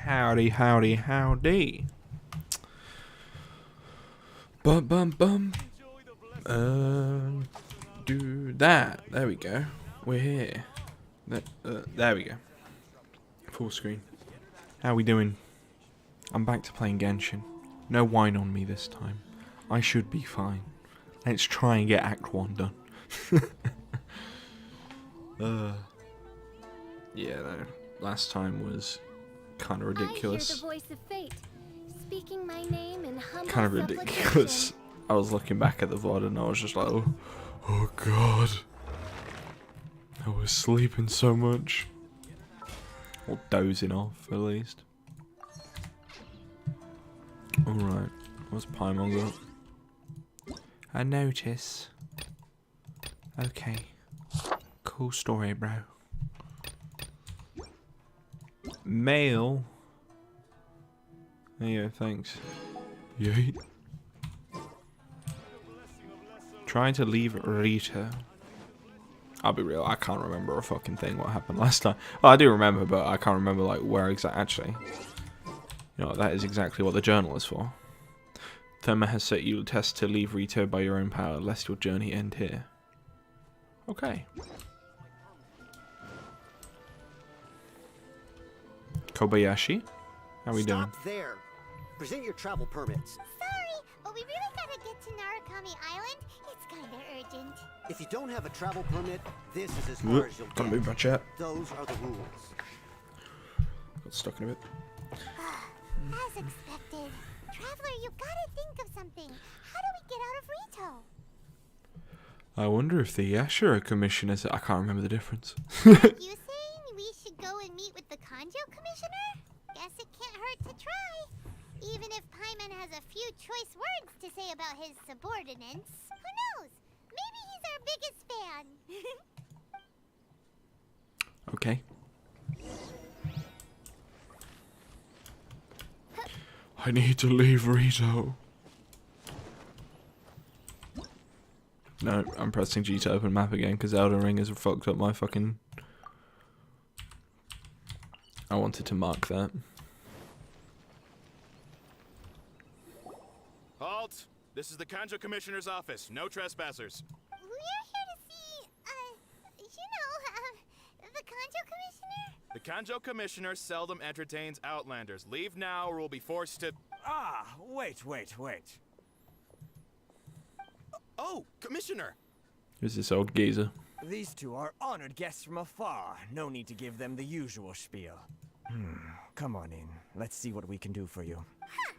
Howdy, howdy, howdy. Bum, bum, bum. Do that. There we go. We're here. There we go. Full screen. How we doing? I'm back to playing Genshin. No wine on me this time. I should be fine. Let's try and get Act 1 done. Yeah, no. Last time was kind of ridiculous. I hear the voice of fate, speaking my name in humble Kind of ridiculous. I was looking back at the VOD and I was just like, oh god. I was sleeping so much. Or dozing off, at least. Alright, what's Paimon got? A notice. Okay. Cool story, bro. Mail. There you go, thanks. Yeet. Trying to leave Rita. I'll be real, I can't remember a fucking thing what happened last time. Well, I do remember, but I can't remember like where exactly. Actually, you know, that is exactly what the journal is for. Therma has set you a test to leave Rito by your own power, lest your journey end here. Okay. Kobayashi, how we doing? Stop there. Present your travel permits. Sorry, but we really gotta get to Narukami Island. It's kinda urgent. If you don't have a travel permit, this is as far as you'll Gotta get. move my chat. Those are the rules. Got stuck in a bit. As expected. Traveler, you gotta think of something. How do we get out of Rito? I wonder if the Ashura Commission is. I can't remember the difference. You saying we should go and meet with the Kanjo Commissioner? Guess it can't hurt to try. Even if Paimon has a few choice words to say about his subordinates. Who knows? Maybe he's our biggest fan. Okay. I need to leave Rito. No, I'm pressing G to open map again because Elden Ring has fucked up my fucking... I wanted to mark that. Halt! This is the Kanjo Commissioner's office. No trespassers. We're here to see, the Kanjo Commissioner? The Kanjo Commissioner seldom entertains Outlanders. Leave now or we'll be forced to... Ah, wait. Oh, Commissioner! Who's this old geezer? These two are honored guests from afar. No need to give them the usual spiel. Come on in. Let's see what we can do for you. Huh.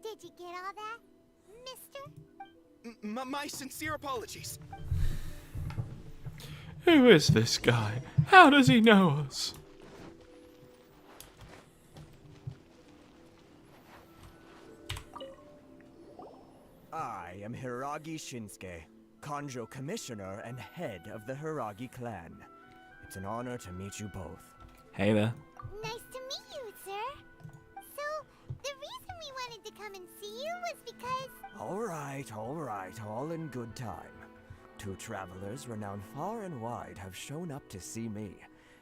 Did you get all that, mister? My sincere apologies. Who is this guy? How does he know us? I am Hiragi Shinsuke, Kanjo Commissioner and head of the Hiragi clan. It's an honor to meet you both. Hey there. Nice to meet you, sir. So, the reason we wanted to come and see you was because... All right, all in good time. Two travelers renowned far and wide have shown up to see me,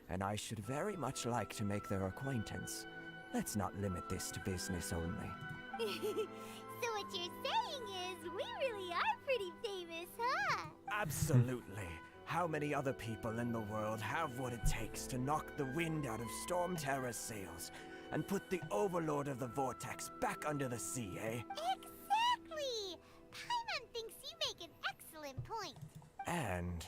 and I should very much like to make their acquaintance. Let's not limit this to business only. So what you're saying is, we really are pretty famous, huh? Absolutely. How many other people in the world have what it takes to knock the wind out of Storm Terror's sails and put the Overlord of the Vortex back under the sea, eh? Exactly! Paimon thinks you make an excellent point. And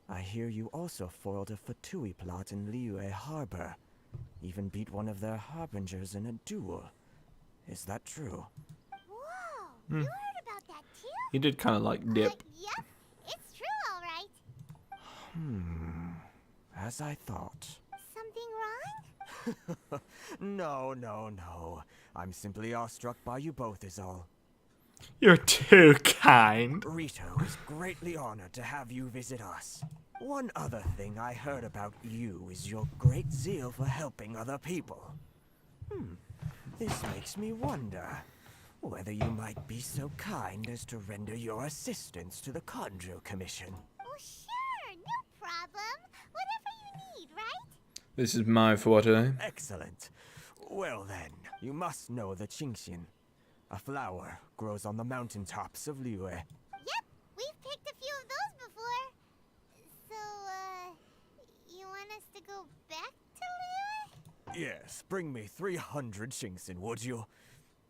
I hear you also foiled a Fatui plot in Liyue Harbor. Even beat one of their harbingers in a duel. Is that true? Whoa, you heard about that too? He did kind of like dip. Yep, it's true, all right. As I thought. Something wrong? No. I'm simply awestruck by you both is all. You're too kind. Rito is greatly honored to have you visit us. One other thing I heard about you is your great zeal for helping other people. This makes me wonder whether you might be so kind as to render your assistance to the Kanjo Commission. Oh, sure, no problem. Whatever you need, right? This is my forte. Excellent. Well then, you must know the GENSHIN. A flower grows on the mountaintops of Liyue. Yep, we've picked a few of those before. So, you want us to go back to Liyue? Yes, bring me 300 GENSHIN, would you?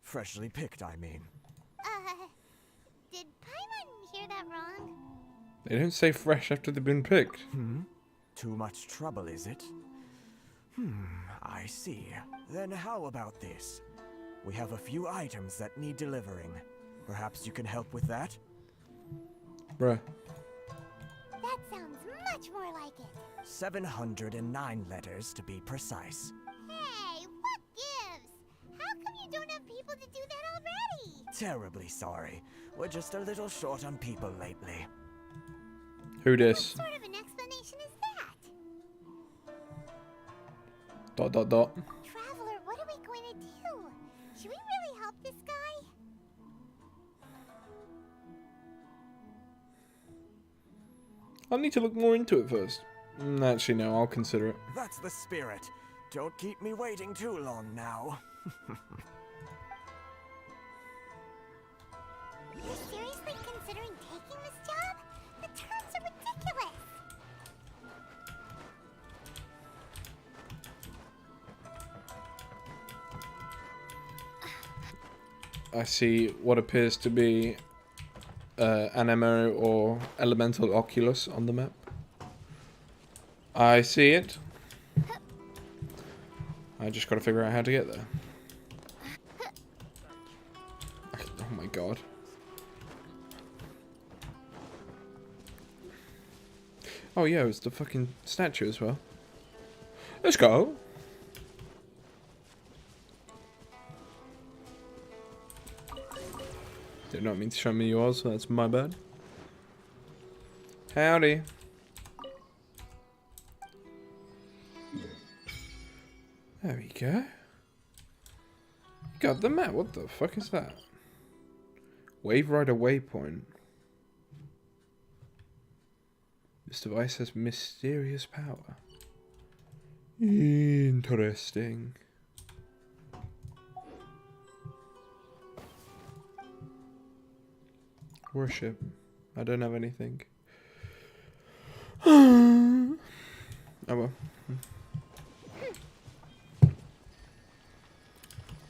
Freshly picked, I mean. Did Paimon hear that wrong? They don't say fresh after they've been picked. Too much trouble, is it? I see. Then how about this? We have a few items that need delivering. Perhaps you can help with that? Bruh. That sounds much more like it. 709 letters to be precise. Hey, what gives? How come you don't have people to do that already? Terribly sorry. We're just a little short on people lately. Who What this? sort of an explanation is that? Dot dot dot. Traveler, what are we going to do? Should we really help this guy? I'll need to look more into it first. Actually, no, I'll consider it. That's the spirit. Don't keep me waiting too long now. You're seriously considering taking this job? The terms are ridiculous. I see what appears to be an MO or elemental oculus on the map. I see it. I just gotta figure out how to get there. Oh my god. Oh yeah, it's the fucking statue as well. Let's go. Did not mean to show me yours, so that's my bad. Howdy. There we go. Got the map. What the fuck is that? Wave Rider Waypoint. This device has mysterious power. Interesting. Worship. I don't have anything. Oh well.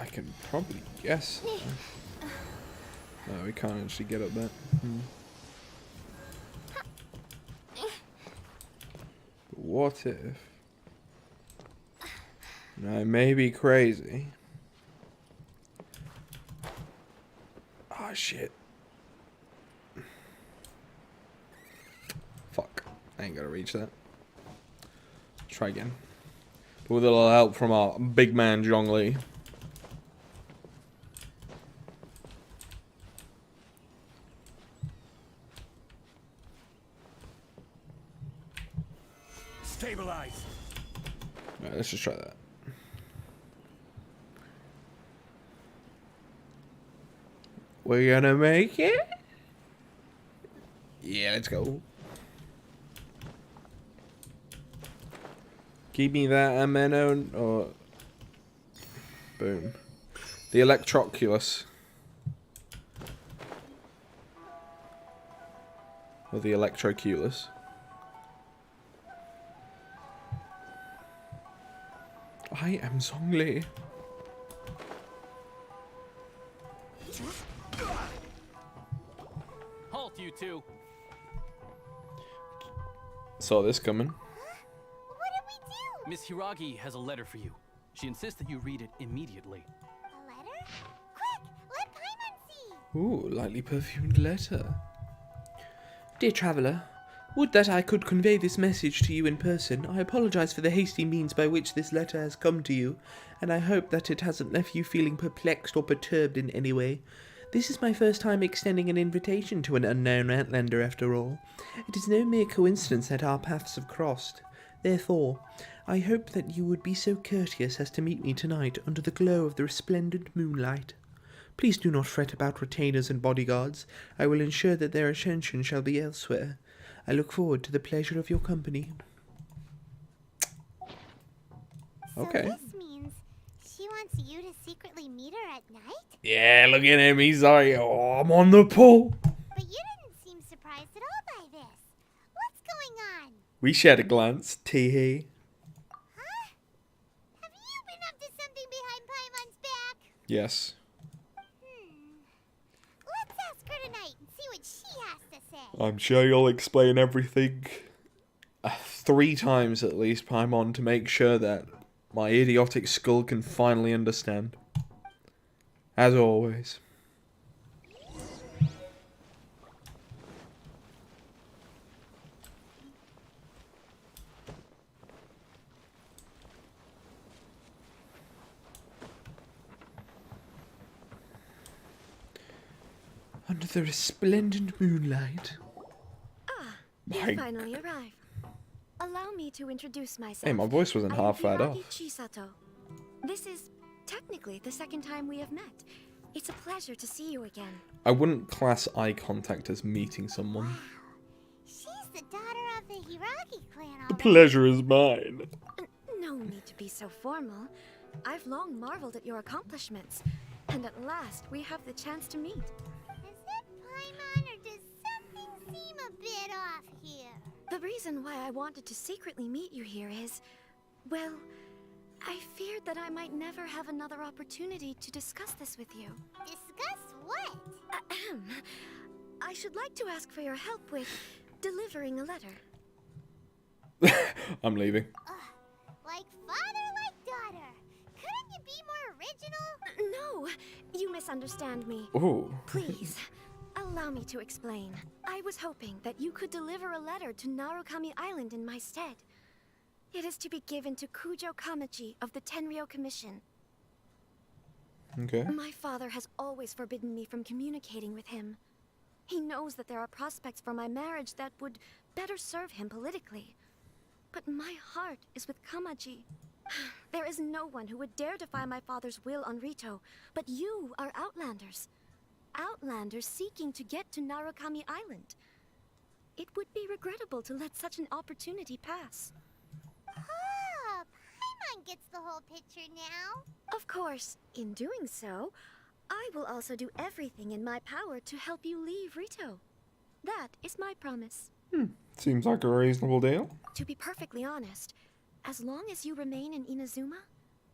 I can probably guess. No, we can't actually get up there. But what if? I may be crazy. Oh shit. Fuck. I ain't gonna reach that. Try again. But with a little help from our big man Zhongli. Stabilize. Alright, let's just try that. We're gonna make it? Yeah, let's go. Give me that ameno or boom. The Electroculus. Or the Electroculus. I am Zhongli. Halt, you two! Saw this coming. What did we do? Miss Hiragi has a letter for you. She insists that you read it immediately. A letter? Quick, let Paimon see. Ooh, lightly perfumed letter. Dear traveller, would that I could convey this message to you in person. I apologise for the hasty means by which this letter has come to you, and I hope that it hasn't left you feeling perplexed or perturbed in any way. This is my first time extending an invitation to an unknown outlander after all. It is no mere coincidence that our paths have crossed. Therefore, I hope that you would be so courteous as to meet me tonight under the glow of the resplendent moonlight. Please do not fret about retainers and bodyguards. I will ensure that their attention shall be elsewhere. I look forward to the pleasure of your company. So Okay. this means she wants wants you to secretly meet her at night? Yeah, look at him. He's like, oh, I'm on the pull. But you didn't seem surprised at all by this. What's going on? We shared a glance. Tee-hee. Huh? Have you been up to something behind Paimon's back? Yes. Let's ask her tonight and see what she has to say. I'm sure you'll explain everything 3 times at least, Paimon, to make sure that my idiotic skull can finally understand. As always. Under the resplendent moonlight. You finally arrived. Allow me to introduce myself. Hey, my voice wasn't I am half bad Hiragi off. Chisato. This is technically the second time we have met. It's a pleasure to see you again. I wouldn't class eye contact as meeting someone. She's the daughter of the Hiragi clan, The alright. pleasure is mine. No need to be so formal. I've long marveled at your accomplishments, and at last we have the chance to meet. Is it Paimon or does something seem a bit off here? The reason why I wanted to secretly meet you here is, well, I feared that I might never have another opportunity to discuss this with you. Discuss what? Ahem. I should like to ask for your help with delivering a letter. I'm leaving. Like father, like daughter. Couldn't you be more original? No, you misunderstand me. Ooh. Please, allow me to explain. I was hoping that you could deliver a letter to Narukami Island in my stead. It is to be given to Kujo Kamaji of the Tangreal Commission. Okay. My father has always forbidden me from communicating with him. He knows that there are prospects for my marriage that would better serve him politically. But my heart is with Kamaji. There is no one who would dare defy my father's will on Rito, but you are Outlanders. Outlanders seeking to get to Narukami Island. It would be regrettable to let such an opportunity pass. Oh, Paimon gets the whole picture now. Of course, in doing so, I will also do everything in my power to help you leave Rito. That is my promise. Seems like a reasonable deal. To be perfectly honest, as long as you remain in Inazuma,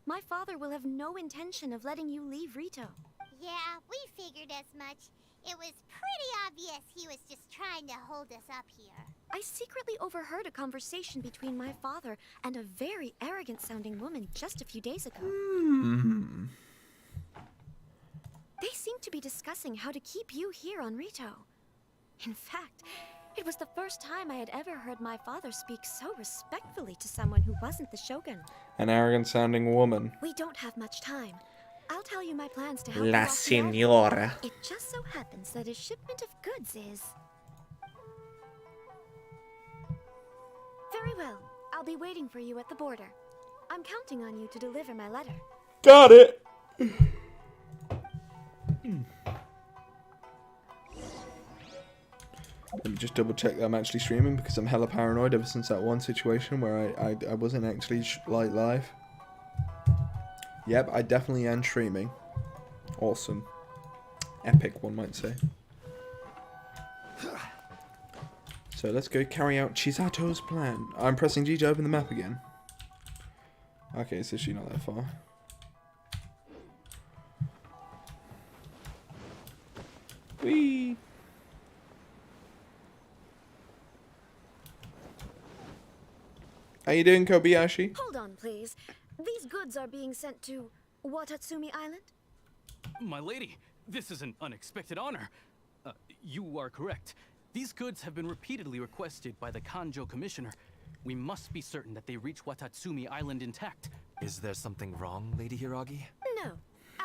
my father will have no intention of letting you leave Rito. Yeah, we figured as much. It was pretty obvious he was just trying to hold us up here. I secretly overheard a conversation between my father and a very arrogant-sounding woman just a few days ago. They seemed to be discussing how to keep you here on Rito. In fact, it was the first time I had ever heard my father speak so respectfully to someone who wasn't the Shogun. An arrogant sounding woman. We don't have much time. I'll tell you my plans to help you La off the island. Signora. It just so happens that a shipment of goods is... Very well. I'll be waiting for you at the border. I'm counting on you to deliver my letter. Got it! Let me just double check that I'm actually streaming because I'm hella paranoid ever since that one situation where I wasn't actually live. Yep, I definitely am streaming. Awesome. Epic, one might say. So let's go carry out Chisato's plan. I'm pressing G to open the map again. Okay, so she's not that far. Whee! How you doing, Kobayashi? Hold on, please. These goods are being sent to Watatsumi Island? My lady, this is an unexpected honor. You are correct. These goods have been repeatedly requested by the Kanjo Commissioner. We must be certain that they reach Watatsumi Island intact. Is there something wrong, Lady Hiragi? No,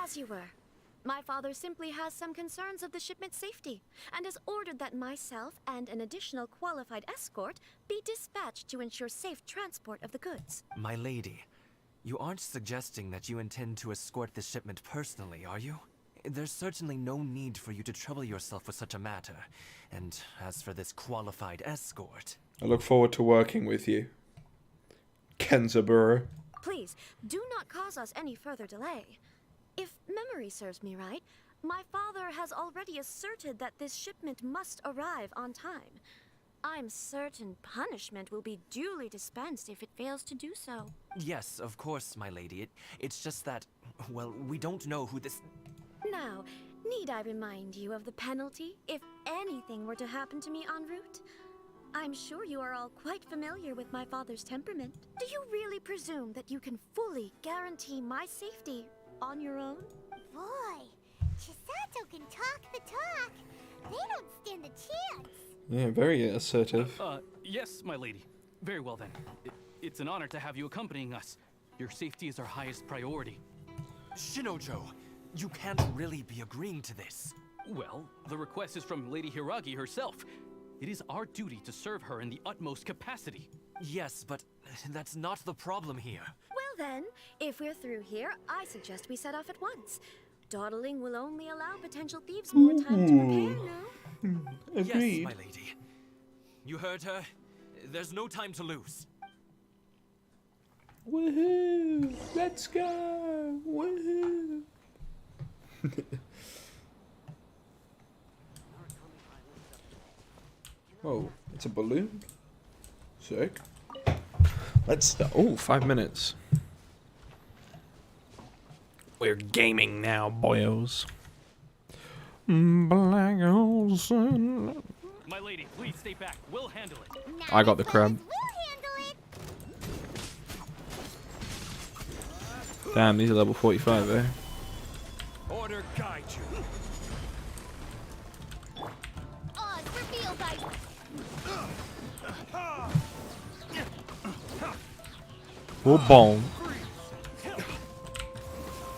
as you were. My father simply has some concerns of the shipment's safety, and has ordered that myself and an additional qualified escort be dispatched to ensure safe transport of the goods. My lady, you aren't suggesting that you intend to escort the shipment personally, are you? There's certainly no need for you to trouble yourself with such a matter. And as for this qualified escort... I look forward to working with you, Kenzaburo. Please, do not cause us any further delay. If memory serves me right, my father has already asserted that this shipment must arrive on time. I'm certain punishment will be duly dispensed if it fails to do so. Yes, of course, my lady. It's just that, well, we don't know who this... Now, need I remind you of the penalty if anything were to happen to me en route? I'm sure you are all quite familiar with my father's temperament. Do you really presume that you can fully guarantee my safety on your own? Boy, Chisato can talk the talk. They don't stand a chance. Yeah, very assertive. Yes, my lady. Very well then. It's an honor to have you accompanying us. Your safety is our highest priority. Shinojo, you can't really be agreeing to this. Well, the request is from Lady Hiragi herself. It is our duty to serve her in the utmost capacity. Yes, but that's not the problem here. Well then, if we're through here, I suggest we set off at once. Dawdling will only allow potential thieves more time to prepare, no? Agreed. Yes, my lady. You heard her. There's no time to lose. Woohoo! Let's go! Woohoo! Whoa, it's a balloon? Sick. Let's start. Oh, 5 minutes. We're gaming now, boyos. Black hole sun. My lady, please stay back. We'll handle it. Not I got the as well crab. as we'll handle it. Damn, these are level 45, eh? Order guide you. Oz, reveal by We're bone.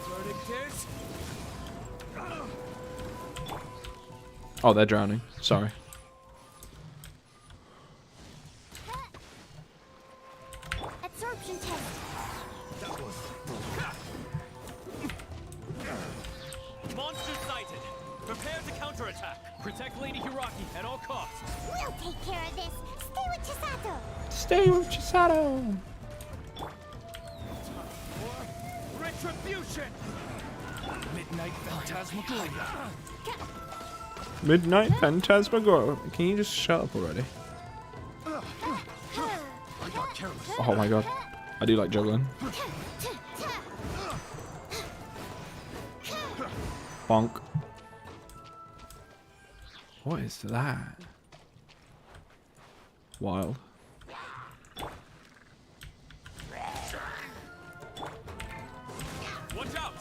Verdict is... Oh, they're drowning. Sorry. absorption test. Monster sighted. Prepare to counterattack. Protect Lady Hiragi at all costs. We'll take care of this. Stay with Chisato. Stay with Chisato. Retribution! Midnight Phantasmagoria. Midnight Phantasmagoria. Can you just shut up already? I got careless. Oh my god. I do like juggling. Bonk. What is that? Wild. Watch out!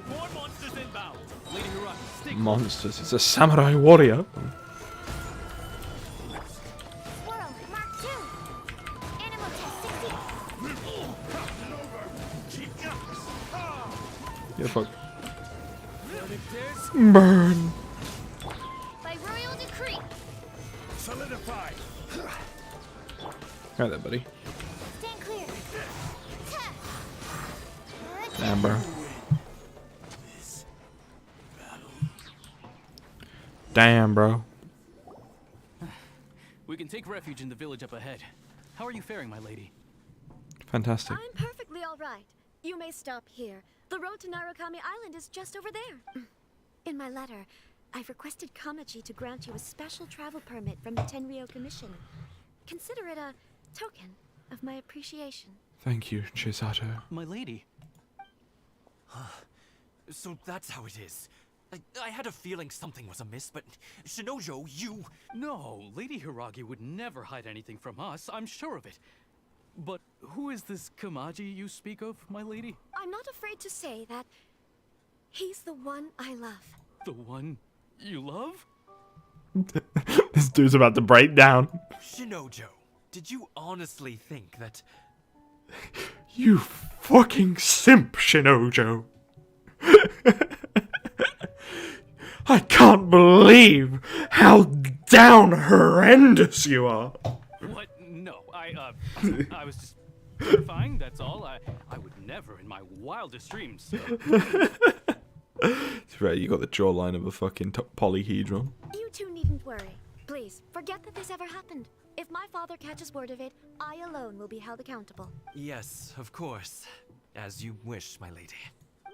More monsters inbound. Lady Hiragi, stay Monsters. It's a samurai warrior. Swirl, Mark 2. Animal test 60. Yeah, fuck. Verdict is... Burn. By royal decree. Solidified. Right there, buddy. Stand clear. Damn, bro. Damn, bro. We can take refuge in the village up ahead. How are you faring, my lady? Fantastic. I'm perfectly all right. You may stop here. The road to Narukami Island is just over there. In my letter, I've requested Kamaji to grant you a special travel permit from the Tangreal Commission. Consider it a token of my appreciation. Thank you, Chisato. My lady. So that's how it is. I had a feeling something was amiss, but Shinojo, you... No, Lady Hiragi would never hide anything from us. I'm sure of it. But who is this Kamaji you speak of, my lady? I'm not afraid to say that he's the one I love. The one you love? This dude's about to break down. Shinojo, did you honestly think that... You fucking simp, Shinojo. I can't believe how down horrendous you are. What? No, I was just clarifying, that's all. I would never in my wildest dreams. It's right, you got the jawline of a fucking polyhedron. You two needn't worry. Please, forget that this ever happened. If my father catches word of it, I alone will be held accountable. Yes, of course. As you wish, my lady. But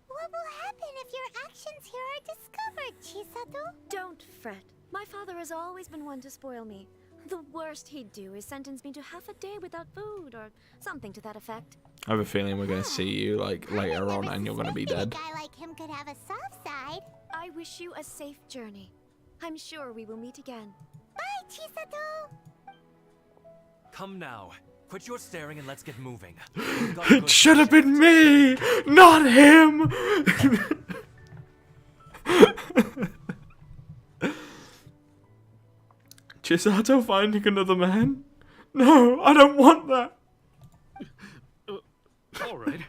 what will happen if your actions here are discovered, Chisato? Don't fret. My father has always been one to spoil me. The worst he'd do is sentence me to half a day without food or something to that effect. I have a feeling we're going to see you like later on and you're going to be dead. A guy like him could have a soft side. I wish you a safe journey. I'm sure we will meet again. Bye, Chisato! Come now. Quit your staring and let's get moving. It should have been me, not him. Chisato finding another man? No, I don't want that. All right.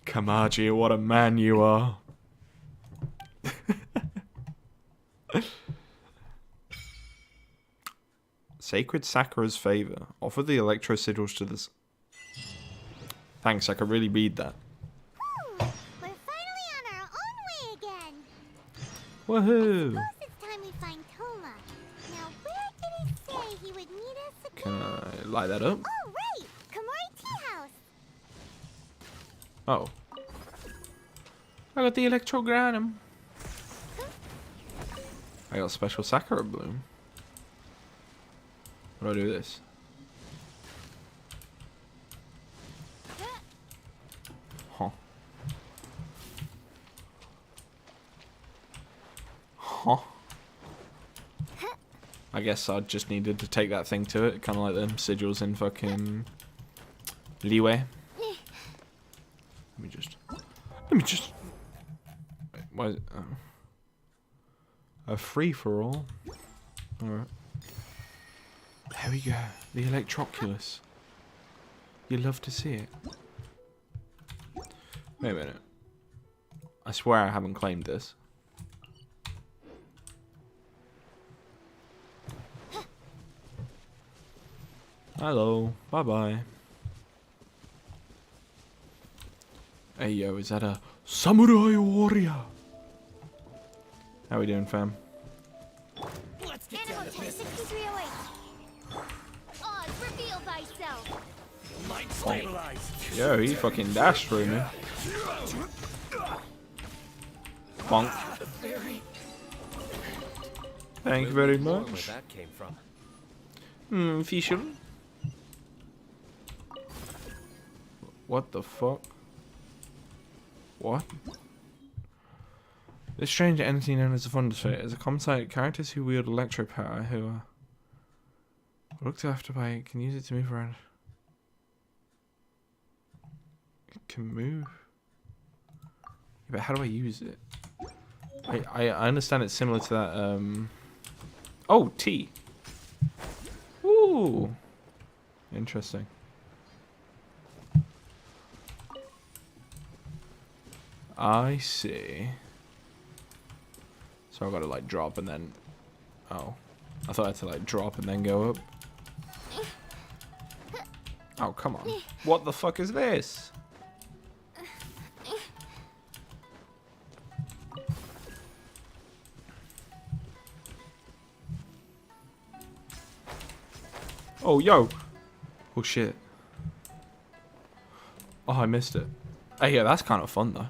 Kamaji, what a man you are. Sacred Sakura's favor. Offer the electro sigils to this. Thanks, I could really read that. We're finally on our own way again. Woohoo! Suppose it's time we find Toma. Now, where did he say he would meet us again? Can I light that up? Oh, right! Komori Tea House. Oh. I got the electrogranum. I got a special Sakura bloom. What do I do with this? Huh. Huh. I guess I just needed to take that thing to it, kind of like them sigils in fucking Leeway. Let me just. Wait, why is it? Oh. A free for all. Alright. There we go. The Electroculus. You love to see it. Wait a minute. I swear I haven't claimed this. Hello. Bye-bye. Hey, yo, is that a samurai warrior? How we doing, fam? Let's get down to business. 6308. Oz, reveal thyself. Light stabilized. Yo, he fucking dashed through me. Bonk. Thank you very Where much. that came from. Fisher. What the fuck? What? This strange entity known as the Thundersphere is a common sight. Characters who wield electro power who are looked after by it can use it to move around. It can move? Yeah, but how do I use it? I understand it's similar to that, Oh, T. Ooh. Interesting. I see. So I gotta like drop and then... Oh. I thought I had to like drop and then go up. Oh, come on. What the fuck is this? Oh, yo. Oh, shit. Oh, I missed it. Hey, yeah, that's kind of fun, though.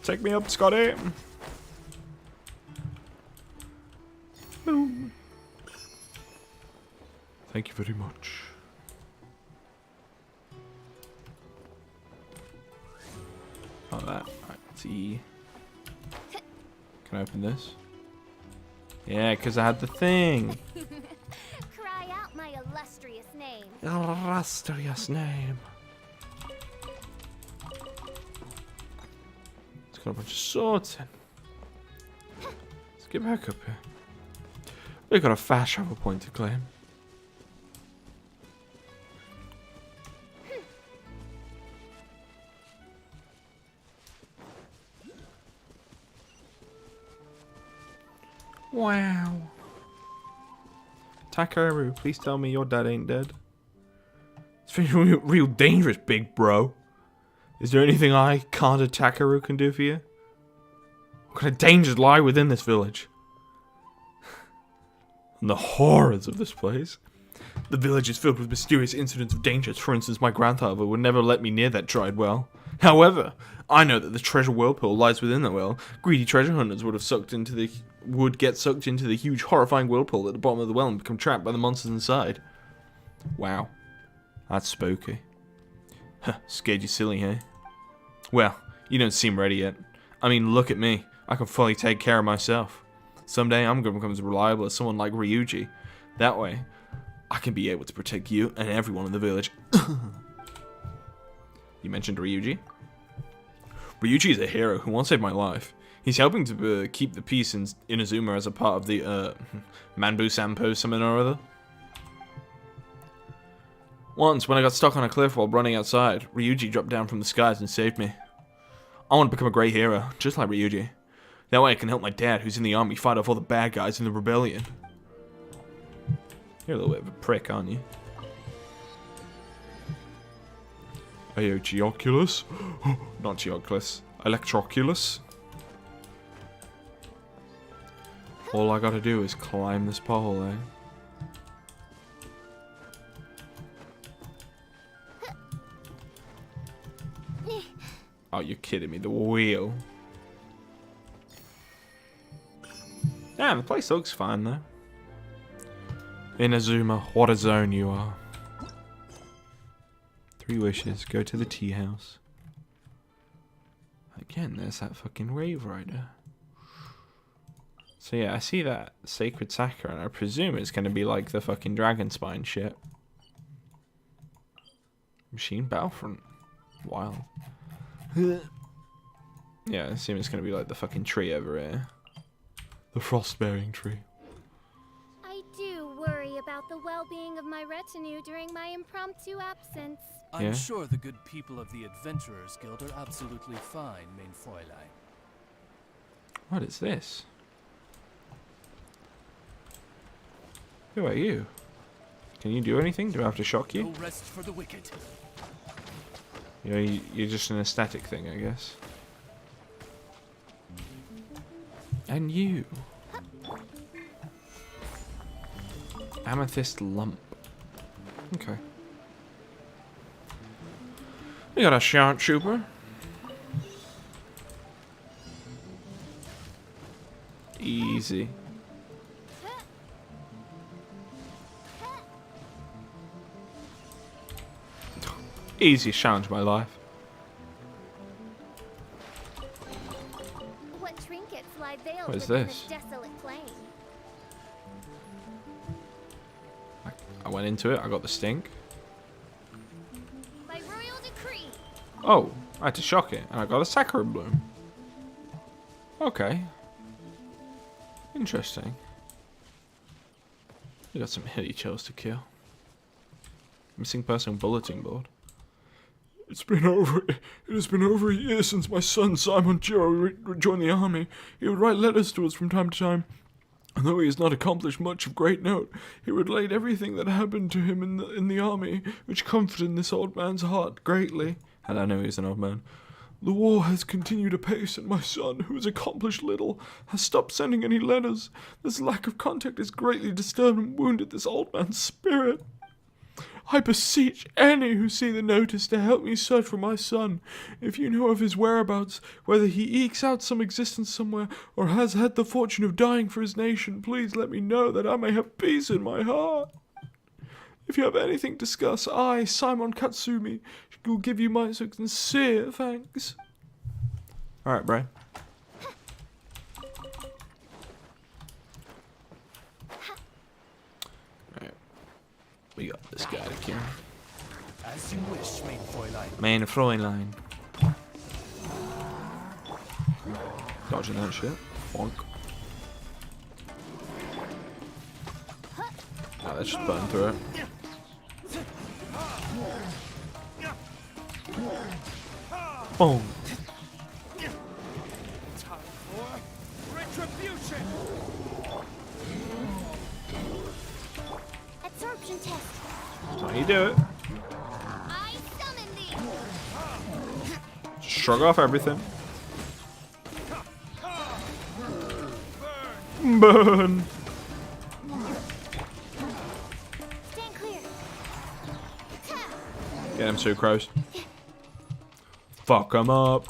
Take me up, Scotty. Boom. Thank you very much. Oh, that. Right, let's see. Can I open this? Yeah, because I had the thing. Cry out my illustrious name. Illustrious name. It's got a bunch of swords in. Let's get back up here. We've got a fast travel point to claim. Wow. Takaru, please tell me your dad ain't dead. It's feeling real dangerous, big bro. Is there anything I, Kanda Takaru, can do for you? What kind of dangers lie within this village? and the horrors of this place. The village is filled with mysterious incidents of dangers. For instance, my grandfather would never let me near that dried well. However, I know that the treasure whirlpool lies within the well. Greedy treasure hunters would get sucked into the huge, horrifying whirlpool at the bottom of the well and become trapped by the monsters inside. Wow, that's spooky. Huh, scared you silly, hey? Well, you don't seem ready yet. I mean, look at me. I can fully take care of myself. Someday I'm going to become as reliable as someone like Ryuji. That way, I can be able to protect you and everyone in the village. You mentioned Ryuji? Ryuji is a hero who once saved my life. He's helping to keep the peace in Inazuma as a part of the Manbu Sampo something or other. Once, when I got stuck on a cliff while running outside, Ryuji dropped down from the skies and saved me. I want to become a great hero, just like Ryuji. That way I can help my dad, who's in the army, fight off all the bad guys in the rebellion. You're a little bit of a prick, aren't you? Geoculus? Not Geoculus. Electroculus? All I gotta do is climb this pole, eh? Oh, you're kidding me. The wheel. Damn, the place looks fine, though. Inazuma, what a zone you are. 3 wishes. Go to the tea house. Again, there's that fucking Wave Rider. So yeah, I see that Sacred Sakura, and I presume it's going to be like the fucking Dragon Spine shit. Machine Battlefront. Wild. Yeah, I assume it's going to be like the fucking tree over here. The Frost-bearing tree. I do worry about the well-being of my retinue during my impromptu absence. I'm sure the good people of the Adventurers Guild are absolutely fine, mein Fräulein. What is this? Who are you? Can you do anything? Do I have to shock you? No rest for the wicked. You know, you're just an aesthetic thing, I guess. And you. Amethyst lump. Okay. We got a sharpshooter. Easy. Easiest challenge of my life. What trinkets lie veiled What is within this? desolate plain? I went into it, I got the stink. By royal decree. Oh, I had to shock it, and I got a Sakura bloom. Okay. Interesting. We got some hitty chills to kill. Missing person bulletin board. It has been over a year since my son Simon Jiro joined the army. He would write letters to us from time to time. And though he has not accomplished much of great note, he relayed everything that happened to him in the army, which comforted this old man's heart greatly. And I know he was an old man. The war has continued apace, and my son, who has accomplished little, has stopped sending any letters. This lack of contact has greatly disturbed and wounded this old man's spirit. I beseech any who see the notice to help me search for my son. If you know of his whereabouts, whether he ekes out some existence somewhere, or has had the fortune of dying for his nation, please let me know that I may have peace in my heart. If you have anything to discuss, I, Simon Katsumi, will give you my sincere thanks. Alright, Brian. We got this guy to kill. As you wish, mein Fräulein. Mein Fräulein. Dodging that shit. Bonk. Oh, let's just burn through it. Boom. Time for retribution. Absorption test. That's how you do it. I summon thee. Just shrug off everything. Get them sucrose. Fuck them up.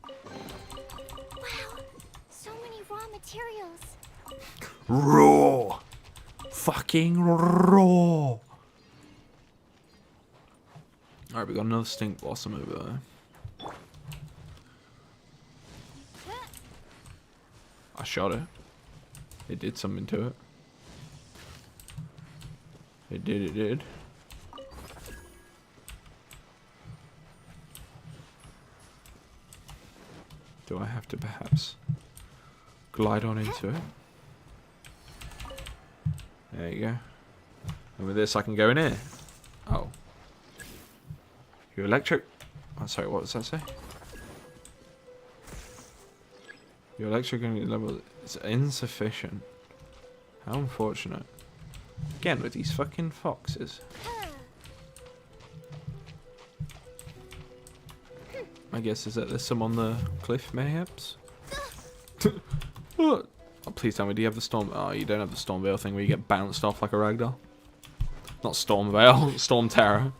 Wow, so many raw materials. Raw. Fucking raw. Alright, we got another stink blossom over there. I shot it. It did something to it. It did. Do I have to perhaps glide on into it? There you go. And with this I can go in here. Oh. Your electric... Oh, sorry, what does that say? Your electric energy level is insufficient. How unfortunate. Again with these fucking foxes. I guess is that there's some on the cliff, mayhaps? Oh, please tell me, do you have the storm... Oh, you don't have the Storm Veil thing where you get bounced off like a ragdoll? Not Storm Veil, Storm Terror.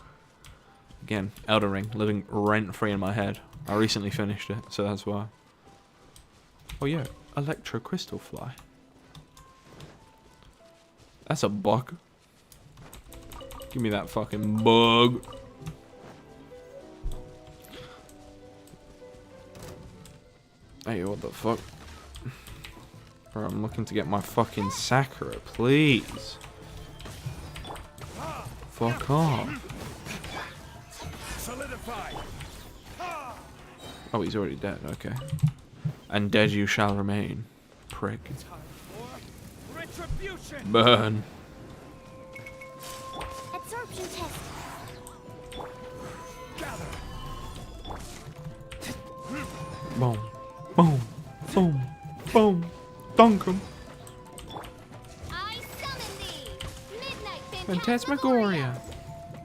Again, Elden Ring, living rent-free in my head. I recently finished it, so that's why. Oh yeah, Electro Crystal Fly. That's a bug. Give me that fucking bug. Hey, what the fuck? Bro, I'm looking to get my fucking Sakura, please. Fuck off. Oh, he's already dead, okay. And dead you shall remain, prick. Burn. Absorption test. Boom. Boom. Boom. Boom. Dunk 'em. I summon thee. Midnight Phantasmagoria.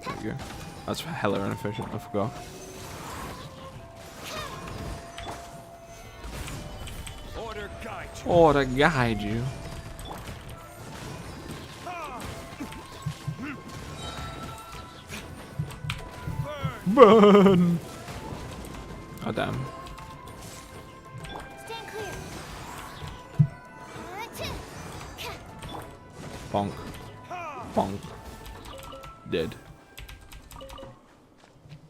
There you go. That's hella inefficient, I forgot. Order guide you. Burn. Oh damn. Stand clear. Bonk. Bonk. Dead.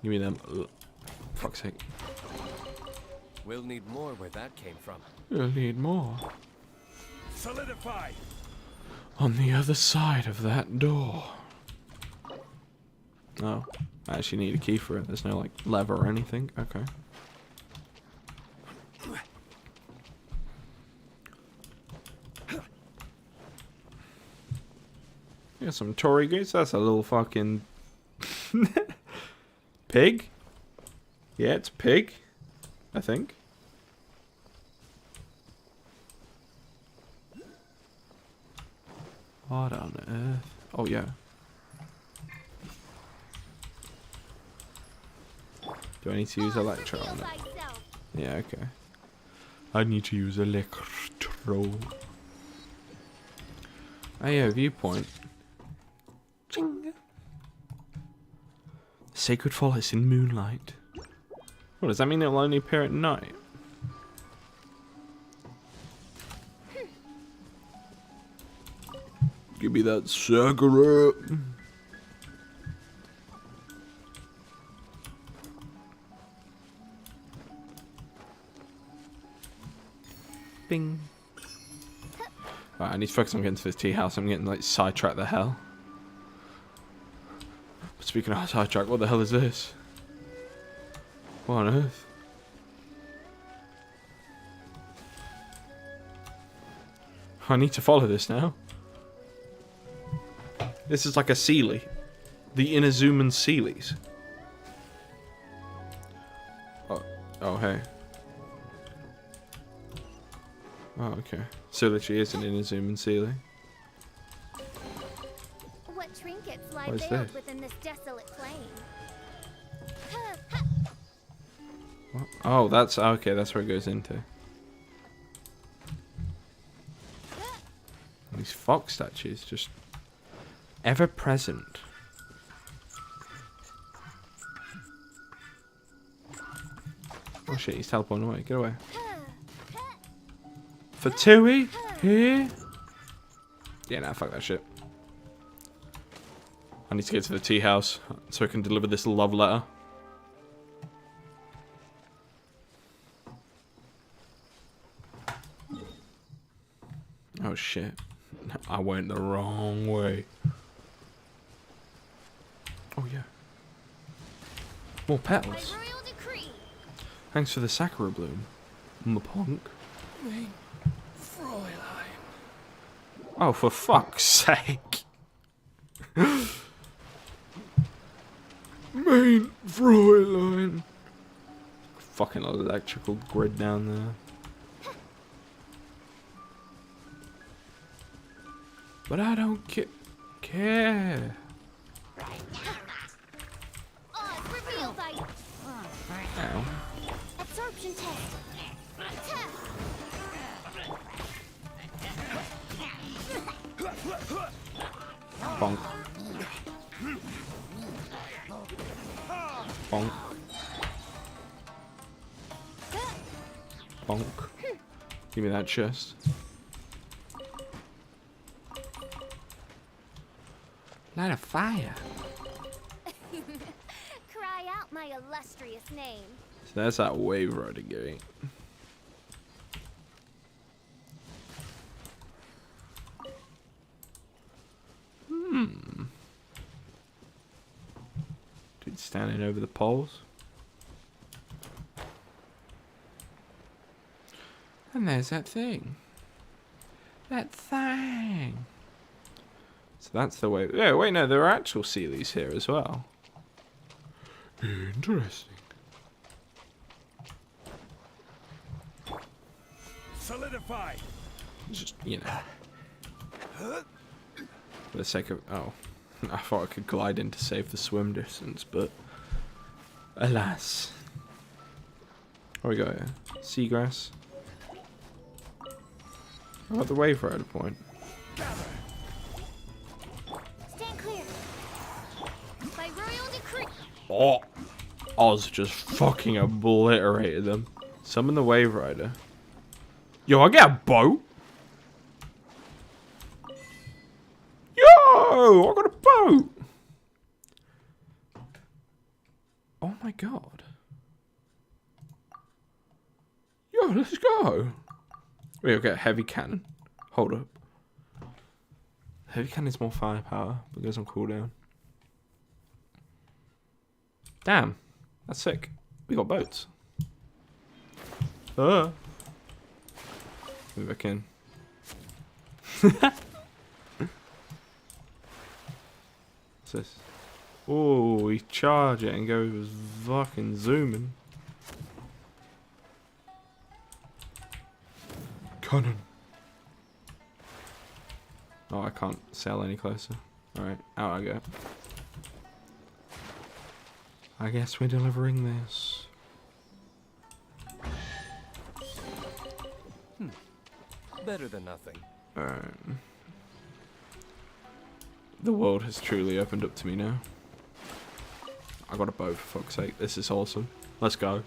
Give me them. Ugh. Fuck's sake. We'll need more where that came from. We'll need more. Solidify. On the other side of that door. Oh, I actually need a key for it. There's no like lever or anything. Okay. Yeah, some Tory goose. That's a little fucking pig. Yeah, it's pig. I think. What on earth? Oh yeah. Do I need to use Electro on it? Yeah, okay. I need to use Electro. Oh yeah, viewpoint. Ching. Sacred forest in moonlight. What does that mean? It'll only appear at night. Give me that Sakura. Bing. Right, I need to focus on getting to this tea house. I'm getting like sidetracked the hell. But speaking of sidetrack, what the hell is this? What on earth? I need to follow this now. This is like a Sealy. The Inazuman Sealies. Oh, hey. Oh, okay. So literally is an Inazuman Sealy. What trinkets lie What is veiled this? within this desolate plain? What? Oh, that's okay. That's where it goes into. These fox statues just ever present. Oh shit, he's teleporting away. Get away. Fatui? Here? Yeah, nah, fuck that shit. I need to get to the tea house so I can deliver this love letter. Oh shit. I went the wrong way. Oh yeah. More petals. Thanks for the Sakura bloom. Mapunk. Oh, for fuck's sake. Main Fräulein. Fucking electrical grid down there. But I don't care. Ow. Absorption test. Bonk. Bonk. Bonk. Give me that chest. Light a fire. Cry out my illustrious name. So that's that wave rider gate. Dude standing over the poles. And there's that thing. That thing. So that's the way. Yeah, wait, no, there are actual Sealies here as well. Interesting. Solidify. Just, you know. For the sake of. Oh. I thought I could glide in to save the swim distance, but. Alas. What we got here? Seagrass. How about the wave rider point? Stand clear. By royal decree. Oh! Oz just fucking obliterated them. Summon the wave rider. Yo, I get a boat? Yo! I got a boat! Oh my god. Yo, let's go. Wait, okay, heavy cannon. Hold up. Heavy cannon's more firepower, but goes on cooldown. Damn, that's sick. We got boats. Move back in. What's this? Oh, we charge it and goes fucking zooming. Cannon. Oh, I can't sail any closer. Alright, out I go. I guess we're delivering this. Better than nothing. Alright. The world has truly opened up to me now. I got a boat, for fuck's sake. This is awesome. Let's go.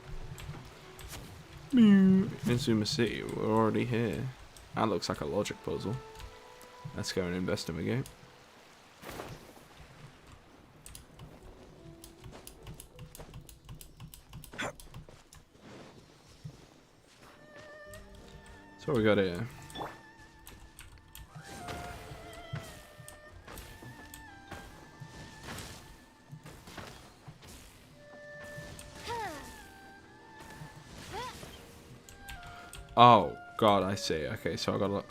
Inzuma City, we're already here. That looks like a logic puzzle. Let's go and investigate. So what we got here? Oh god, I see. Okay, so I gotta look.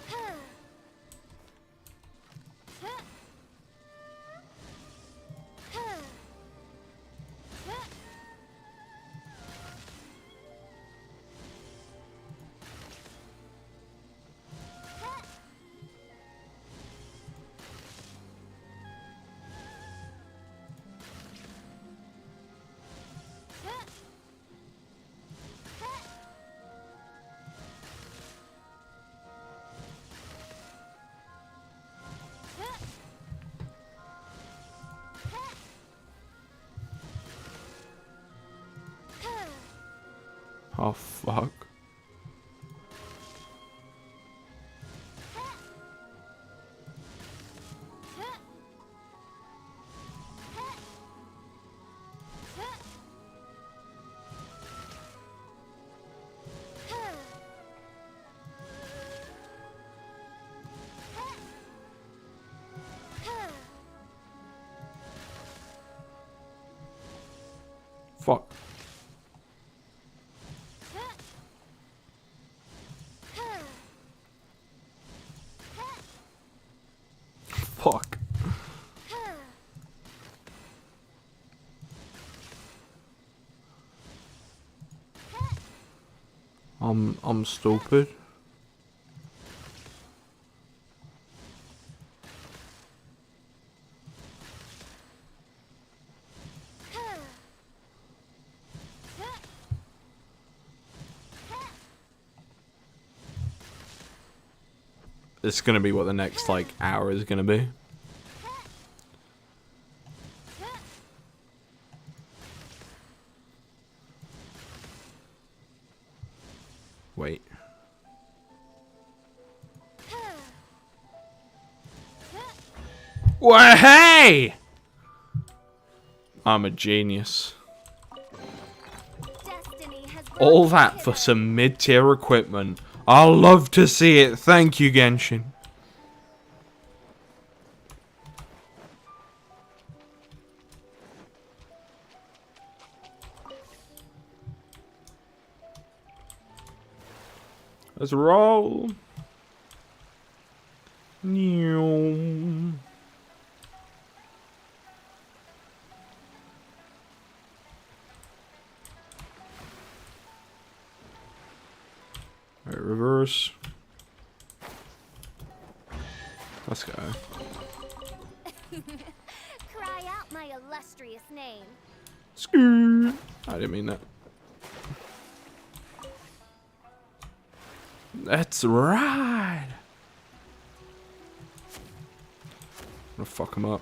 Oh, fuck. Fuck. Fuck. I'm stupid. This is gonna be what the next like hour is gonna be. Wait. Well, hey! I'm a genius. All that for some mid-tier equipment. I'll love to see it. Thank you, Genshin. Let's roll. New. Alright, reverse. Let's go. Cry out my illustrious name. Screw. I didn't mean that. Let's ride. I'm gonna fuck him up.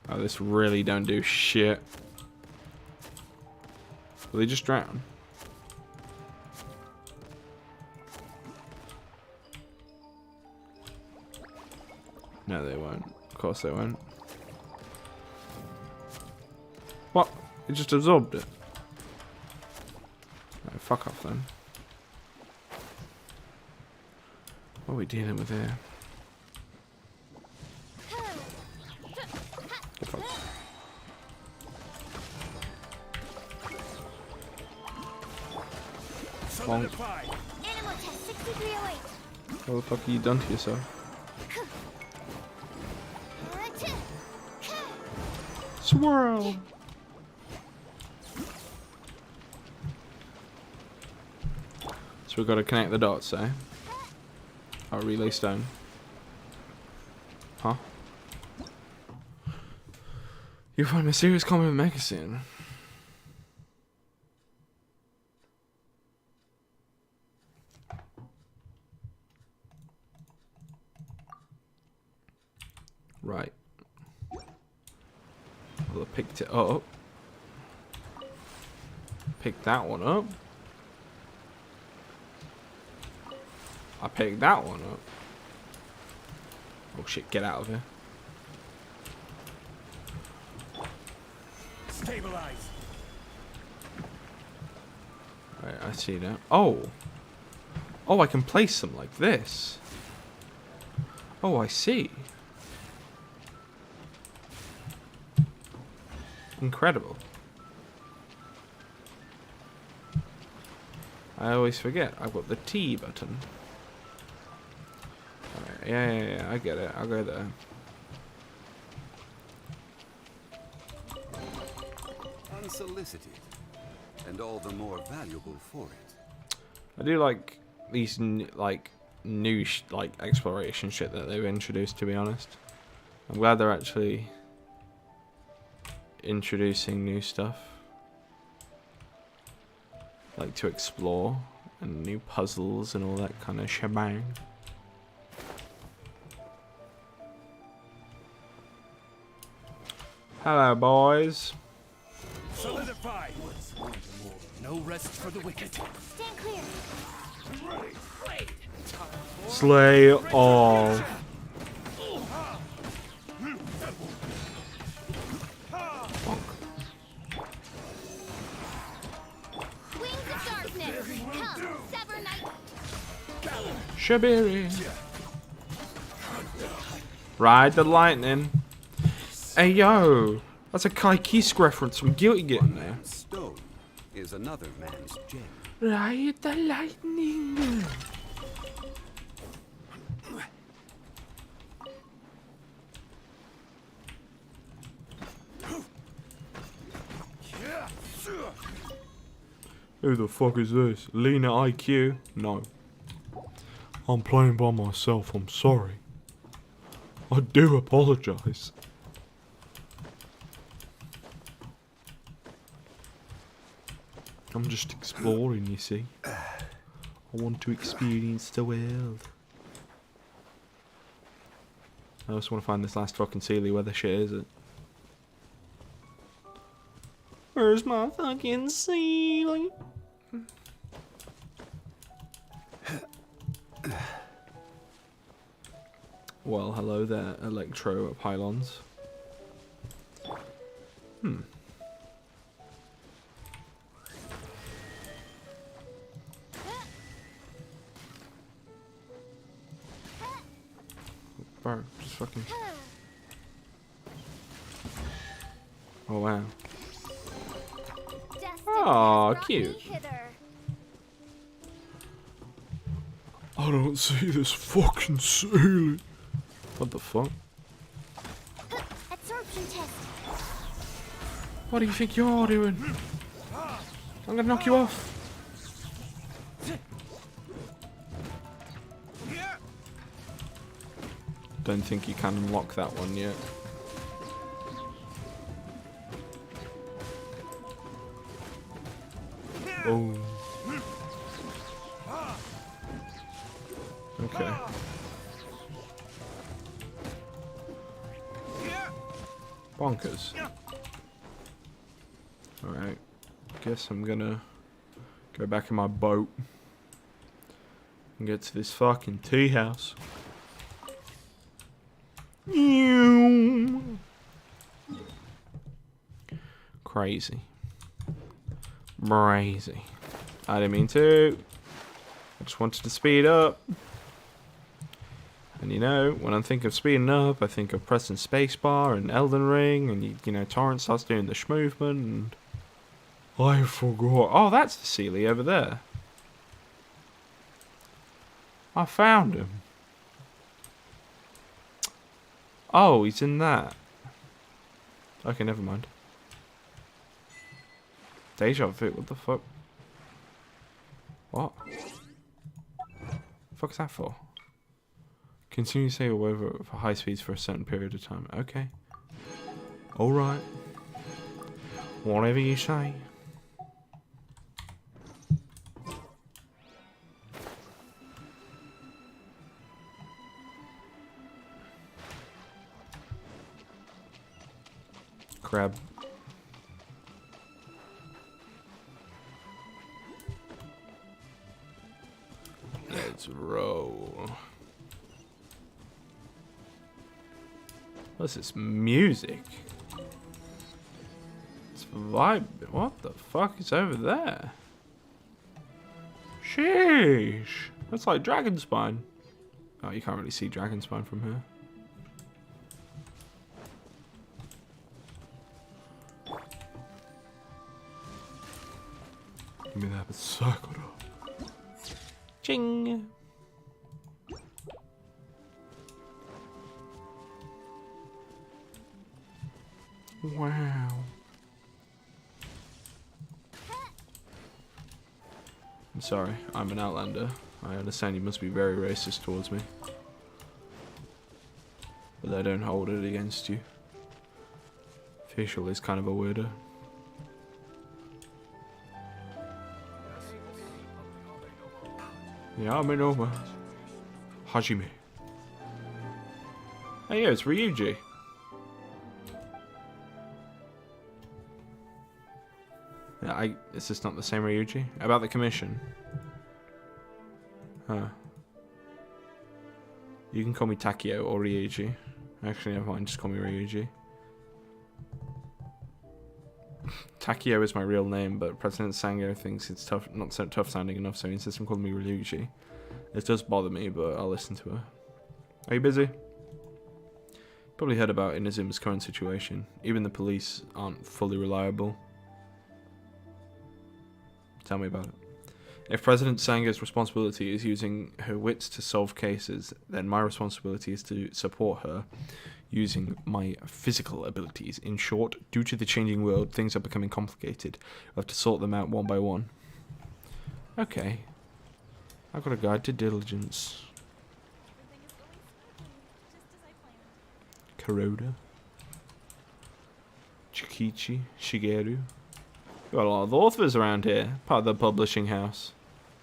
Oh, this really don't do shit. Will they just drown? No, they won't. Of course they won't. What? It just absorbed it. Right, fuck off then. What are we dealing with here? Good fuck. Bonk. What the fuck have you done to yourself? Swirl! So we've got to connect the dots, eh? Oh, relay stone. Huh? You find mysterious common magazine. Right. Well, I picked it up. Picked that one up. I picked that one up. Oh shit, get out of here. Stabilize. Right, I see that. Oh. Oh, I can place them like this. Oh, I see. Incredible. I always forget. I've got the T button. Alright, yeah, I get it. I'll go there. Unsolicited, and all the more valuable for it. I do like these new exploration shit that they've introduced. To be honest, I'm glad they're actually introducing new stuff, like to explore and new puzzles and all that kind of shebang. Hello, boys. Solidify. No rest for the wicked. Stand clear. Slay all. Wings of darkness, come, sever night. Shabiri. Ride the lightning. Hey yo, that's a Kai Kisk reference from Guilty Gear there. Stone is another man's gem. Ride the lightning. Who the fuck is this? Lena IQ? No. I'm playing by myself, I'm sorry. I do apologise. I'm just exploring, you see. I want to experience the world. I just want to find this last fucking Sealy. Where the shit is it? Where's my fucking Sealy? Well, hello there, Electro Pylons. Bro, just fucking... Oh, wow. Aw, cute. I don't see this fucking Sealy. What the fuck? Absorption test. What do you think you're doing? I'm gonna knock you off. Don't think you can unlock that one yet. Oh. Okay. Bonkers. Alright. Guess I'm gonna go back in my boat and get to this fucking tea house. Crazy. Crazy. I didn't mean to. I just wanted to speed up. And you know, when I think of speeding up, I think of pressing spacebar and Elden Ring, and you know, Torrent starts doing the schmovement, and I forgot. Oh, that's the Sealy over there. I found him. Oh, he's in that. Okay, never mind. Deja vu, what the fuck? What? The fuck is that for? Continue to sail over for high speeds for a certain period of time. Okay. Alright. Whatever you say. Crab. Let's roll. What's this music? It's vibe. What the fuck is over there? Sheesh. That's like dragon spine. Oh, you can't really see dragon spine from here. Give me that circle. Ching. Wow. I'm sorry, I'm an outlander. I understand you must be very racist towards me. But I don't hold it against you. Facial is kind of a weirdo. Yame Noma. Hajime. Hey, yeah, it's Ryuji. Is this not the same Ryuji? About the commission? Huh. You can call me Takeo or Ryuji. Actually, never mind. Just call me Ryuji. Takeo is my real name, but President Sango thinks it's tough, not so tough sounding enough, so he insists on calling me Ryuji. It does bother me, but I'll listen to her. Are you busy? Probably heard about Inazuma's current situation. Even the police aren't fully reliable. Tell me about it. If President Sango's responsibility is using her wits to solve cases, then my responsibility is to support her using my physical abilities. In short, due to the changing world, things are becoming complicated. I have to sort them out one by one. Okay. I've got a guide to diligence. Kuroda. Chikichi. Shigeru. Got a lot of authors around here. Part of the publishing house.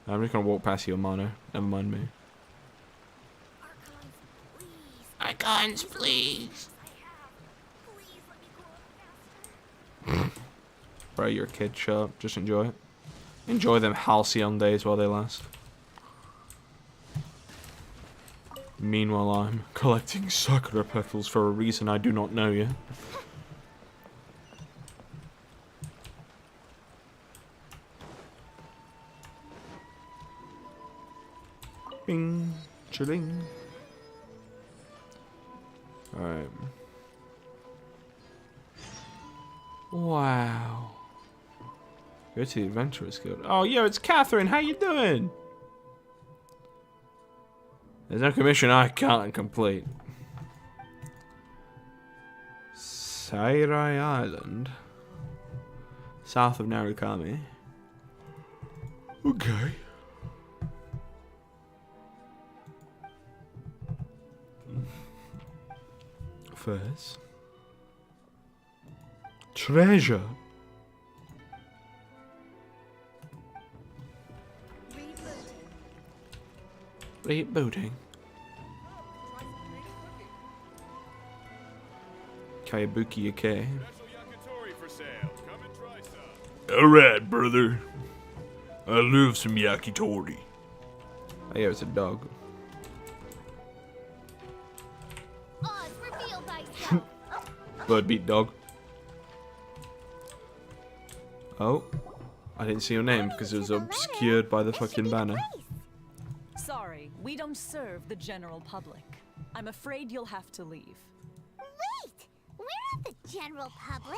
I'm just gonna walk past you, Amano. Never mind me. Icons, please. Bro, you're a kid. Shut up. Just enjoy it. Enjoy them halcyon days while they last. Meanwhile, I'm collecting sakura petals for a reason I do not know yet. Bing, chilling. Alright. Wow. Go to the Adventurers Guild. Oh, yo, it's Catherine. How you doing? There's no commission I can't complete. Sairai Island. South of Narukami. Okay. First. Treasure. Rebooting. Kayabuki Yake. Alright, brother. I love some yakitori. Oh, yeah, it's a dog. Bird beat dog. Oh. I didn't see your name because it was obscured by the fucking banner. Sorry, we don't serve the general public. I'm afraid you'll have to leave. Wait! We're not the general public.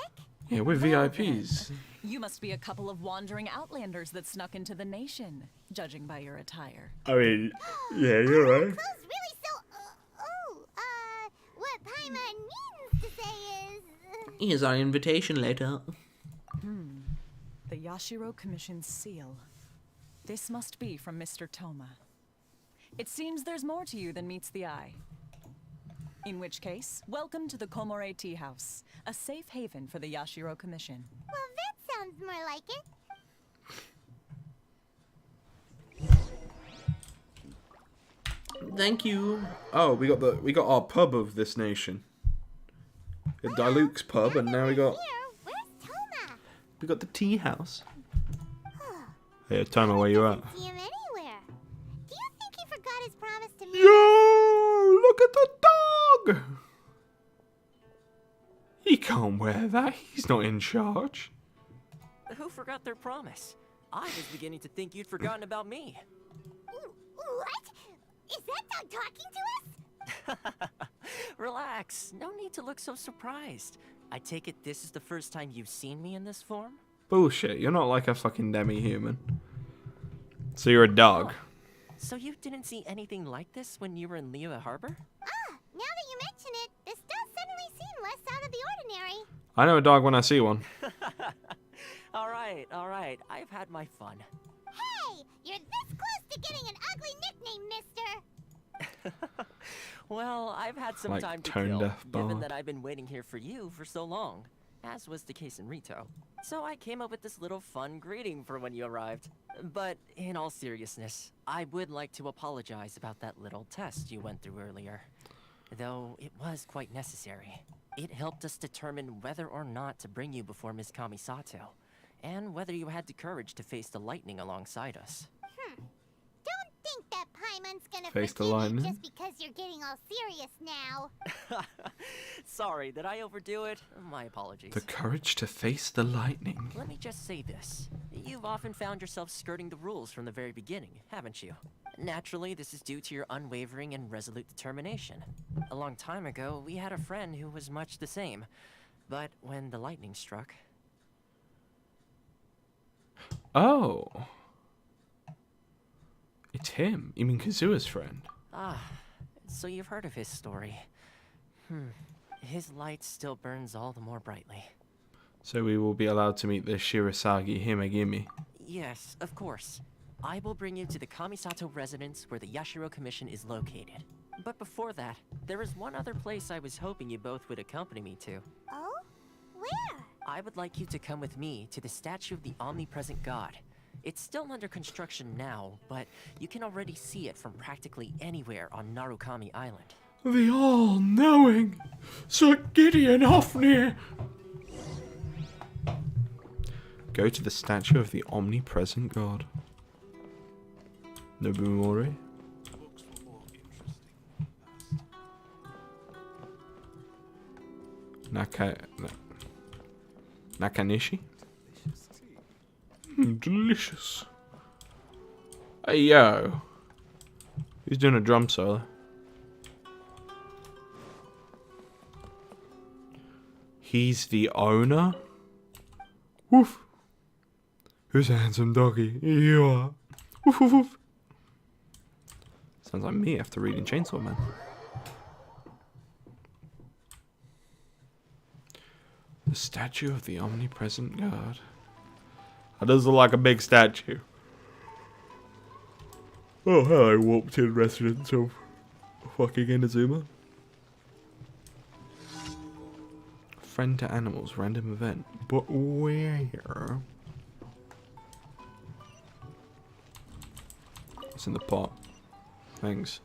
Yeah, we're VIPs. You must be a couple of wandering outlanders that snuck into the nation, judging by your attire. I mean, yeah, you're right. Clothes really so... what Paimon means to say is... Here's our invitation letter. The Yashiro Commission's seal. This must be from Mr. Toma. It seems there's more to you than meets the eye. In which case, welcome to the Komore Tea House, a safe haven for the Yashiro Commission. Well, that sounds more like it. Thank you. Oh, we got our pub of this nation. The Diluke's pub, and now we got the tea house. Hey, Toma, where you at? See him anywhere. Do you think he forgot his promise to me? Yo, look at the dog. He can't wear that. He's not in charge. Who forgot their promise? I was beginning to think you'd forgotten about me. What? Is that dog talking to us? Relax. No need to look so surprised. I take it this is the first time you've seen me in this form? Bullshit. You're not like a fucking demi-human. So you're a dog. So you didn't see anything like this when you were in Liyue Harbor? Now that you mention it, this does suddenly seem less out of the ordinary. I know a dog when I see one. All right. I've had my fun. Hey, you're this close to getting an ugly nickname, mister. Well, I've had some Like time to tone kill, deaf given bard. that I've been waiting here for you for so long, as was the case in Rito. So I came up with this little fun greeting for when you arrived. But in all seriousness, I would like to apologize about that little test you went through earlier. Though it was quite necessary. It helped us determine whether or not to bring you before Ms. Kamisato. and whether you had the courage to face the lightning alongside us. Don't think that Paimon's gonna Face the forgive you lightning. just because you're getting all serious now. Sorry, did I overdo it? My apologies. The courage to face the lightning. Let me just say this. You've often found yourself skirting the rules from the very beginning, haven't you? Naturally, this is due to your unwavering and resolute determination. A long time ago, we had a friend who was much the same. But when the lightning struck... Oh. It's him. You mean Kazua's friend? Ah, so you've heard of his story. His light still burns all the more brightly. So we will be allowed to meet the Shirasagi Himegimi. Yes, of course. I will bring you to the Kamisato residence where the Yashiro Commission is located. But before that, there is one other place I was hoping you both would accompany me to. Oh? Where? I would like you to come with me to the statue of the omnipresent god. It's still under construction now, but you can already see it from practically anywhere on Narukami Island. The all-knowing Sir Gideon Hoffnir. Go to the statue of the omnipresent god. Nobumori. Nakanishi? Delicious. Hey, yo. He's doing a drum solo. He's the owner? Woof. Who's a handsome doggy? You are. Woof, woof, woof. Sounds like me after reading Chainsaw Man. The statue of the omnipresent god. That does look like a big statue. Oh, hello, warped in residents of fucking Inazuma. Friend to animals, random event. But where? It's in the pot. Thanks.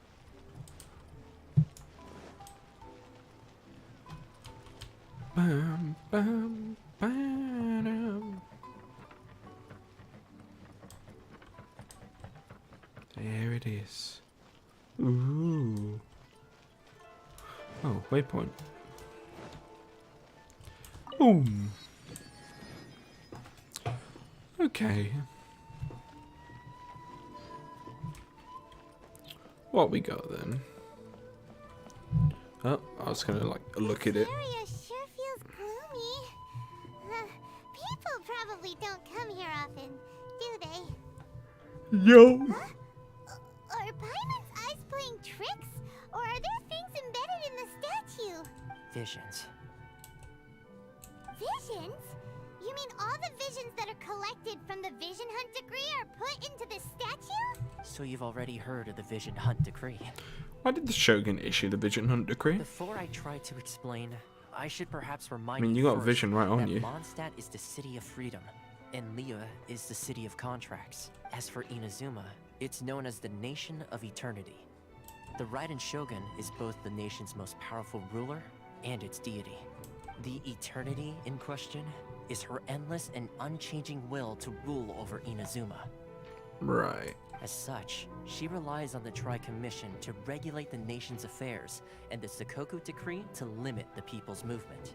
Bam, bam, bam. There it is. Ooh. Oh, waypoint. Boom. Okay. What we got then? Oh, I was gonna like look at it. This area sure feels gloomy. People probably don't come here often, do they? Yo. Huh? Are Paimon's eyes playing tricks? Or are there things embedded in the statue? Visions. Visions? You mean all the visions that are collected from the Vision Hunt decree are put into the statue? So you've already heard of the Vision Hunt decree. Why did the Shogun issue the Vision Hunt decree? Before I try to explain, I should perhaps remind I mean, you got first Vision right on that you. Mondstadt is the city of freedom, and Liyue is the city of contracts. As for Inazuma, it's known as the Nation of Eternity. The Raiden Shogun is both the nation's most powerful ruler and its deity. The Eternity in question is her endless and unchanging will to rule over Inazuma. Right. As such, she relies on the Tri-Commission to regulate the nation's affairs and the Sakoku Decree to limit the people's movement.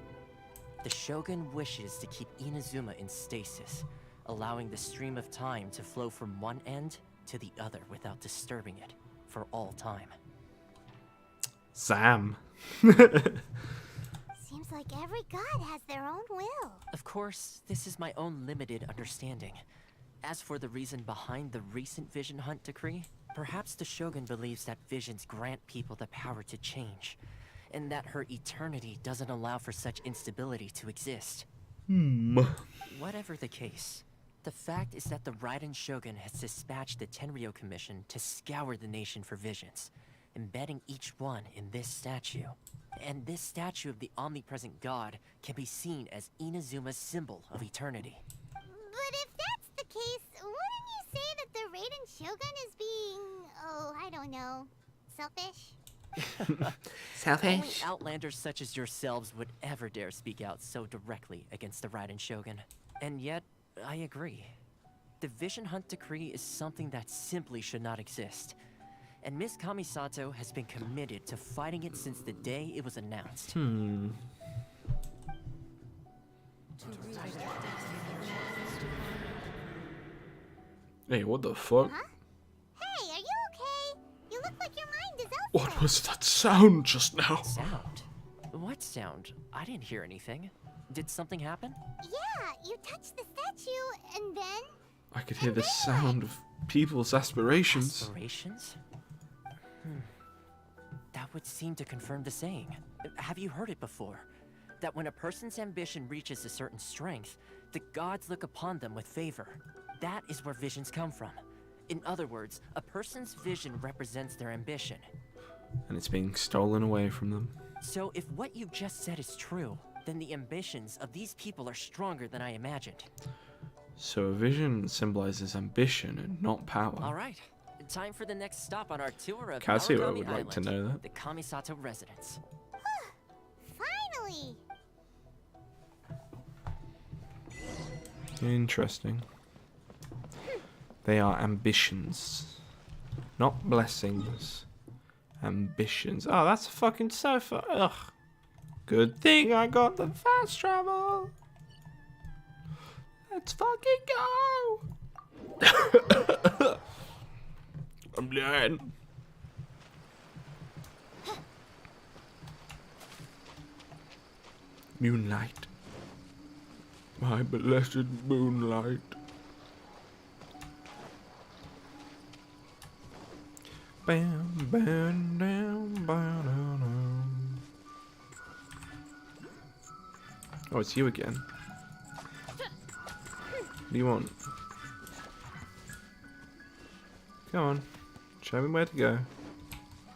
The Shogun wishes to keep Inazuma in stasis, allowing the stream of time to flow from one end to the other without disturbing it for all time. Sam. Seems like every god has their own will. Of course, this is my own limited understanding. As for the reason behind the recent Vision Hunt decree, perhaps the Shogun believes that visions grant people the power to change, and that her eternity doesn't allow for such instability to exist. Whatever the case, the fact is that the Raiden Shogun has dispatched the Tangreal Commission to scour the nation for visions, embedding each one in this statue. And this statue of the omnipresent god can be seen as Inazuma's symbol of eternity. But if that's the case, wouldn't you say that the Raiden Shogun is being, oh, I don't know, selfish? Only outlanders such as yourselves would ever dare speak out so directly against the Raiden Shogun. And yet, I agree. The Vision Hunt Decree is something that simply should not exist. And Miss Kamisato has been committed to fighting it since the day it was announced. Hey, what the fuck? Huh? Hey, are you okay? You look like your mind is elsewhere. What was that sound just now? Sound? What sound? I didn't hear anything. Did something happen? Yeah, you touched the statue, and then... I could hear the sound of people's aspirations. Aspirations? That would seem to confirm the saying. Have you heard it before? That when a person's ambition reaches a certain strength, the gods look upon them with favor. That is where visions come from. In other words, a person's vision represents their ambition. And it's being stolen away from them. So if what you just said is true, then the ambitions of these people are stronger than I imagined. So a vision symbolizes ambition and not power. All right. Time for the next stop on our tour of Katsuo Narukami would like to Island, know that. the Kamisato residence. Finally! Interesting. They are ambitions, not blessings. Ambitions. Oh, that's a fucking sofa. Ugh. Good thing I got the fast travel. Let's fucking go. I'm blind. Moonlight. My blessed moonlight. Bam, bam, down, bam, down. Oh, it's you again. What do you want? Come on. Show me where to go.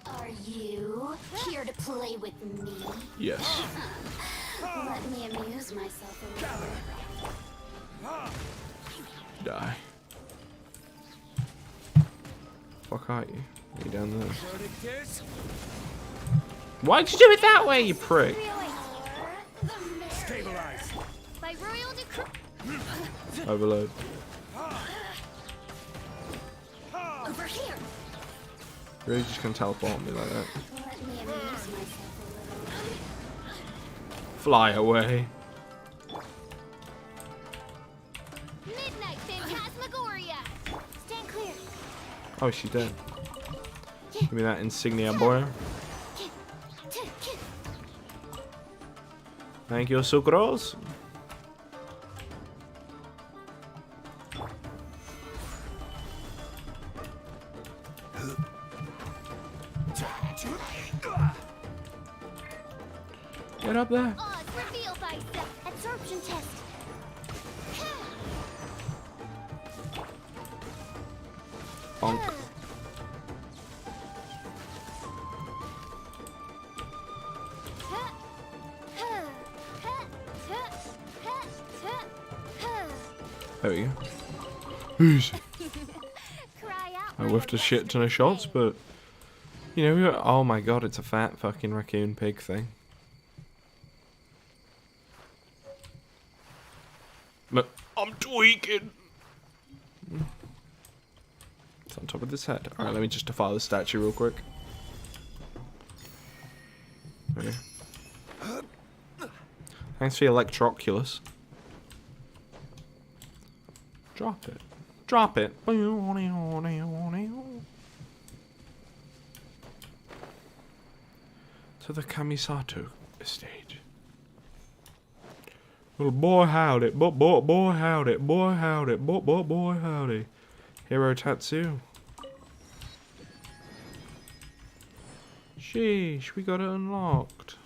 Are you here to play with me? Yes. Let me amuse myself a little. Die. Fuck are you? Are you down there? Why'd you do it that way, you prick? Stabilize. By royal decree. Overload. Over here. You're really just gonna teleport me like that. Let me amuse myself a little. Fly away. Midnight Phantasmagoria. Stand clear. Oh, she's dead. Give me that insignia, boy. Thank you, Sucrose. Get up there. Odds reveal thyself. Absorption test. Bonk. There we go. Who's? I whiffed a shit ton of shots, but you know, we got, oh my god, it's a fat fucking raccoon pig thing. Look, I'm tweaking. It's on top of this head. Alright, let me just defile the statue real quick. Okay. Thanks for your Electroculus. Drop it. Drop it. To the Kamisato estate. Well, boy howdy, boy howdy, boy howdy, boy howdy. Hero Tatsu. Sheesh, we got it unlocked.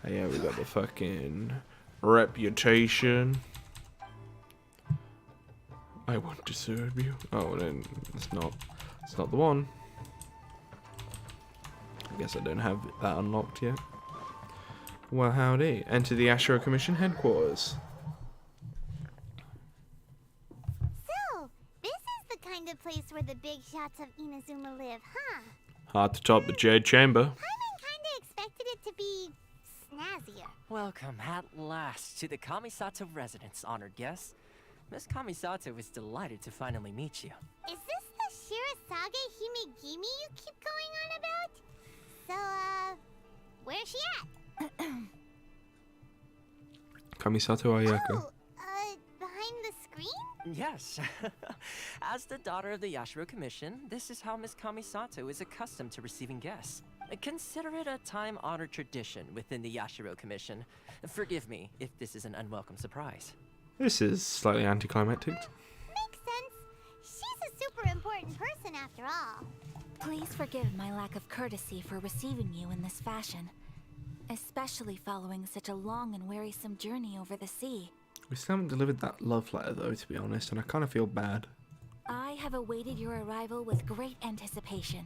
Oh, yeah, we got the fucking reputation. I want to serve you. Oh, then it's not the one. I guess I don't have that unlocked yet. Well, howdy. Enter the Ashura Commission headquarters. So, this is the kind of place where the big shots of Inazuma live, huh? Hard to top the Jade Chamber. Paimon kinda expected it to be snazzier. Welcome at last to the Kamisato residence, honored guest. Miss Kamisato is delighted to finally meet you. Is this the Shirasage Himegimi you keep going on about? So, where's she at? Kamisato Ayako. Behind the screen? Yes. As the daughter of the Yashiro Commission, this is how Miss Kamisato is accustomed to receiving guests. Consider it a time-honored tradition within the Yashiro Commission. Forgive me if this is an unwelcome surprise. This is slightly anticlimactic. Makes sense. She's a super important person after all. Please forgive my lack of courtesy for receiving you in this fashion, especially following such a long and wearisome journey over the sea. We still haven't delivered that love letter though, to be honest, and I kind of feel bad. I have awaited your arrival with great anticipation,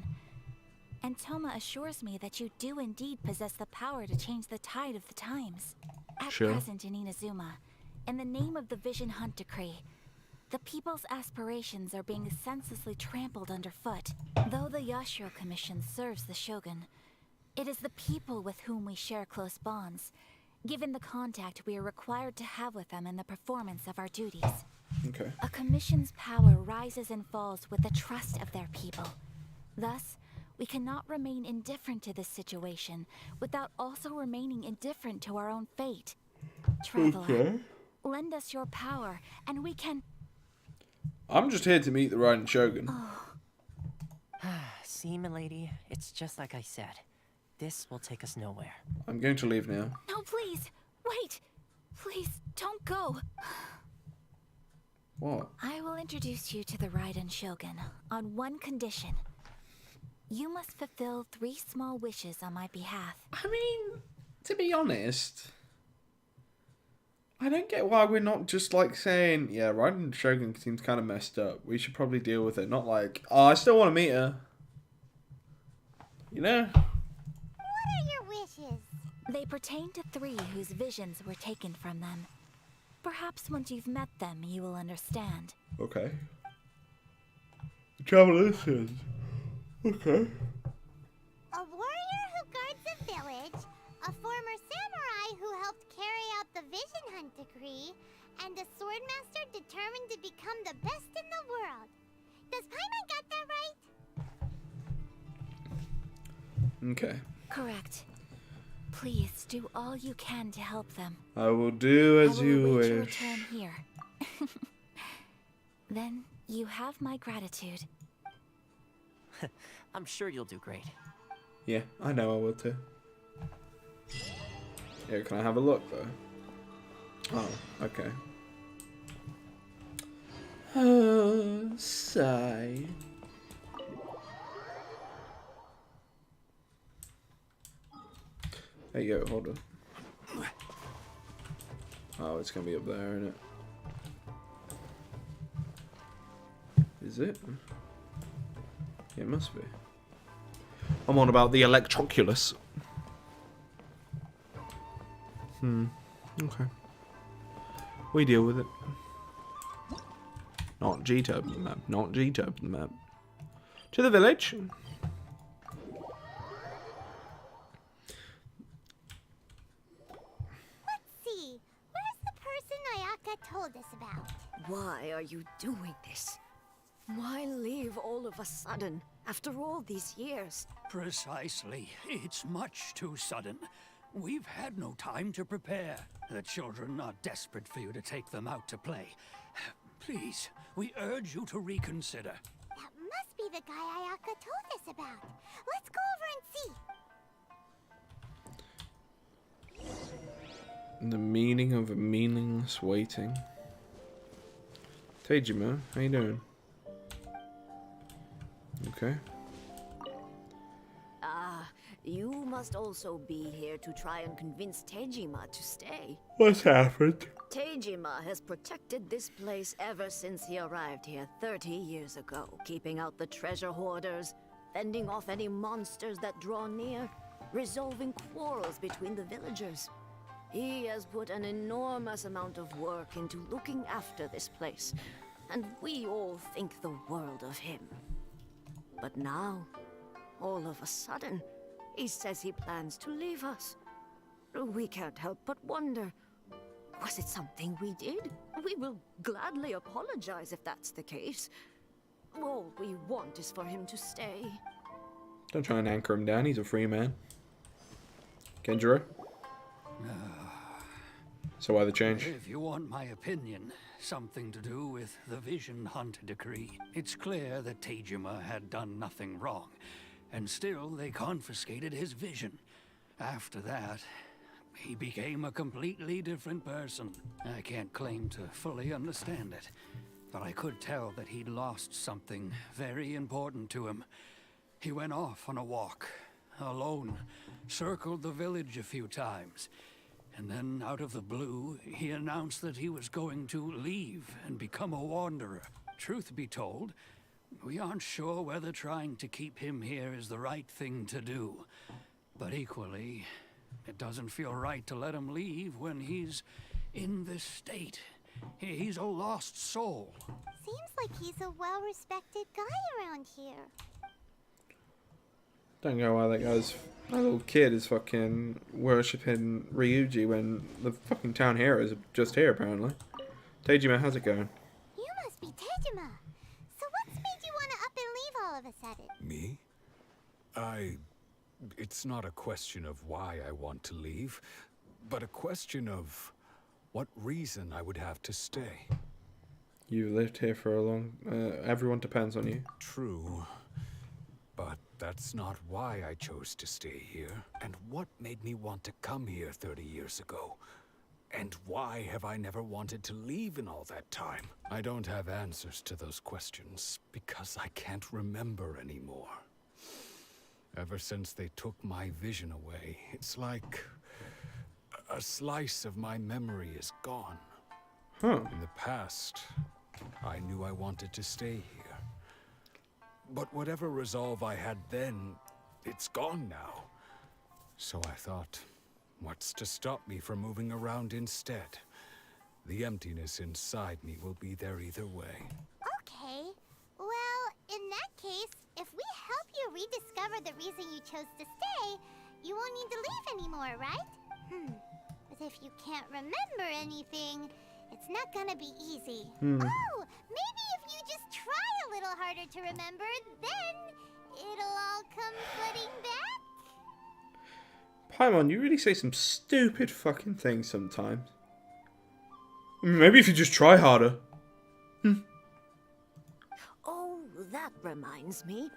and Toma assures me that you do indeed possess the power to change the tide of the times. At present in Inazuma, in the name of the Vision Hunt Decree, the people's aspirations are being senselessly trampled underfoot. Though the Yashiro Commission serves the Shogun, it is the people with whom we share close bonds, given the contact we are required to have with them in the performance of our duties. Okay. A commission's power rises and falls with the trust of their people. Thus, we cannot remain indifferent to this situation without also remaining indifferent to our own fate. Traveler, lend us your power, and we can... I'm just here to meet the Riding Shogun. See, milady, it's just like I said. This will take us nowhere. I'm going to leave now. No, please! Wait! Please, don't go! What? I will introduce you to the Raiden Shogun on one condition. You must fulfill 3 small wishes on my behalf. I mean, to be honest, I don't get why we're not just like saying, yeah, Raiden Shogun seems kind of messed up. We should probably deal with it. Not like, oh, I still want to meet her. You know? What are your wishes? They pertain to 3 whose visions were taken from them. Perhaps once you've met them, you will understand. Okay. The traveler says, okay. A warrior who guards a village, a former samurai who helped carry out the Vision Hunt Decree, and a swordmaster determined to become the best in the world. Does Paimon got that right? Okay. Correct. Please do all you can to help them. I will do as you wish. Your return here. Then you have my gratitude. I'm sure you'll do great. Yeah, I know I will too. Yeah, can I have a look though? Oh, okay. Sigh. Hey, yo, hold on. Oh, it's gonna be up there, isn't it? Is it? Yeah, it must be. I'm on about the Electroculus. Okay. We deal with it. Not G to open the map. Not G to open the map. To the village. Let's see. Where's the person Ayaka told us about? Why are you doing this? Why leave all of a sudden, after all these years? Precisely. It's much too sudden. We've had no time to prepare. The children are desperate for you to take them out to play. Please, we urge you to reconsider. That must be the guy Ayaka told us about. Let's go over and see. The meaning of a meaningless waiting. Tejima, how you doing? Okay. Ah, you must also be here to try and convince Tejima to stay. What's happened? Tejima has protected this place ever since he arrived here 30 years ago, keeping out the treasure hoarders, fending off any monsters that draw near, resolving quarrels between the villagers. He has put an enormous amount of work into looking after this place, and we all think the world of him. But now, all of a sudden, he says he plans to leave us. We can't help but wonder. Was it something we did? We will gladly apologize if that's the case. All we want is for him to stay. Don't try and anchor him down, he's a free man. Genjiro? So why the change? If you want my opinion, something to do with the Vision Hunt decree. It's clear that Tejima had done nothing wrong, and still they confiscated his vision. After that, he became a completely different person. I can't claim to fully understand it, but I could tell that he'd lost something very important to him. He went off on a walk, alone, circled the village a few times, and then out of the blue, he announced that he was going to leave and become a wanderer. Truth be told, we aren't sure whether trying to keep him here is the right thing to do. But equally, it doesn't feel right to let him leave when he's in this state. He's a lost soul. Seems like he's a well-respected guy around here. Don't know why that little kid is fucking worshipping Ryuji when the fucking town hero is just here, apparently. Tejima, how's it going? You must be Tejima. So what's made you want to up and leave all of a sudden? Me? It's not a question of why I want to leave, but a question of what reason I would have to stay. You've lived here for a long... everyone depends on you. True. But that's not why I chose to stay here. And what made me want to come here 30 years ago? And why have I never wanted to leave in all that time? I don't have answers to those questions because I can't remember anymore. Ever since they took my vision away, it's like a slice of my memory is gone. Huh. In the past, I knew I wanted to stay here. But whatever resolve I had then, it's gone now. So I thought, what's to stop me from moving around instead? The emptiness inside me will be there either way. Okay. Well, in that case, if we help you rediscover the reason you chose to stay, you won't need to leave anymore, right? But if you can't remember anything, it's not gonna be easy. Oh, maybe if you just try a little harder to remember, then it'll all come flooding back? Paimon, you really say some stupid fucking things sometimes. Maybe if you just try harder. Oh, that reminds me.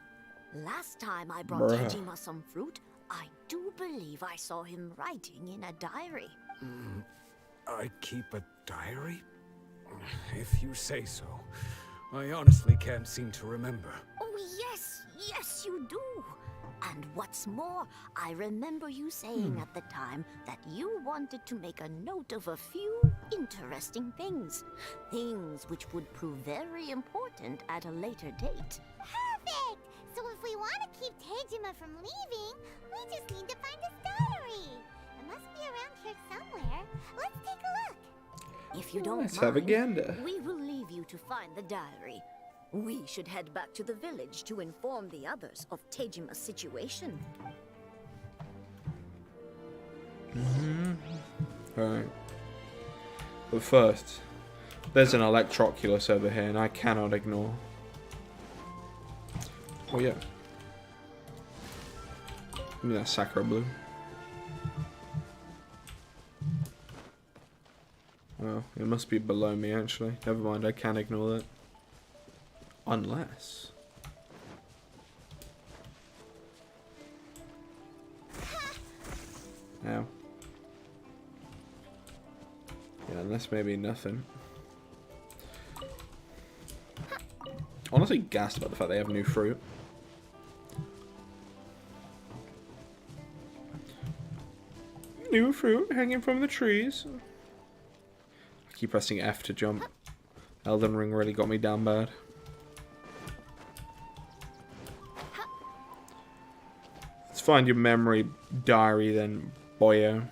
Last time I brought Bruh. Tejima some fruit, I do believe I saw him writing in a diary. I keep a diary? If you say so. I honestly can't seem to remember. Oh, yes, you do. And what's more, I remember you saying at the time that you wanted to make a note of a few interesting things. Things which would prove very important at a later date. Perfect! So if we want to keep Tejima from leaving, we just need to find his diary. It must be around here somewhere. Let's take a look. If you don't Let's have a mind, gander. we will leave you to find the diary. We should head back to the village to inform the others of Tejima's situation. Alright. But first, there's an Electroculus over here and I cannot ignore. Oh yeah. Give me that Sakura Blue. Well, it must be below me actually. Never mind, I can ignore that. Unless... Ow. Yeah, unless maybe nothing. Honestly gassed about the fact they have new fruit. New fruit hanging from the trees. I keep pressing F to jump. Elden Ring really got me down bad. Let's find your memory diary then, boyo.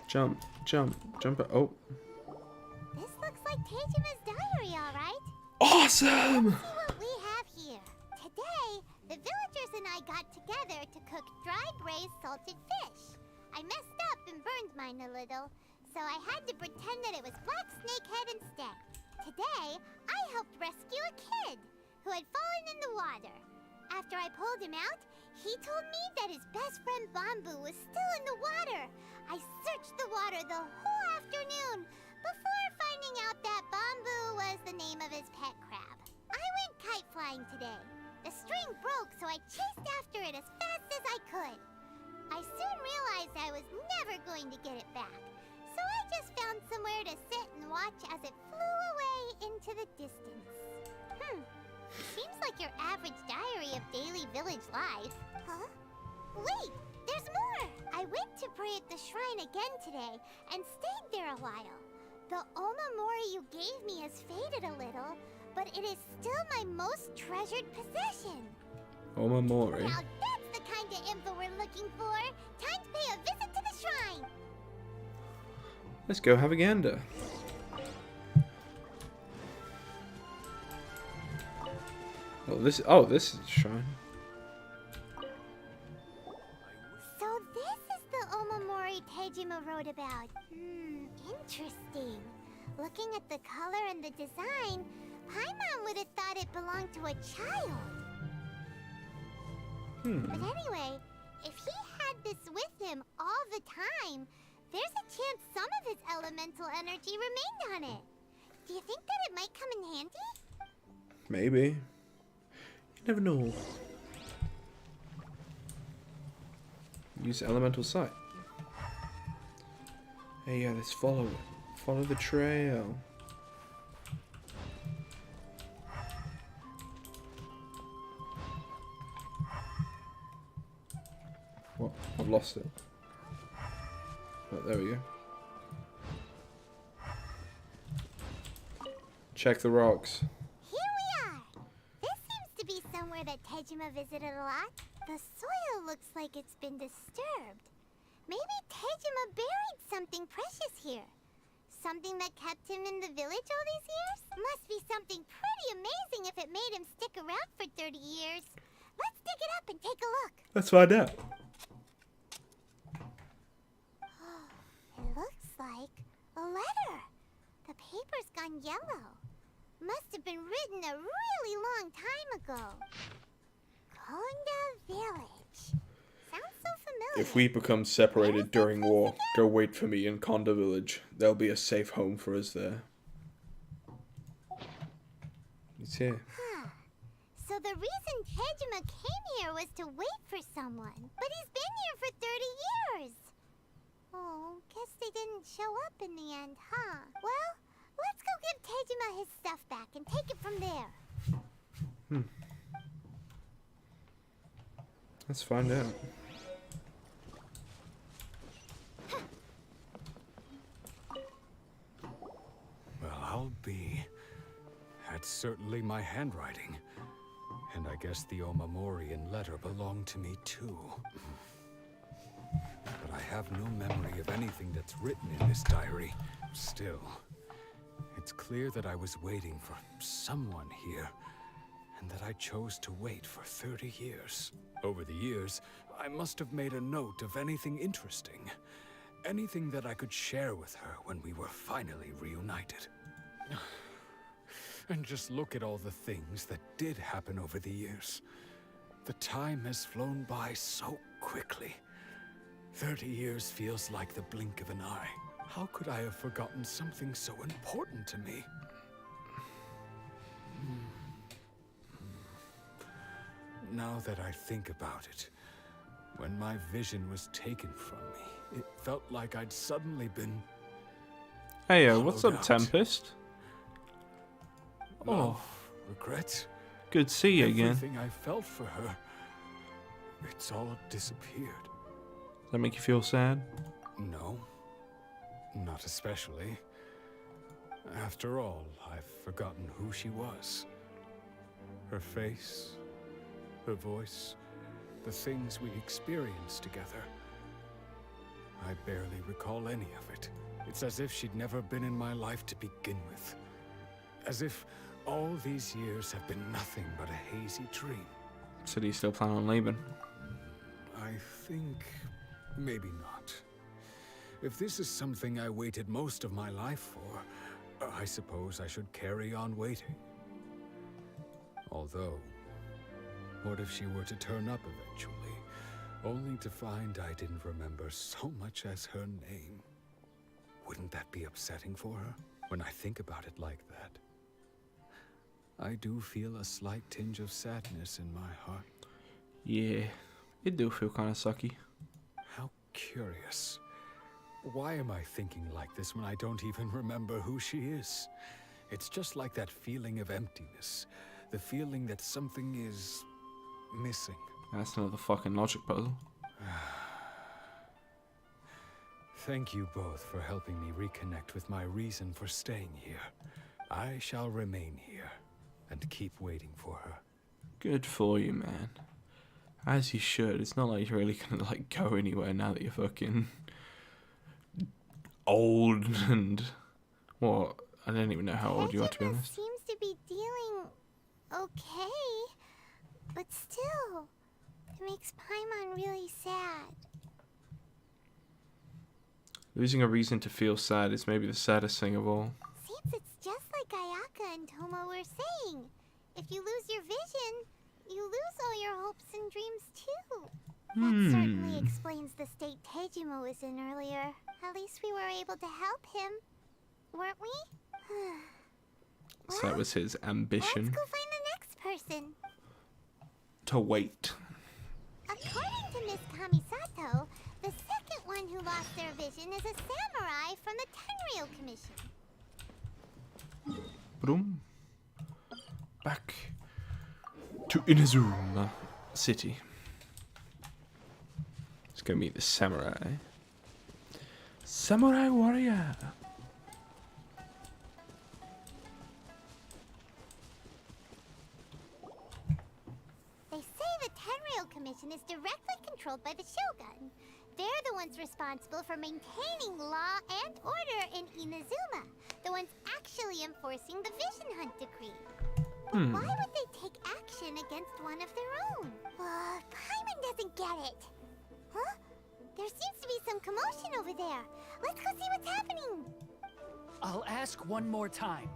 Jump, jump, jump. Oh. This looks like Tejima's diary, all right. Awesome! Let's see what we have here. Today, the villagers and I got together to cook dry braised salted fish. I messed up and burned mine a little, so I had to pretend that it was black snakehead instead. Today, I helped rescue a kid who had fallen in the water. After I pulled him out, he told me that his best friend Bamboo was still in the water. I searched the water the whole afternoon before finding out that Bamboo was the name of his pet crab. I went kite flying today. The string broke, so I chased after it as fast as I could. I soon realized I was never going to get it back, so I just found somewhere to sit and watch as it flew away into the distance. Seems like your average diary of daily village life. Huh? Wait, there's more! I went to pray at the shrine again today and stayed there a while. The omamori you gave me has faded a little, but it is still my most treasured possession. Omamori. Now that's the kind of info we're looking for. Time to pay a visit to the shrine. Let's go have a gander. This is a shrine. So this is the omamori Tejima wrote about. Interesting. Looking at the color and the design, Paimon would have thought it belonged to a child. But anyway, if he had this with him all the time, there's a chance some of his elemental energy remained on it. Do you think that it might come in handy? Maybe. You never know. Use elemental sight. Hey, yeah, let's follow it. Follow the trail. What? I've lost it. Oh, there we go. Check the rocks. Here we are! This seems to be somewhere that Tejima visited a lot. The soil looks like it's been disturbed. Maybe Tejima buried something precious here. Something that kept him in the village all these years? Must be something pretty amazing if it made him stick around for 30 years. Let's dig it up and take a look. Let's find out. It looks like a letter. The paper's gone yellow. Must have been written a really long time ago. Konda Village. Sounds so familiar. If we become separated during war, go wait for me in Konda Village. There'll be a safe home for us there. It's here. So the reason Tejima came here was to wait for someone. But he's been here for 30 years. Oh, guess they didn't show up in the end, huh? Well, let's go give Tejima his stuff back and take it from there. Let's find out. Well, I'll be. That's certainly my handwriting. And I guess the omamori and letter belong to me too. But I have no memory of anything that's written in this diary. Still, it's clear that I was waiting for someone here, and that I chose to wait for 30 years. Over the years, I must have made a note of anything interesting. Anything that I could share with her when we were finally reunited. And just look at all the things that did happen over the years. The time has flown by so quickly. 30 years feels like the blink of an eye. How could I have forgotten something so important to me? Now that I think about it, when my vision was taken from me, it felt like I'd suddenly been... Hey, what's up, hollowed out. Tempest? Love, regret, good to see you again. everything I felt for her, it's all disappeared. Does that make you feel sad? No, not especially. After all, I've forgotten who she was. Her face, her voice, the things we experienced together. I barely recall any of it. It's as if she'd never been in my life to begin with. As if all these years have been nothing but a hazy dream. So do you still plan on leaving? I think maybe not. If this is something I waited most of my life for, I suppose I should carry on waiting. Although, what if she were to turn up eventually, only to find I didn't remember so much as her name? Wouldn't that be upsetting for her? When I think about it like that, I do feel a slight tinge of sadness in my heart. Yeah, it do feel kind of sucky. How curious. Why am I thinking like this when I don't even remember who she is? It's just like that feeling of emptiness. The feeling that something is missing. That's another fucking logic puzzle. Thank you both for helping me reconnect with my reason for staying here. I shall remain here and keep waiting for her. Good for you, man. As you should. It's not like you're really gonna like go anywhere now that you're fucking old and what? I don't even know how old you are, to be honest. Seems to be dealing okay, but still, it makes Paimon really sad. Losing a reason to feel sad is maybe the saddest thing of all. Seems it's just like Ayaka and Toma were saying. If you lose your vision, you lose all your hopes and dreams too. That certainly explains the state Tejimo was in earlier. At least we were able to help him, weren't we? So that was his ambition. Let's go find the next person. To wait. According to Miss Kamisato, the second one who lost their vision is a samurai from the Tangreal Commission. Boom. Back to Inazuma City. Let's go meet the samurai. Samurai warrior. They say the Tangreal Commission is directly controlled by the Shogun. They're the ones responsible for maintaining law and order in Inazuma. The ones actually enforcing the Vision Hunt decree. But why would they take action against one of their own? Paimon doesn't get it. Huh? There seems to be some commotion over there. Let's go see what's happening. I'll ask one more time.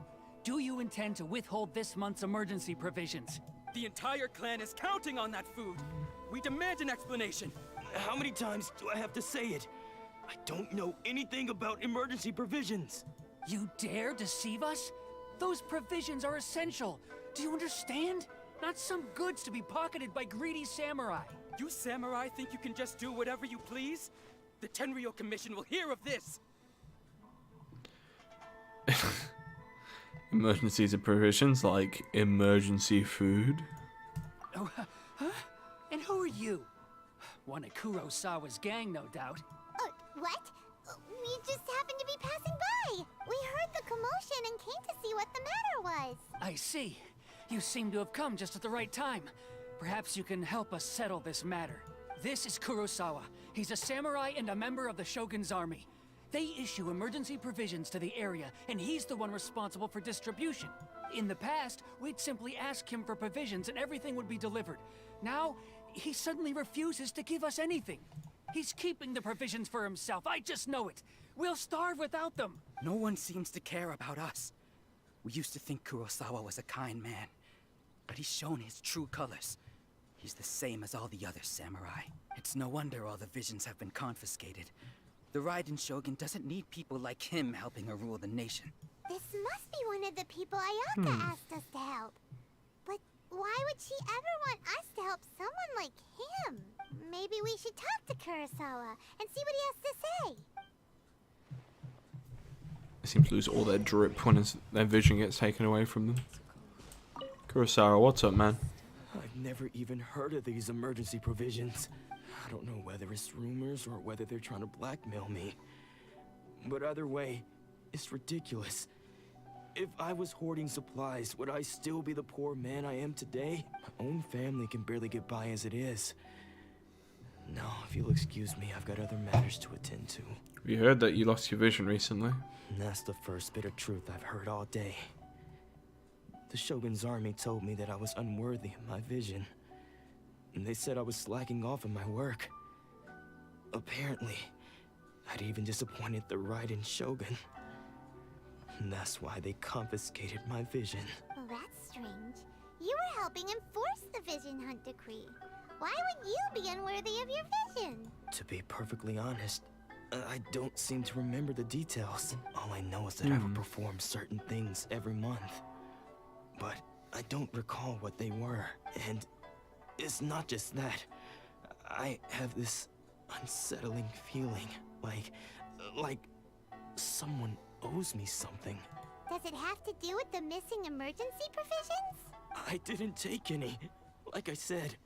Do you intend to withhold this month's emergency provisions? The entire clan is counting on that food. We demand an explanation. How many times do I have to say it? I don't know anything about emergency provisions. You dare deceive us? Those provisions are essential. Do you understand? Not some goods to be pocketed by greedy samurai. You samurai think you can just do whatever you please? The Tangreal Commission will hear of this. Emergencies and provisions like emergency food. Oh, huh? And who are you? One of Kurosawa's gang, no doubt. What? We just happened to be passing by. We heard the commotion and came to see what the matter was. I see. You seem to have come just at the right time. Perhaps you can help us settle this matter. This is Kurosawa. He's a samurai and a member of the Shogun's army. They issue emergency provisions to the area, and he's the one responsible for distribution. In the past, we'd simply ask him for provisions and everything would be delivered. Now, he suddenly refuses to give us anything. He's keeping the provisions for himself, I just know it. We'll starve without them. No one seems to care about us. We used to think Kurosawa was a kind man, but he's shown his true colors. He's the same as all the other samurai. It's no wonder all the visions have been confiscated. The Raiden Shogun doesn't need people like him helping her rule the nation. This must be one of the people Ayaka asked us to help. But why would she ever want us to help someone like him? Maybe we should talk to Kurosawa and see what he has to say. They seem to lose all their drip when their vision gets taken away from them. Kurosawa, what's up, man? I've never even heard of these emergency provisions. I don't know whether it's rumors or whether they're trying to blackmail me. But either way, it's ridiculous. If I was hoarding supplies, would I still be the poor man I am today? My own family can barely get by as it is. No, if you'll excuse me, I've got other matters to attend to. We heard that you lost your vision recently. And that's the first bit of truth I've heard all day. The Shogun's army told me that I was unworthy of my vision. and they said I was slacking off in my work. Apparently, I'd even disappointed the Raiden Shogun. And that's why they confiscated my vision. Well, that's strange. You were helping enforce the Vision Hunt Decree. Why would you be unworthy of your vision? To be perfectly honest, I don't seem to remember the details. All I know is that I would perform certain things every month. But I don't recall what they were. And it's not just that. I have this unsettling feeling, like someone owes me something. Does it have to do with the missing emergency provisions? I didn't take any. Like I said,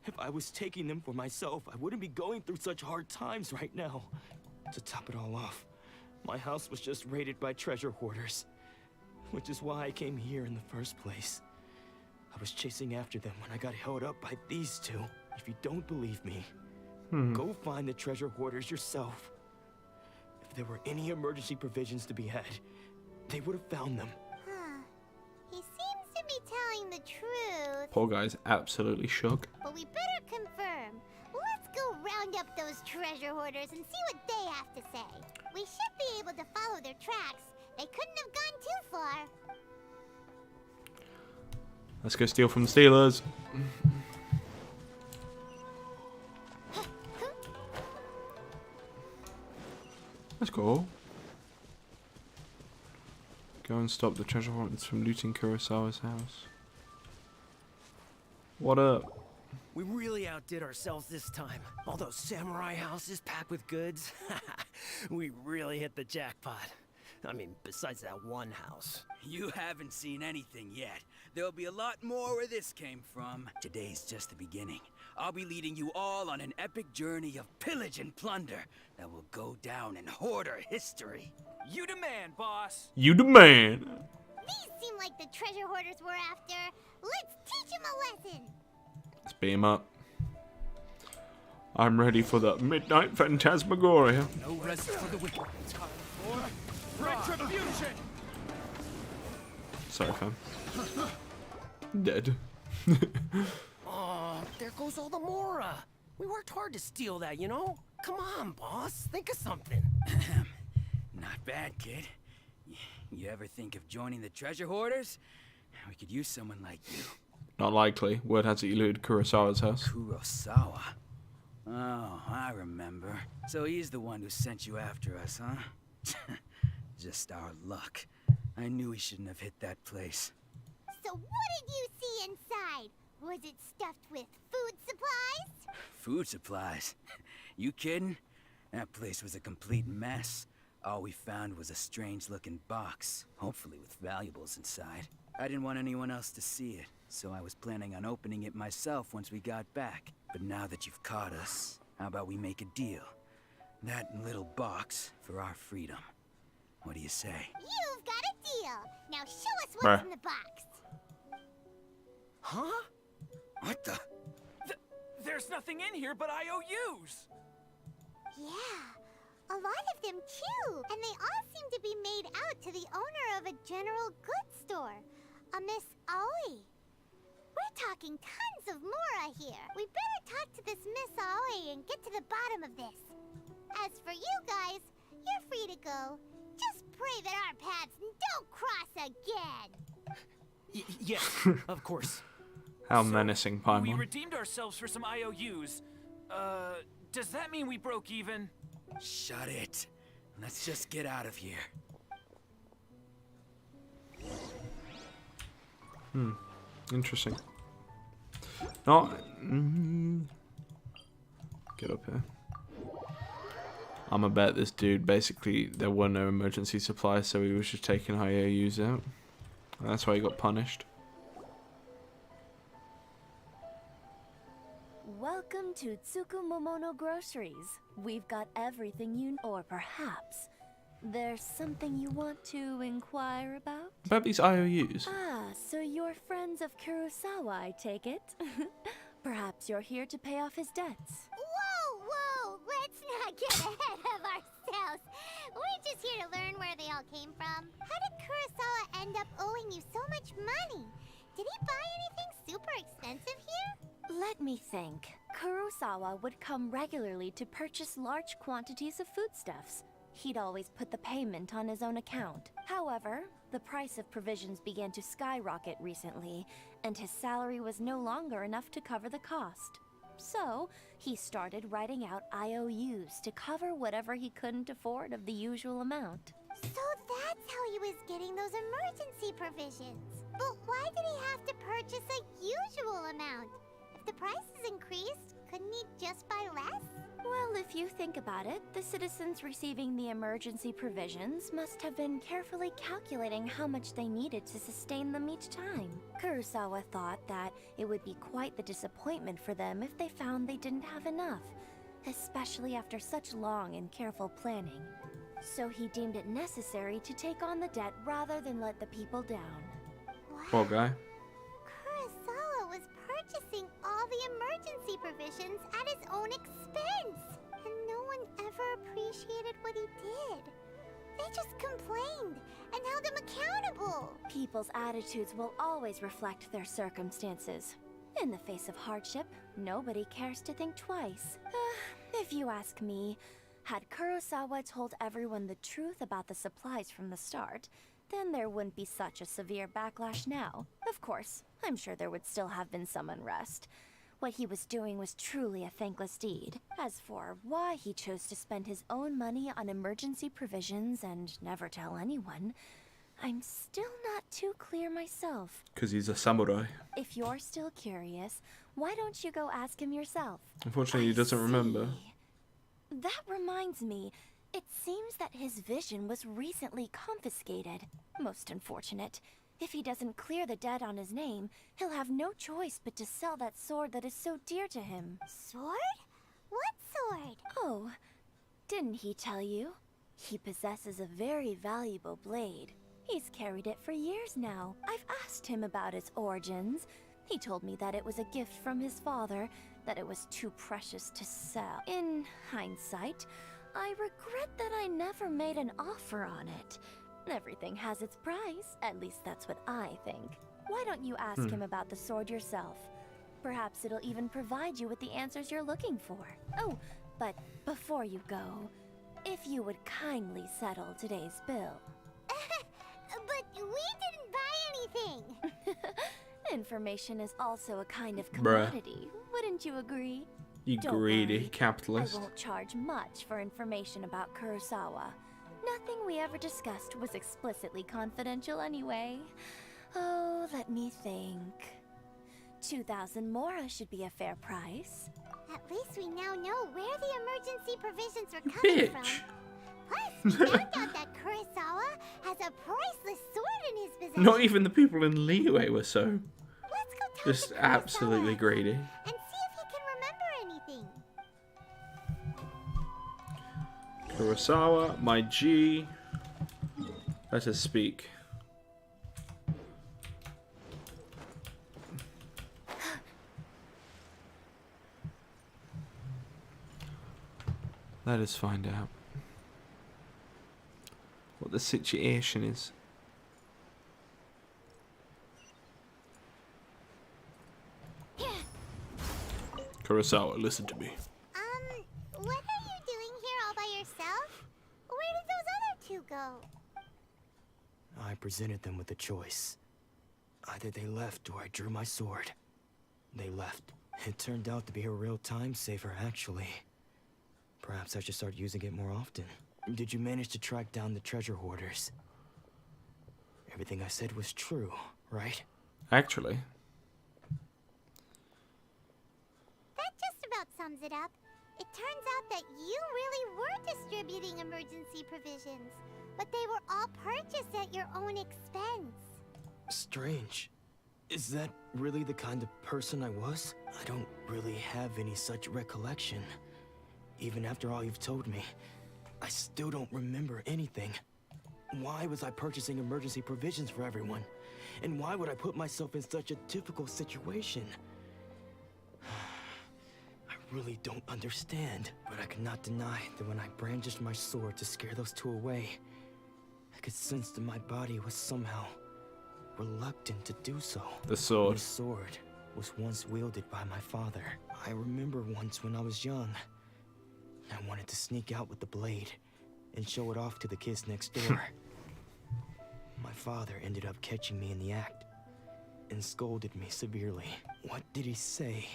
if I was taking them for myself, I wouldn't be going through such hard times right now. To top it all off, my house was just raided by treasure hoarders, which is why I came here in the first place. I was chasing after them when I got held up by these two. If you don't believe me, go find the treasure hoarders yourself. If there were any emergency provisions to be had, they would have found them. Huh. He seems to be telling the truth. Poor guy's absolutely shook. But we better confirm. Let's go round up those treasure hoarders and see what they have to say. We should be able to follow their tracks. They couldn't have gone too far. Let's go steal from the Steelers. Let's go. Go and stop the treasure hunters from looting Kurosawa's house. What up? We really outdid ourselves this time. All those samurai houses packed with goods. We really hit the jackpot. I mean, besides that one house. You haven't seen anything yet. There'll be a lot more where this came from. Today's just the beginning. I'll be leading you all on an epic journey of pillage and plunder that will go down in Hoarder history. You demand, boss. You the man. These seem like the treasure hoarders we're after. Let's teach them a lesson. Let's beam him up. I'm ready for the midnight phantasmagoria. No rest for the wicked. Time for retribution. Sorry, fam. Dead. Oh, there goes all the Mora. We worked hard to steal that, you know? Come on, boss. Think of something. Not bad, kid. You ever think of joining the treasure hoarders? We could use someone like you. Not likely. Word has it you looted Kurosawa's house. Kurosawa? Oh, I remember. So he's the one who sent you after us, huh? Just our luck. I knew he shouldn't have hit that place. So what did you see inside? Was it stuffed with food supplies? Food supplies? You kidding? That place was a complete mess. All we found was a strange-looking box, hopefully with valuables inside. I didn't want anyone else to see it, so I was planning on opening it myself once we got back. But now that you've caught us, how about we make a deal? That little box for our freedom. What do you say? You've got a deal. Now show us what's in the box. Huh? What the? There's nothing in here but IOUs. Yeah, a lot of them too. And they all seem to be made out to the owner of a general goods store, a Miss Owing. We're talking tons of Mora here. We better talk to this Miss Owing and get to the bottom of this. As for you guys, you're free to go. Just pray that our paths don't cross again. Yes, of course. How menacing, Paimon. We redeemed ourselves for some IOUs. Does that mean we broke even? Shut it. Let's just get out of here. Interesting. No. Get up here. I'ma bet this dude basically there were no emergency supplies, so he was just taking IOUs out. That's why he got punished. Welcome to Tsukumomono Groceries. We've got everything you or perhaps there's something you want to inquire about? About these IOUs? Ah, so you're friends of Kurosawa, I take it. Perhaps you're here to pay off his debts. Whoa, whoa! Let's not get ahead of ourselves. We're just here to learn where they all came from. How did Kurosawa end up owing you so much money? Did he buy anything super expensive here? Let me think. Kurosawa would come regularly to purchase large quantities of foodstuffs. He'd always put the payment on his own account. However, the price of provisions began to skyrocket recently, and his salary was no longer enough to cover the cost. So, he started writing out IOUs to cover whatever he couldn't afford of the usual amount. So that's how he was getting those emergency provisions. But why did he have to purchase a usual amount? If the prices increased, couldn't he just buy less? Well, if you think about it, the citizens receiving the emergency provisions must have been carefully calculating how much they needed to sustain them each time. Kurosawa thought that it would be quite the disappointment for them if they found they didn't have enough, especially after such long and careful planning. So he deemed it necessary to take on the debt rather than let the people down. Poor guy. Kurosawa was purchasing all the emergency provisions at his own expense. And no one ever appreciated what he did. They just complained and held him accountable. People's attitudes will always reflect their circumstances. In the face of hardship, nobody cares to think twice. If you ask me, had Kurosawa told everyone the truth about the supplies from the start, then there wouldn't be such a severe backlash now. Of course, I'm sure there would still have been some unrest. What he was doing was truly a thankless deed. As for why he chose to spend his own money on emergency provisions and never tell anyone, I'm still not too clear myself. Because he's a samurai. If you're still curious, why don't you go ask him yourself? Unfortunately, he doesn't remember. That reminds me, it seems that his vision was recently confiscated. Most unfortunate. If he doesn't clear the debt on his name, he'll have no choice but to sell that sword that is so dear to him. Sword? What sword? Oh, didn't he tell you? He possesses a very valuable blade. He's carried it for years now. I've asked him about its origins. He told me that it was a gift from his father, that it was too precious to sell. In hindsight, I regret that I never made an offer on it. Everything has its price, at least that's what I think. Why don't you ask him about the sword yourself? Perhaps it'll even provide you with the answers you're looking for. Oh, but before you go, if you would kindly settle today's bill. But we didn't buy anything! Information is also a kind of commodity, wouldn't you agree? You Don't greedy worry. capitalist. I won't charge much for information about Kurosawa. Nothing we ever discussed was explicitly confidential anyway. Oh, let me think. 2,000 mora should be a fair price. At least we now know where the emergency provisions were coming from. Plus, we found out that Kurosawa has a priceless sword in his possession. Not even the people in Liyue were so. Let's go talk Just to absolutely greedy. and see if he can remember anything. Kurosawa, my G. Let us speak. Let us find out what the situation is. Kurosawa, listen to me. What are you doing here all by yourself? Where did those other two go? I presented them with a choice. Either they left or I drew my sword. They left. It turned out to be a real time saver, actually. Perhaps I should start using it more often. Did you manage to track down the treasure hoarders? Everything I said was true, right? Actually. That just about sums it up. It turns out that you really were distributing emergency provisions, but they were all purchased at your own expense. Strange. Is that really the kind of person I was? I don't really have any such recollection. Even after all you've told me, I still don't remember anything. Why was I purchasing emergency provisions for everyone? And why would I put myself in such a difficult situation? I really don't understand. But I cannot deny that when I brandished my sword to scare those two away, I could sense that my body was somehow reluctant to do so. The sword. The sword was once wielded by my father. I remember once when I was young, I wanted to sneak out with the blade and show it off to the kids next door. My father ended up catching me in the act and scolded me severely. What did he say?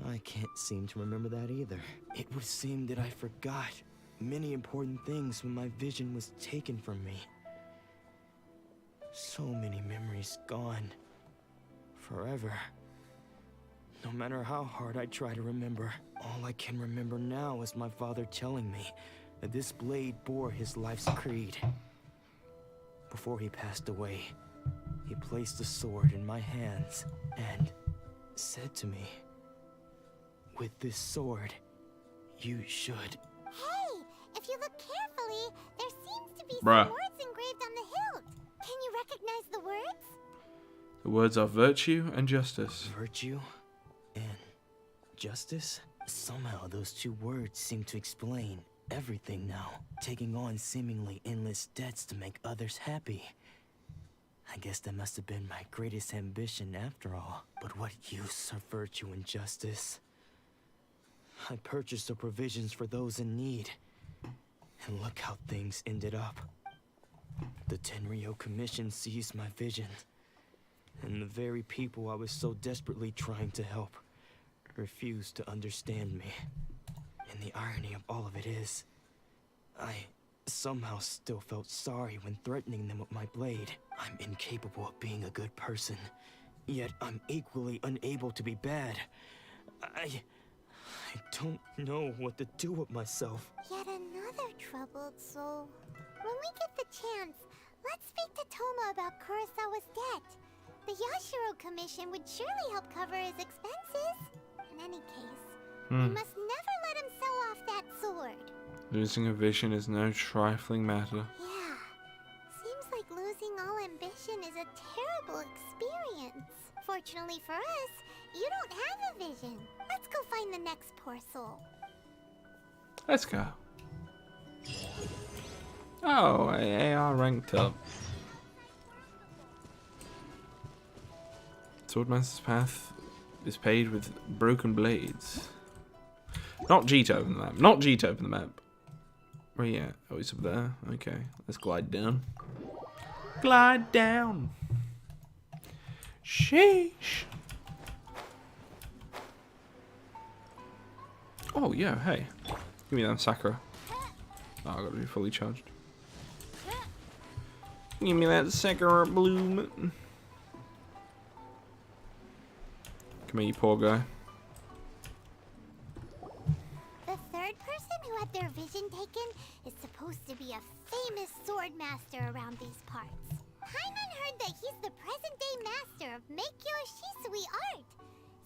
I can't seem to remember that either. It would seem that I forgot many important things when my vision was taken from me. So many memories gone. Forever. No matter how hard I try to remember, all I can remember now is my father telling me that this blade bore his life's creed. Before he passed away, he placed the sword in my hands and said to me, "With this sword, you should..." Hey, if you look carefully, there seems to be Bruh. some words engraved on the hilt. Can you recognize the words? The words are virtue and justice. Virtue and justice? Somehow those two words seem to explain everything now. Taking on seemingly endless debts to make others happy. I guess that must have been my greatest ambition after all. But what use are virtue and justice? I purchased the provisions for those in need. And look how things ended up. The Tangreal Commission seized my vision. And the very people I was so desperately trying to help refused to understand me. And the irony of all of it is, I somehow still felt sorry when threatening them with my blade. I'm incapable of being a good person, yet I'm equally unable to be bad. I don't know what to do with myself. Yet another troubled soul. When we get the chance, let's speak to Toma about Kurosawa's debt. The Yashiro Commission would surely help cover his expenses. In any case, we must never let him sell off that sword. Losing a vision is no trifling matter. Yeah. Seems like losing all ambition is a terrible experience. Fortunately for us, you don't have a vision. Let's go find the next poor soul. Let's go. Oh, AR ranked up. Swordmaster's path is paved with broken blades. Not Jito over the map. Not Jito over the map. Where you at? Oh, he's up there. Okay, let's glide down. Glide down. Sheesh. Oh, yeah, hey. Give me that Sakura. Oh, I gotta be fully charged. Give me that Sakura bloom. Come here, you poor guy. The third person who had their vision taken is supposed to be a famous sword master around these parts. Paimon heard that he's the present-day master of Meikyo Shisui art.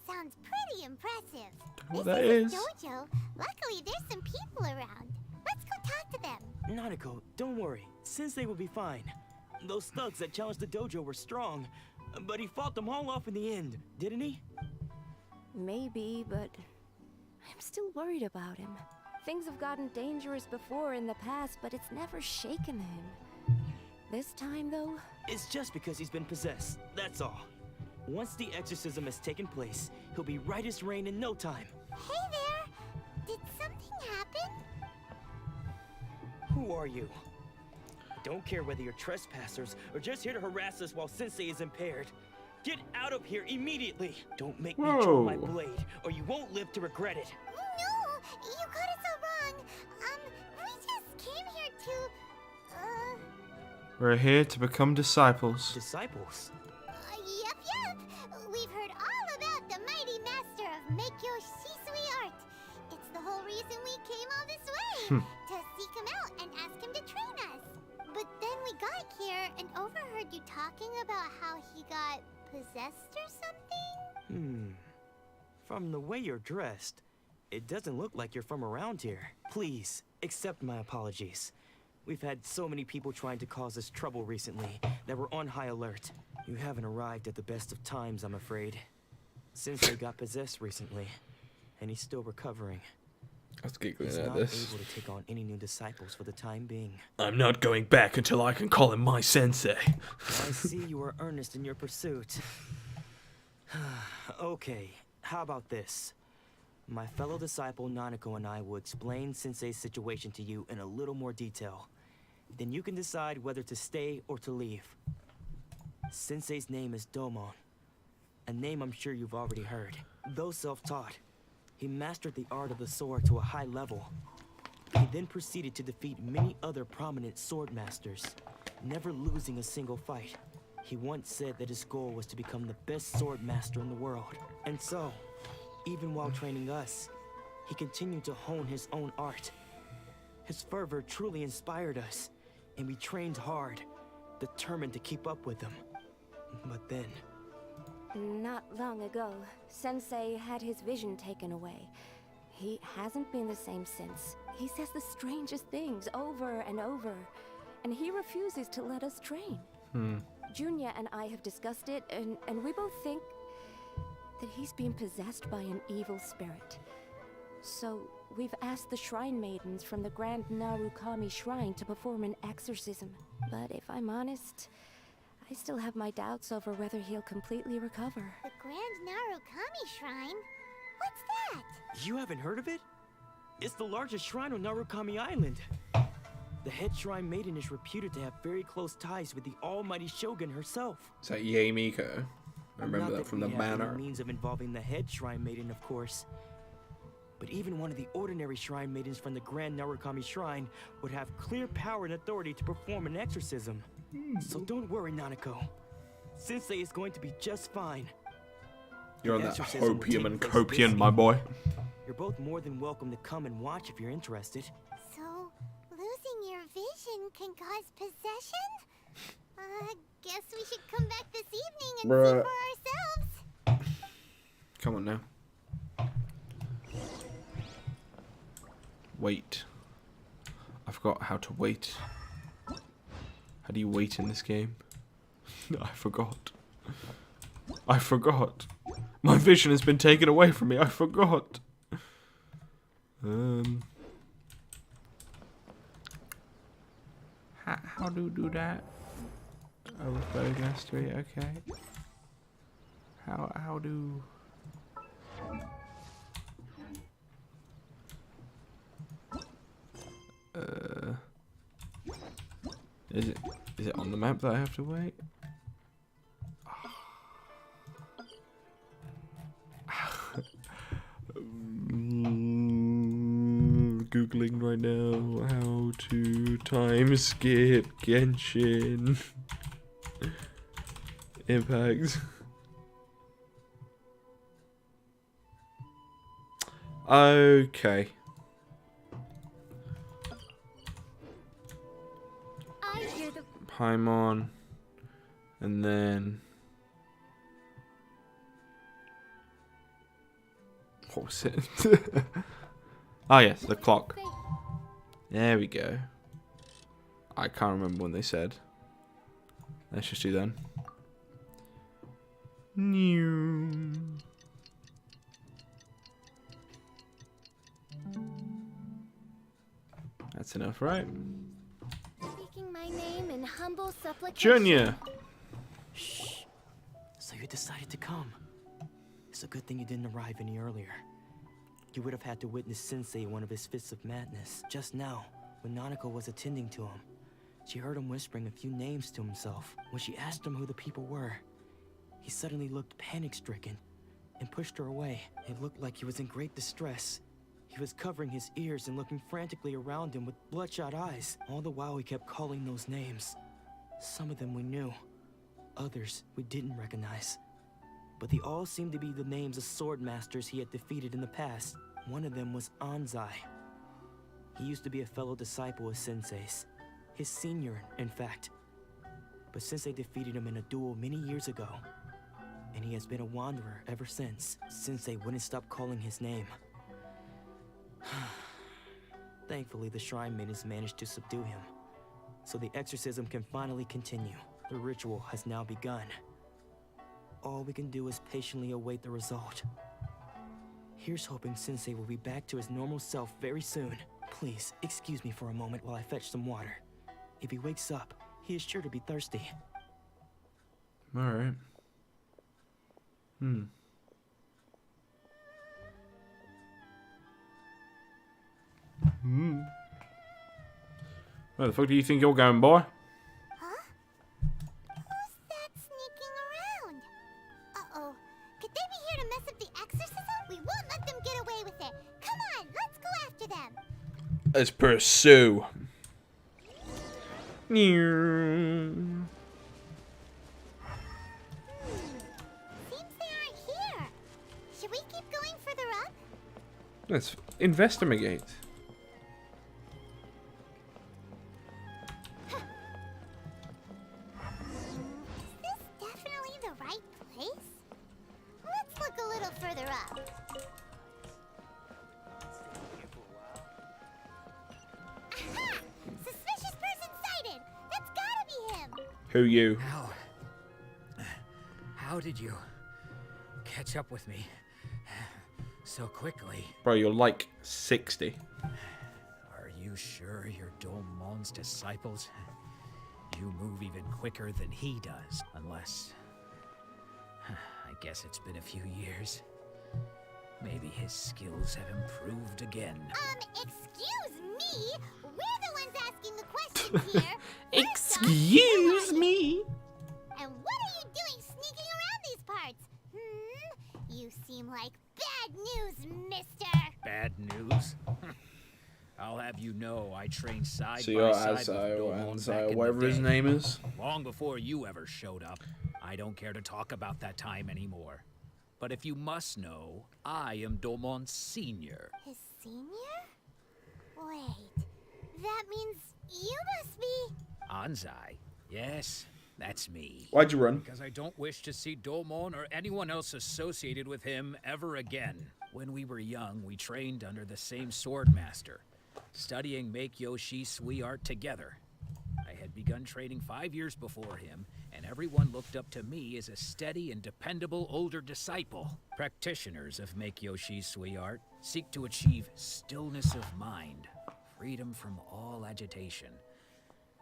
Sounds pretty impressive. What This that is is. a dojo. Luckily, there's some people around. Let's go talk to them. Nanako, don't worry. Sensei will be fine. Those thugs that challenged the dojo were strong, but he fought them all off in the end, didn't he? Maybe, but I'm still worried about him. Things have gotten dangerous before in the past, but it's never shaken him. This time, though? It's just because he's been possessed, that's all. Once the exorcism has taken place, he'll be right as rain in no time. Hey there! Did something happen? Who are you? I don't care whether you're trespassers or just here to harass us while Sensei is impaired. Get out of here immediately! Don't make me draw my blade, or you won't live to regret it. No! You got it so wrong! We just came here to... We're here to become disciples. Disciples? Yep. We've heard all about the mighty master of Meikyo Shisui art. It's the whole reason we came all this way, to seek him out and ask him to train us. But then we got here and overheard you talking about how he got possessed or something? From the way you're dressed, it doesn't look like you're from around here. Please, accept my apologies. We've had so many people trying to cause us trouble recently that we're on high alert. You haven't arrived at the best of times, I'm afraid. Sensei got possessed recently, and he's still recovering. I was giggling He's at not this. able to take on any new disciples for the time being. I'm not going back until I can call him my sensei. I see you are earnest in your pursuit. Okay, how about this? My fellow disciple Nanako and I will explain Sensei's situation to you in a little more detail. Then you can decide whether to stay or to leave. Sensei's name is Domon, a name I'm sure you've already heard. Though self-taught, he mastered the art of the sword to a high level. He then proceeded to defeat many other prominent sword masters, never losing a single fight. He once said that his goal was to become the best sword master in the world. And so, even while training us, he continued to hone his own art. His fervor truly inspired us, and we trained hard, determined to keep up with him. But then... Not long ago, Sensei had his vision taken away. He hasn't been the same since. He says the strangest things over and over, and he refuses to let us train. Junya and I have discussed it, and we both think that he's being possessed by an evil spirit. So we've asked the shrine maidens from the Grand Narukami Shrine to perform an exorcism. But if I'm honest, I still have my doubts over whether he'll completely recover. The Grand Narukami Shrine? What's that? You haven't heard of it? It's the largest shrine on Narukami Island. The head shrine maiden is reputed to have very close ties with the almighty shogun herself. Is that Yae Miko? I remember Not that from the we have banner. any means of involving the head shrine maiden, of course. But even one of the ordinary shrine maidens from the Grand Narukami Shrine would have clear power and authority to perform an exorcism. So don't worry, Nanako. Sensei is going to be just fine. You're on The that exorcism will hopium take and place copium, this my boy. You're both more than welcome to come and watch if you're interested. So, losing your vision can cause possession? Guess we should come back this evening and see for ourselves. Come on now. Wait. I forgot how to wait. How do you wait in this game? I forgot. I forgot. My vision has been taken away from me. I forgot. How do you do that? Overflowing mastery. Okay. How do? Is it on the map that I have to wait? Googling right now how to time skip Genshin Impact. Okay. I hear the Paimon, and then what was it? Oh yes, the clock. There we go. I can't remember when they said. Let's just do then. New. That's enough, right? speaking my name in humble supplication. Junior. Shh. So you decided to come. It's a good thing you didn't arrive any earlier. You would have had to witness Sensei in one of his fits of madness. Just now, when Nanako was attending to him, she heard him whispering a few names to himself. When she asked him who the people were, he suddenly looked panic-stricken and pushed her away. It looked like he was in great distress. He was covering his ears and looking frantically around him with bloodshot eyes. All the while he kept calling those names. Some of them we knew, others we didn't recognize. But they all seemed to be the names of sword masters he had defeated in the past. One of them was Anzai. He used to be a fellow disciple of Sensei's. His senior, in fact. But Sensei defeated him in a duel many years ago. And he has been a wanderer ever since. Sensei wouldn't stop calling his name. Thankfully, the shrine maidens managed to subdue him. So the exorcism can finally continue. The ritual has now begun. All we can do is patiently await the result. Here's hoping Sensei will be back to his normal self very soon. Please, excuse me for a moment while I fetch some water. If he wakes up, he is sure to be thirsty. Alright. Where the fuck do you think you're going, boy? Huh? Who's that sneaking around? Uh-oh. Could they be here to mess up the exorcism? We won't let them get away with it. Come on, let's go after them. Let's pursue. Seems they aren't here. Should we keep going further up? Let's investigate. Is this definitely the right place? Let's look a little further up. Aha! Suspicious person sighted! That's gotta be him! Who you? How did you catch up with me so quickly? Bro, you're like 60. Are you sure you're Domon's disciples? You move even quicker than he does, unless... I guess it's been a few years. Maybe his skills have improved again. Excuse me? We're the ones asking the questions here. Excuse me? And what are you doing sneaking around these parts? You seem like bad news, mister. Bad news? I'll have you know I trained side So by you're side with Domon back in whatever the his day, name is. long before you ever showed up. I don't care to talk about that time anymore. But if you must know, I am Domon Senior. His senior? Wait, that means you must be... Anzai? Yes, that's me. Why'd you run? Because I don't wish to see Domon or anyone else associated with him ever again. When we were young, we trained under the same sword master, studying Make-Yoshi Sui art together. I had begun training 5 years before him, and everyone looked up to me as a steady and dependable older disciple. Practitioners of Make-Yoshi Sui art seek to achieve stillness of mind, freedom from all agitation.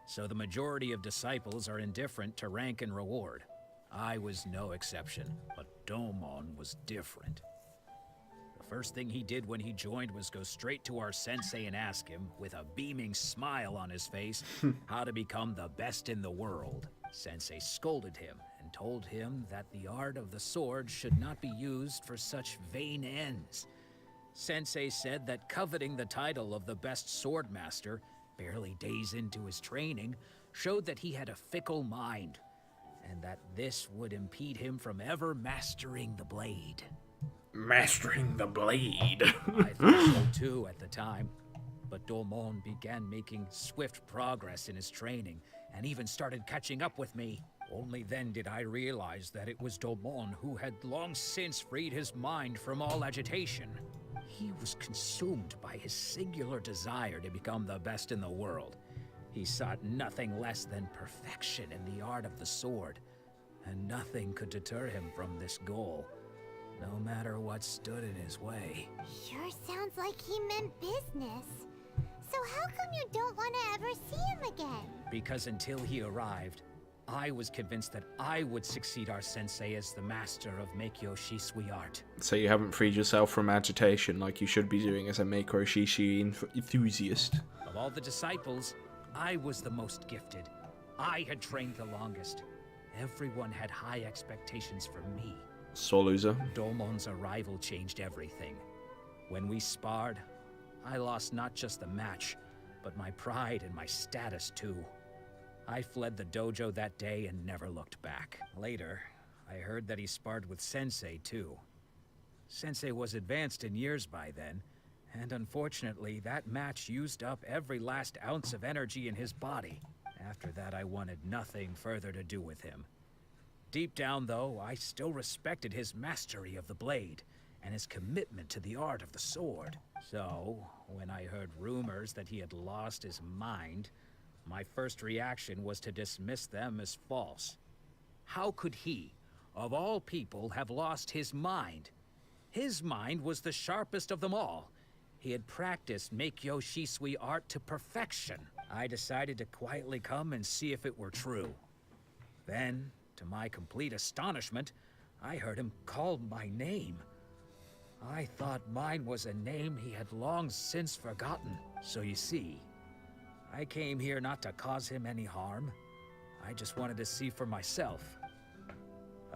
So the majority of disciples are indifferent to rank and reward. I was no exception, but Domon was different. The first thing he did when he joined was go straight to our sensei and ask him, with a beaming smile on his face, how to become the best in the world. Sensei scolded him and told him that the art of the sword should not be used for such vain ends. Sensei said that coveting the title of the best sword master, barely days into his training, showed that he had a fickle mind, and that this would impede him from ever mastering the blade. Mastering the blade. I thought so too at the time, but Domon began making swift progress in his training, and even started catching up with me. Only then did I realize that it was Domon who had long since freed his mind from all agitation. He was consumed by his singular desire to become the best in the world. He sought nothing less than perfection in the art of the sword, and nothing could deter him from this goal, no matter what stood in his way. Sure sounds like he meant business. So how come you don't want to ever see him again? Because until he arrived, I was convinced that I would succeed our sensei as the master of Make-Yoshi Sui art. So you haven't freed yourself from agitation like you should be doing as a Make-Yoshi enthusiast. Of all the disciples, I was the most gifted. I had trained the longest. Everyone had high expectations for me. Sore loser. Domon's arrival changed everything. When we sparred, I lost not just the match, but my pride and my status too. I fled the dojo that day and never looked back. Later, I heard that he sparred with Sensei too. Sensei was advanced in years by then, and unfortunately that match used up every last ounce of energy in his body. After that, I wanted nothing further to do with him. Deep down, though, I still respected his mastery of the blade and his commitment to the art of the sword. So, when I heard rumors that he had lost his mind, my first reaction was to dismiss them as false. How could he, of all people, have lost his mind? His mind was the sharpest of them all. He had practiced Meikyo Shisui art to perfection. I decided to quietly come and see if it were true. Then, to my complete astonishment, I heard him call my name. I thought mine was a name he had long since forgotten. So you see, I came here not to cause him any harm. I just wanted to see for myself.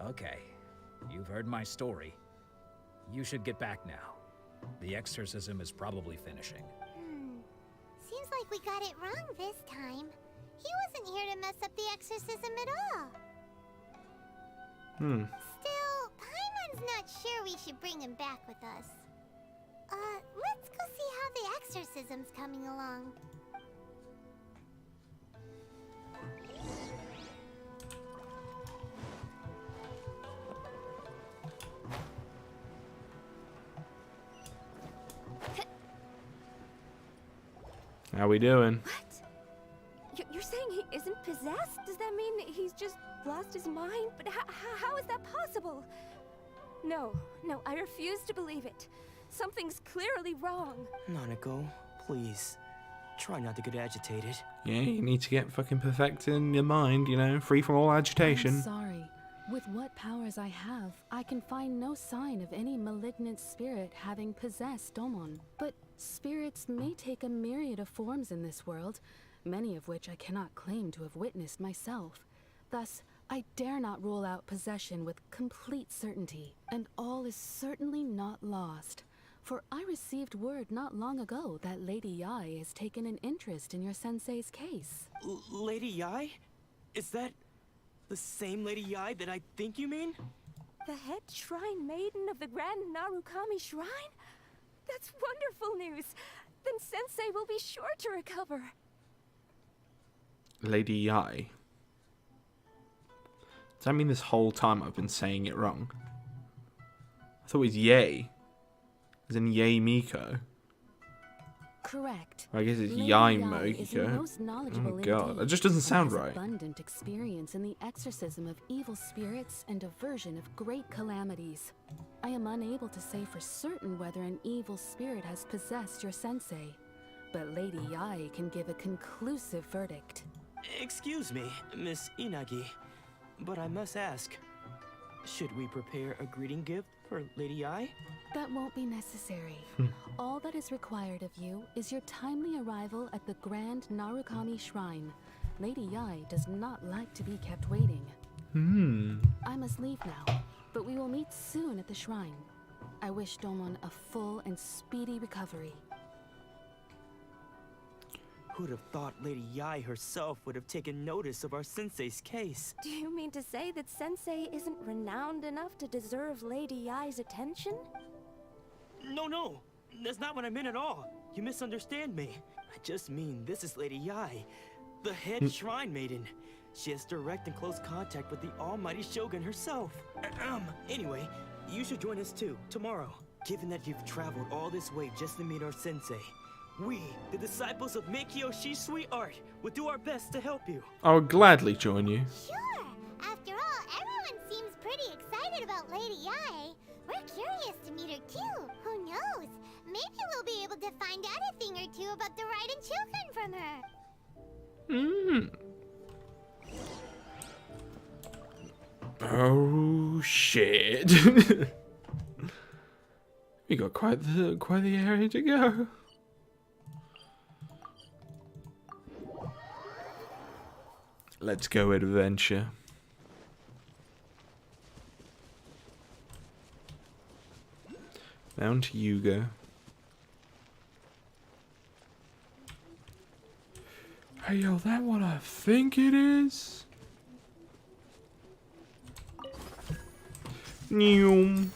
Okay, you've heard my story. You should get back now. The exorcism is probably finishing. Seems like we got it wrong this time. He wasn't here to mess up the exorcism at all. Still, Paimon's not sure we should bring him back with us. Let's go see how the exorcism's coming along. How we doing? What? You're saying he isn't possessed? Does that mean he's just lost his mind? But how is that possible? No, I refuse to believe it. Something's clearly wrong. Nanako, please. Try not to get agitated. Yeah, you need to get fucking perfect in your mind, you know, free from all agitation. I'm sorry. With what powers I have, I can find no sign of any malignant spirit having possessed Domon. But spirits may take a myriad of forms in this world, many of which I cannot claim to have witnessed myself. Thus, I dare not rule out possession with complete certainty, and all is certainly not lost. For I received word not long ago that Lady Yai has taken an interest in your sensei's case. Lady Yai? Is that the same Lady Yai that I think you mean? The head shrine maiden of the Grand Narukami Shrine? That's wonderful news. Then Sensei will be sure to recover. Lady Yai. Does that mean this whole time I've been saying it wrong? I thought it was Yay. As in Yay Miko. Correct. I guess it's Lady Yai Yai is the Miko. most knowledgeable Oh god, indeed, that just doesn't and sound has right. Abundant experience in the exorcism of evil spirits and aversion of great calamities. I am unable to say for certain whether an evil spirit has possessed your sensei, but Lady Yai can give a conclusive verdict. Excuse me, Miss Inagi, but I must ask, should we prepare a greeting gift for Lady Yai? That won't be necessary. All that is required of you is your timely arrival at the Grand Narukami Shrine. Lady Yai does not like to be kept waiting. I must leave now, but we will meet soon at the shrine. I wish Domon a full and speedy recovery. Who'd have thought Lady Yai herself would have taken notice of our sensei's case? Do you mean to say that Sensei isn't renowned enough to deserve Lady Yai's attention? No, that's not what I meant at all. You misunderstand me. I just mean this is Lady Yai, the head shrine maiden. She has direct and close contact with the almighty Shogun herself. Anyway, you should join us too, tomorrow. Given that you've traveled all this way just to meet our sensei, we, the disciples of Meikyo Shisui art, will do our best to help you. I would gladly join you. Sure. After all, everyone seems pretty excited about Lady Yai. We're curious to meet her too. Who knows? Maybe we'll be able to find out a thing or two about the Raiden children from her. Oh shit. We got quite the area to go. Let's go adventure. Mount Yuga. Hey yo, that what I think it is? Neum.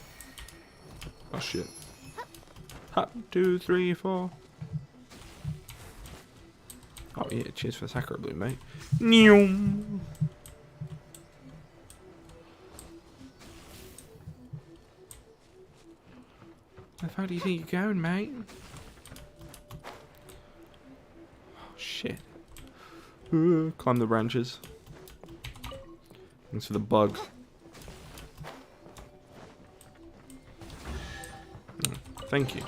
Oh shit. Hop, 2, 3, 4. Oh yeah, cheers for Sakura Blue, mate. Neum. How far do you think you're going, mate? Oh shit. Climb the branches. Thanks for the bug. Thank you.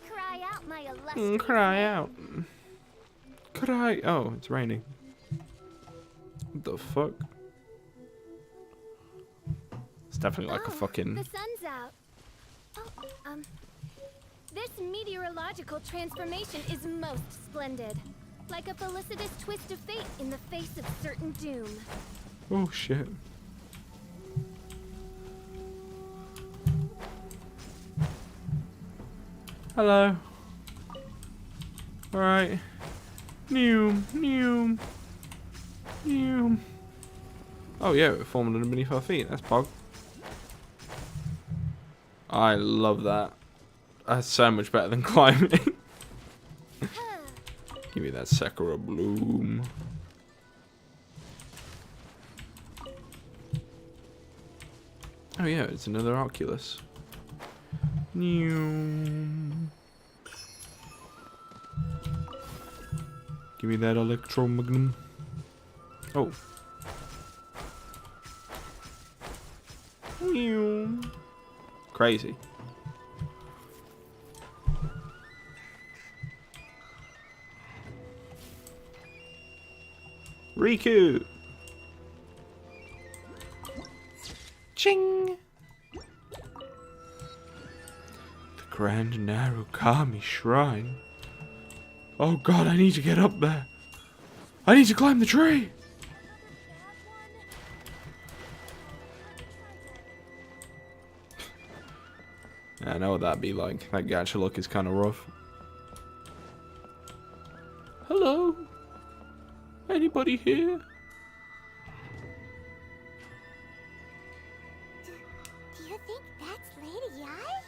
Cry out, my illustrious. Cry out. Cry. Oh, it's raining. What the fuck? It's definitely like a fucking. The sun's out. Oh, this meteorological transformation is most splendid. Like a felicitous twist of fate in the face of certain doom. Oh shit. Hello. Alright. Neum. Oh yeah, we're forming underneath our feet. That's pog. I love that. That's so much better than climbing. Give me that Sakura bloom. Oh yeah, it's another Oculus. New. Give me that electromagnum. Oh. New. Crazy. Riku. Ching. The Grand Narukami Shrine. Oh god, I need to get up there. I need to climb the tree. I know what that'd be like. That gacha look is kind of rough. Hello? Anybody here? Do you think that's Lady Ai?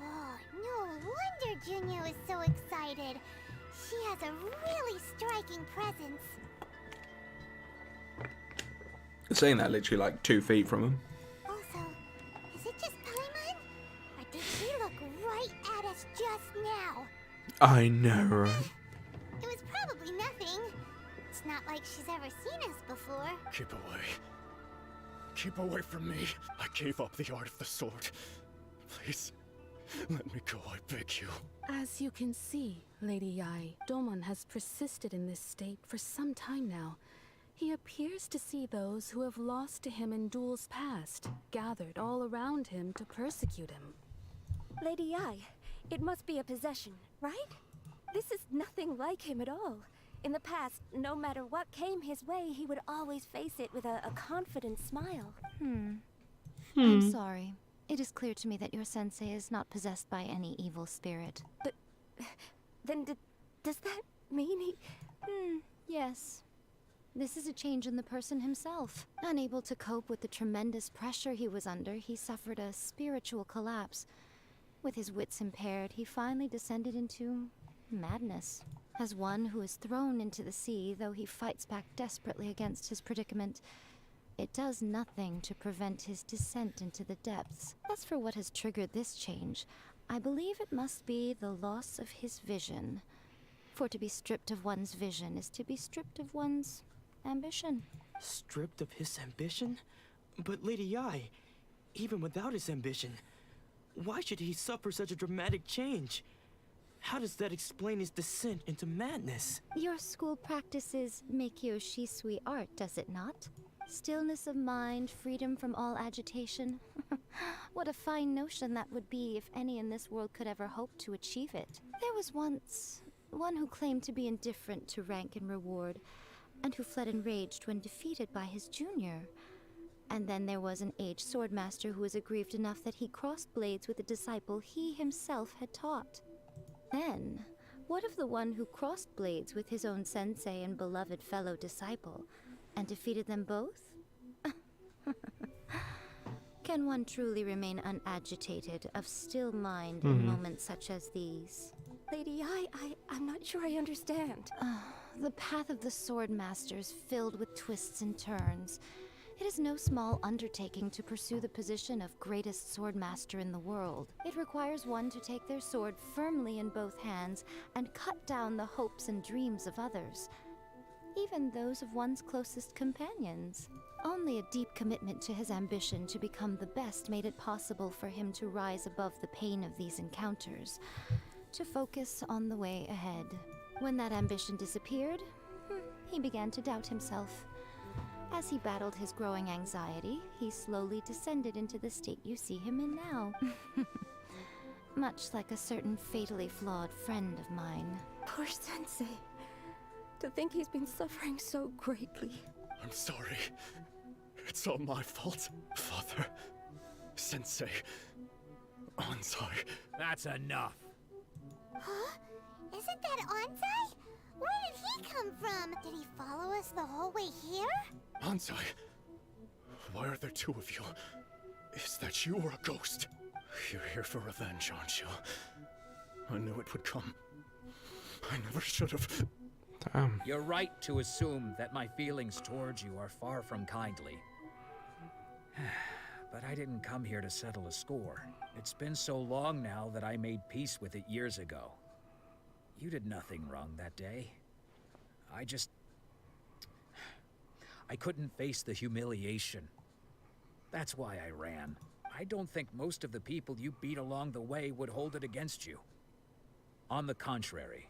Oh, no wonder Junyo is so excited. She has a really striking presence. Saying that literally like 2 feet from him. Also, is it just Paimon? Or did she look right at us just now? I know, right? It was probably nothing. It's not like she's ever seen us before. Keep away. Keep away from me. I gave up the art of the sword. Please, let me go, I beg you. As you can see, Lady Yai, Domon has persisted in this state for some time now. He appears to see those who have lost to him in duels past, gathered all around him to persecute him. Lady Yai, it must be a possession, right? This is nothing like him at all. In the past, no matter what came his way, he would always face it with a confident smile. I'm sorry. It is clear to me that your sensei is not possessed by any evil spirit. But then does that mean he... Yes. This is a change in the person himself. Unable to cope with the tremendous pressure he was under, he suffered a spiritual collapse. With his wits impaired, he finally descended into madness. As one who is thrown into the sea, though he fights back desperately against his predicament, it does nothing to prevent his descent into the depths. As for what has triggered this change, I believe it must be the loss of his vision. For to be stripped of one's vision is to be stripped of one's ambition. Stripped of his ambition? But Lady Yai, even without his ambition, why should he suffer such a dramatic change? How does that explain his descent into madness? Your school practices Meikyo Shisui art, does it not? Stillness of mind, freedom from all agitation. What a fine notion that would be if any in this world could ever hope to achieve it. There was once one who claimed to be indifferent to rank and reward, and who fled enraged when defeated by his junior. And then there was an aged swordmaster who was aggrieved enough that he crossed blades with a disciple he himself had taught. Then, what of the one who crossed blades with his own sensei and beloved fellow disciple, and defeated them both? Can one truly remain unagitated, of still mind in moments such as these? Lady Yai, I'm not sure I understand. The path of the swordmaster is filled with twists and turns. It is no small undertaking to pursue the position of greatest swordmaster in the world. It requires one to take their sword firmly in both hands and cut down the hopes and dreams of others, even those of one's closest companions. Only a deep commitment to his ambition to become the best made it possible for him to rise above the pain of these encounters, to focus on the way ahead. When that ambition disappeared, he began to doubt himself. As he battled his growing anxiety, he slowly descended into the state you see him in now. Much like a certain fatally flawed friend of mine. Poor Sensei. To think he's been suffering so greatly. I'm sorry. It's all my fault. Father, Sensei, Onsai. That's enough. Huh? Isn't that Onsai? Where did he come from? Did he follow us the whole way here? Onsai, why are there two of you? Is that you or a ghost? You're here for revenge, aren't you? I knew it would come. I never should have. Damn. You're right to assume that my feelings towards you are far from kindly. But I didn't come here to settle a score. It's been so long now that I made peace with it years ago. You did nothing wrong that day. I couldn't face the humiliation. That's why I ran. I don't think most of the people you beat along the way would hold it against you. On the contrary,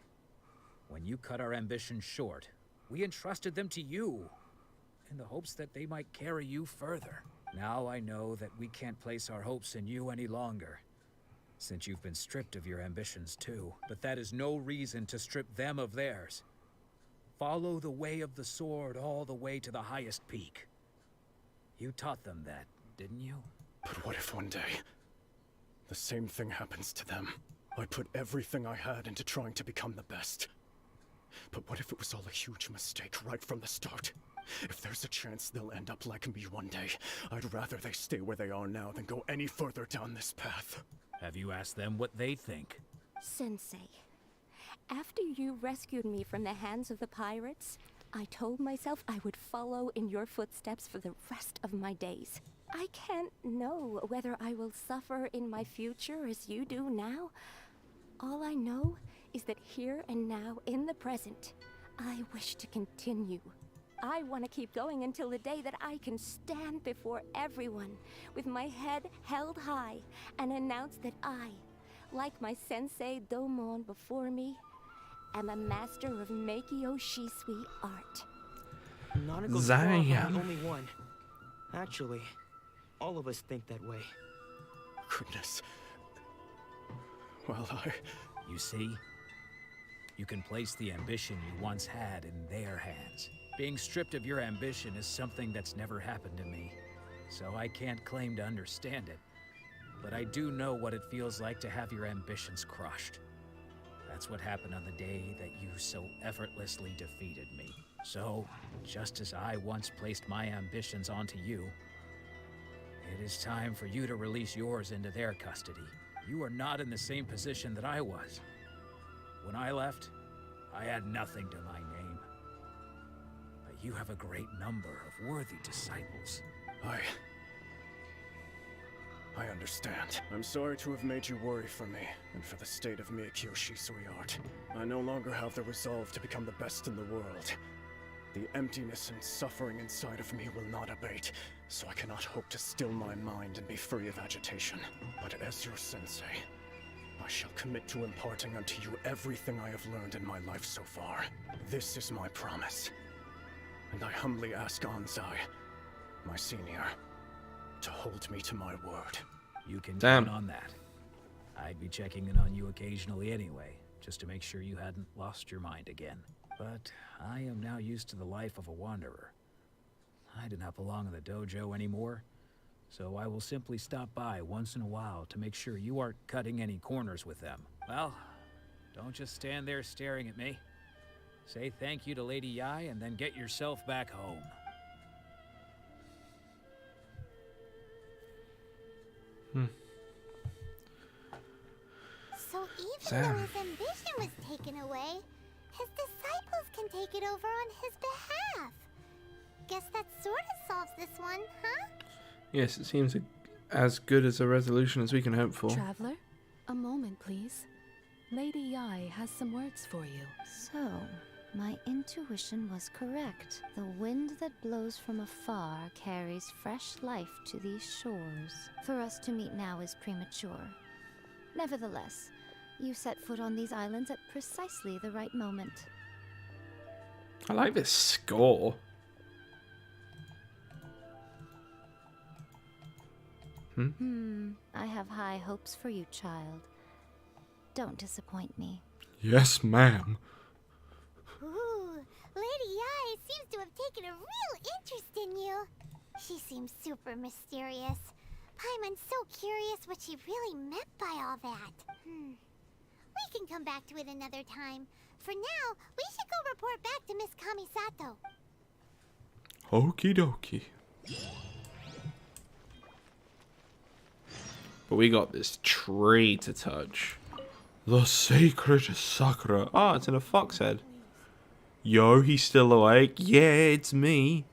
when you cut our ambitions short, we entrusted them to you, in the hopes that they might carry you further. Now I know that we can't place our hopes in you any longer, since you've been stripped of your ambitions too. But that is no reason to strip them of theirs. Follow the way of the sword all the way to the highest peak. You taught them that, didn't you? But what if one day, the same thing happens to them? I put everything I had into trying to become the best. But what if it was all a huge mistake right from the start? If there's a chance they'll end up like me one day, I'd rather they stay where they are now than go any further down this path. Have you asked them what they think? Sensei, after you rescued me from the hands of the pirates, I told myself I would follow in your footsteps for the rest of my days. I can't know whether I will suffer in my future as you do now. All I know is that here and now, in the present, I wish to continue. I want to keep going until the day that I can stand before everyone with my head held high and announce that I, like my sensei Domon before me, am a master of Meikyo Shisui art. Nanako's far from the only one. Actually, all of us think that way. Goodness. Well, You see? You can place the ambition you once had in their hands. Being stripped of your ambition is something that's never happened to me, so I can't claim to understand it. But I do know what it feels like to have your ambitions crushed. That's what happened on the day that you so effortlessly defeated me. So, just as I once placed my ambitions onto you, it is time for you to release yours into their custody. You are not in the same position that I was. When I left, I had nothing to my name. But you have a great number of worthy disciples. I understand. I'm sorry to have made you worry for me, and for the state of Meikyo Shisui art. I no longer have the resolve to become the best in the world. The emptiness and suffering inside of me will not abate, so I cannot hope to still my mind and be free of agitation. But as your sensei, I shall commit to imparting unto you everything I have learned in my life so far. This is my promise. And I humbly ask Onsai, my senior, to hold me to my word. You can count on that. I'd be checking in on you occasionally anyway, just to make sure you hadn't lost your mind again. But I am now used to the life of a wanderer. I do not belong in the dojo anymore, so I will simply stop by once in a while to make sure you aren't cutting any corners with them. Well, don't just stand there staring at me. Say thank you to Lady Yai and then get yourself back home. So even though his ambition was taken away, his disciples can take it over on his behalf. Guess that sort of solves this one, huh? Yes, it seems as good as a resolution as we can hope for. Traveler, a moment, please. Lady Yai has some words for you. So, My intuition was correct. The wind that blows from afar carries fresh life to these shores. For us to meet now is premature. Nevertheless, you set foot on these islands at precisely the right moment. I like this score. I have high hopes for you, child. Don't disappoint me. Yes, ma'am. Ooh, Lady Yai seems to have taken a real interest in you. She seems super mysterious. Paimon's so curious what she really meant by all that. We can come back to it another time. For now, we should go report back to Miss Kamisato. Okie dokie. But we got this tree to touch. The sacred sakura. Oh, it's in a fox head. Yo, he's still awake. Yeah, it's me.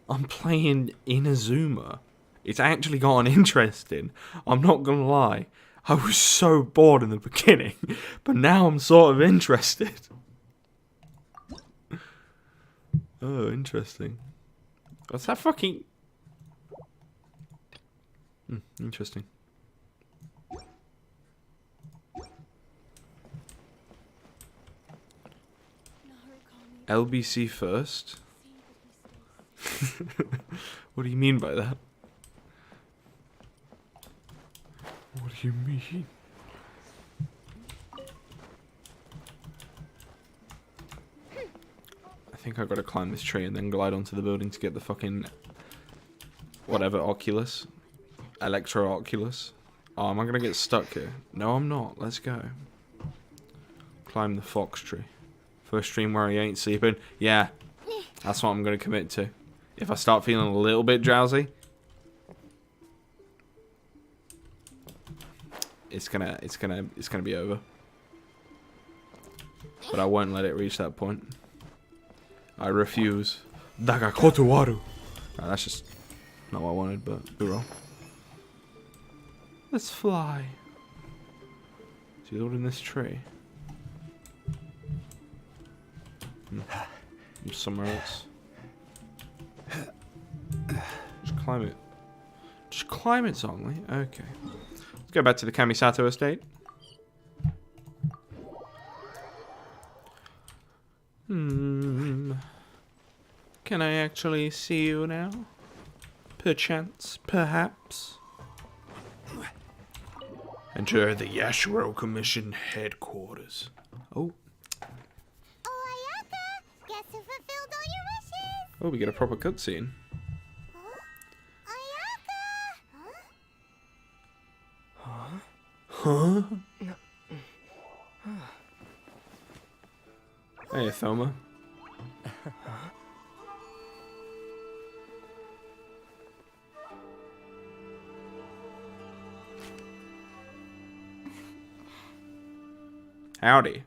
I'm playing Inazuma. It's actually gotten interesting. I'm not gonna lie. I was so bored in the beginning, but now I'm sort of interested. Oh, interesting. What's that fucking... interesting. LBC first? What do you mean by that? What do you mean? I think I've got to climb this tree and then glide onto the building to get the fucking... whatever, Oculus. Electro Oculus. Oh, am I going to get stuck here? No, I'm not. Let's go. Climb the fox tree. First stream where he ain't sleeping. Yeah, that's what I'm going to commit to. If I start feeling a little bit drowsy, it's gonna be over. But I won't let it reach that point. I refuse. Daga kotowaru. No, that's just not what I wanted, but hoorah. Let's fly. Is he holding this tree? I'm somewhere else. Just climb it. Just climb it, Zongli. Okay. Let's go back to the Kamisato estate. Can I actually see you now? Perchance, perhaps. Enter the Yashiro Commission headquarters. Oh. Guess who fulfilled all your wishes? Oh, we get a proper cutscene. Huh? Hey, Thoma. Howdy.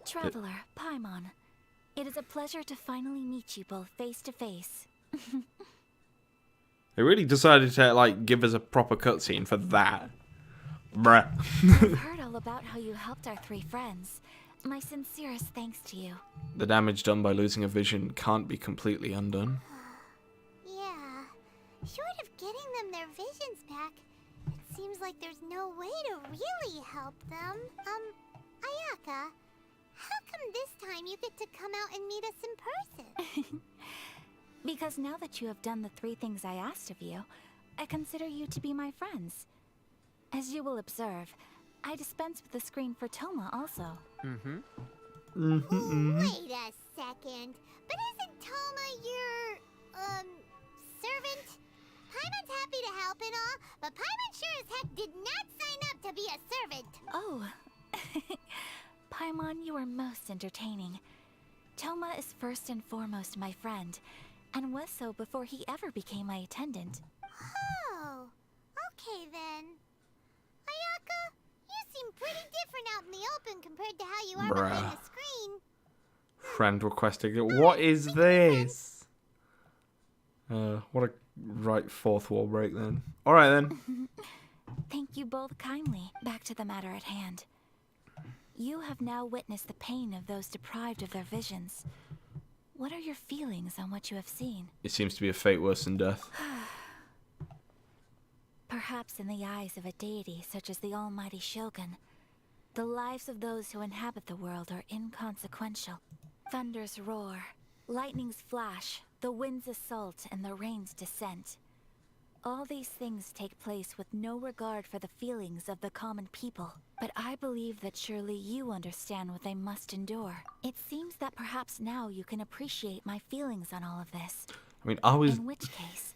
Traveler, Paimon. It is a pleasure to finally meet you both face to face. They really decided to, like, give us a proper cutscene for that. Bruh. I've heard all about how you helped our three friends. My sincerest thanks to you. The damage done by losing a vision can't be completely undone. Yeah. Short of getting them their visions back, it seems like there's no way to really help them. Ayaka, how come this time you get to come out and meet us in person? Because now that you have done the three things I asked of you, I consider you to be my friends. As you will observe, I dispense with the screen for Toma also. Wait a second. But isn't Toma your, servant? Paimon's happy to help and all, but Paimon sure as heck did not sign up to be a servant. Oh. Paimon, you are most entertaining. Toma is first and foremost my friend, and was so before he ever became my attendant. Oh, okay then. Ayaka, you seem pretty different out in the open compared to how you are behind the screen. Friend requesting it. What is this? What a right fourth wall break then. Alright then. Thank you both kindly. Back to the matter at hand. You have now witnessed the pain of those deprived of their visions. What are your feelings on what you have seen? It seems to be a fate worse than death. Perhaps in the eyes of a deity such as the almighty Shogun, the lives of those who inhabit the world are inconsequential. Thunders roar, lightnings flash, the winds assault, and the rains descend. All these things take place with no regard for the feelings of the common people. But I believe that surely you understand what they must endure. It seems that perhaps now you can appreciate my feelings on all of this. I mean, I was... In which case,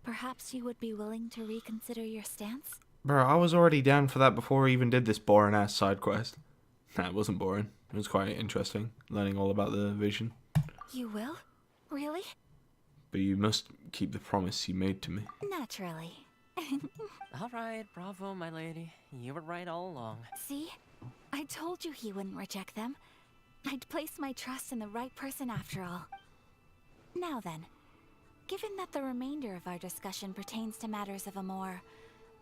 perhaps you would be willing to reconsider your stance? Bro, I was already down for that before I even did this boring-ass side quest. Nah, it wasn't boring. It was quite interesting, learning all about the vision. You will? Really? But you must keep the promise you made to me. Naturally. Alright, bravo, my lady. You were right all along. See? I told you he wouldn't reject them. I'd placed my trust in the right person after all. Now then, given that the remainder of our discussion pertains to matters of a more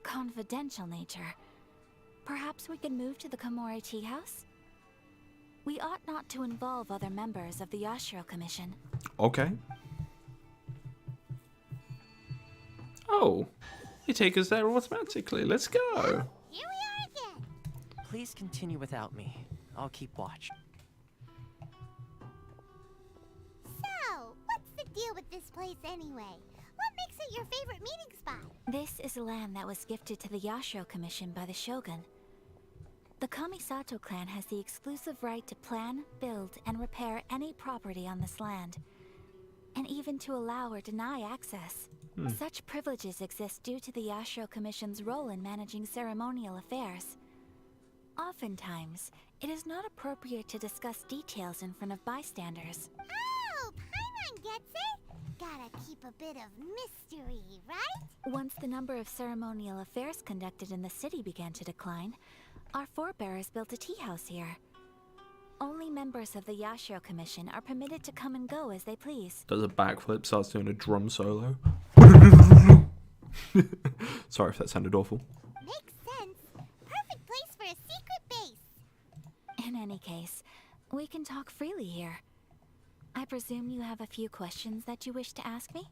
confidential nature, perhaps we could move to the Komori Tea House? We ought not to involve other members of the Yashiro Commission. Okay. Oh, you take us there automatically. Let's go. Here we are again. Please continue without me. I'll keep watch. So, what's the deal with this place anyway? What makes it your favorite meeting spot? This is land that was gifted to the Yashiro Commission by the Shogun. The Kamisato clan has the exclusive right to plan, build, and repair any property on this land, and even to allow or deny access. Such privileges exist due to the Yashiro Commission's role in managing ceremonial affairs. Oftentimes, it is not appropriate to discuss details in front of bystanders. Oh, Paimon gets it. Gotta keep a bit of mystery, right? Once the number of ceremonial affairs conducted in the city began to decline, our forebears built a tea house here. Only members of the Yashiro Commission are permitted to come and go as they please. Does a backflip, starts doing a drum solo. Sorry if that sounded awful. Makes sense. Perfect place for a secret base. In any case, we can talk freely here. I presume you have a few questions that you wish to ask me?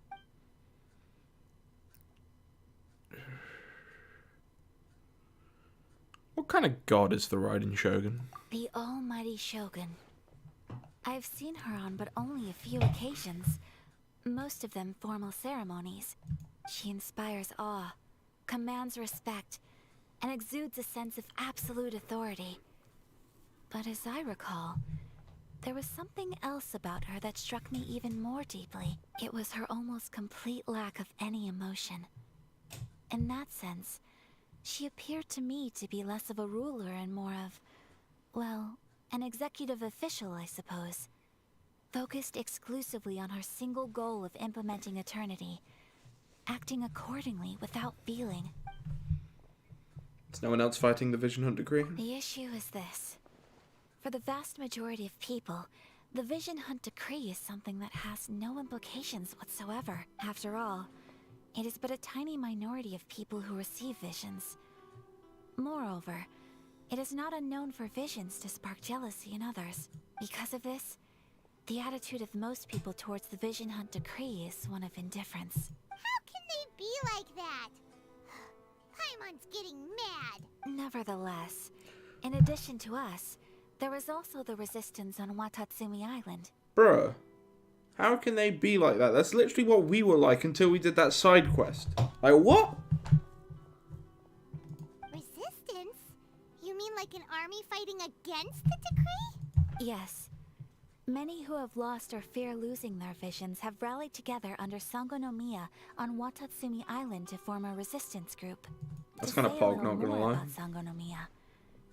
What kind of god is the riding Shogun? The almighty Shogun. I've seen her on but only a few occasions, most of them formal ceremonies. She inspires awe, commands respect, and exudes a sense of absolute authority. But as I recall, there was something else about her that struck me even more deeply. It was her almost complete lack of any emotion. In that sense, she appeared to me to be less of a ruler and more of, well, an executive official, I suppose. Focused exclusively on her single goal of implementing eternity, acting accordingly without feeling. Is no one else fighting the Vision Hunt decree? The issue is this. For the vast majority of people, the Vision Hunt decree is something that has no implications whatsoever. After all, it is but a tiny minority of people who receive visions. Moreover, it is not unknown for visions to spark jealousy in others. Because of this, the attitude of most people towards the Vision Hunt decree is one of indifference. How can they be like that? Paimon's getting mad. Nevertheless, in addition to us, there is also the resistance on Watatsumi Island. Bruh. How can they be like that? That's literally what we were like until we did that side quest. Like, what? Resistance? You mean like an army fighting against the decree? Yes. Many who have lost or fear losing their visions have rallied together under Sangonomiya on Watatsumi Island to form a resistance group. That's kind of pog, not gonna lie. About Sangonomiya.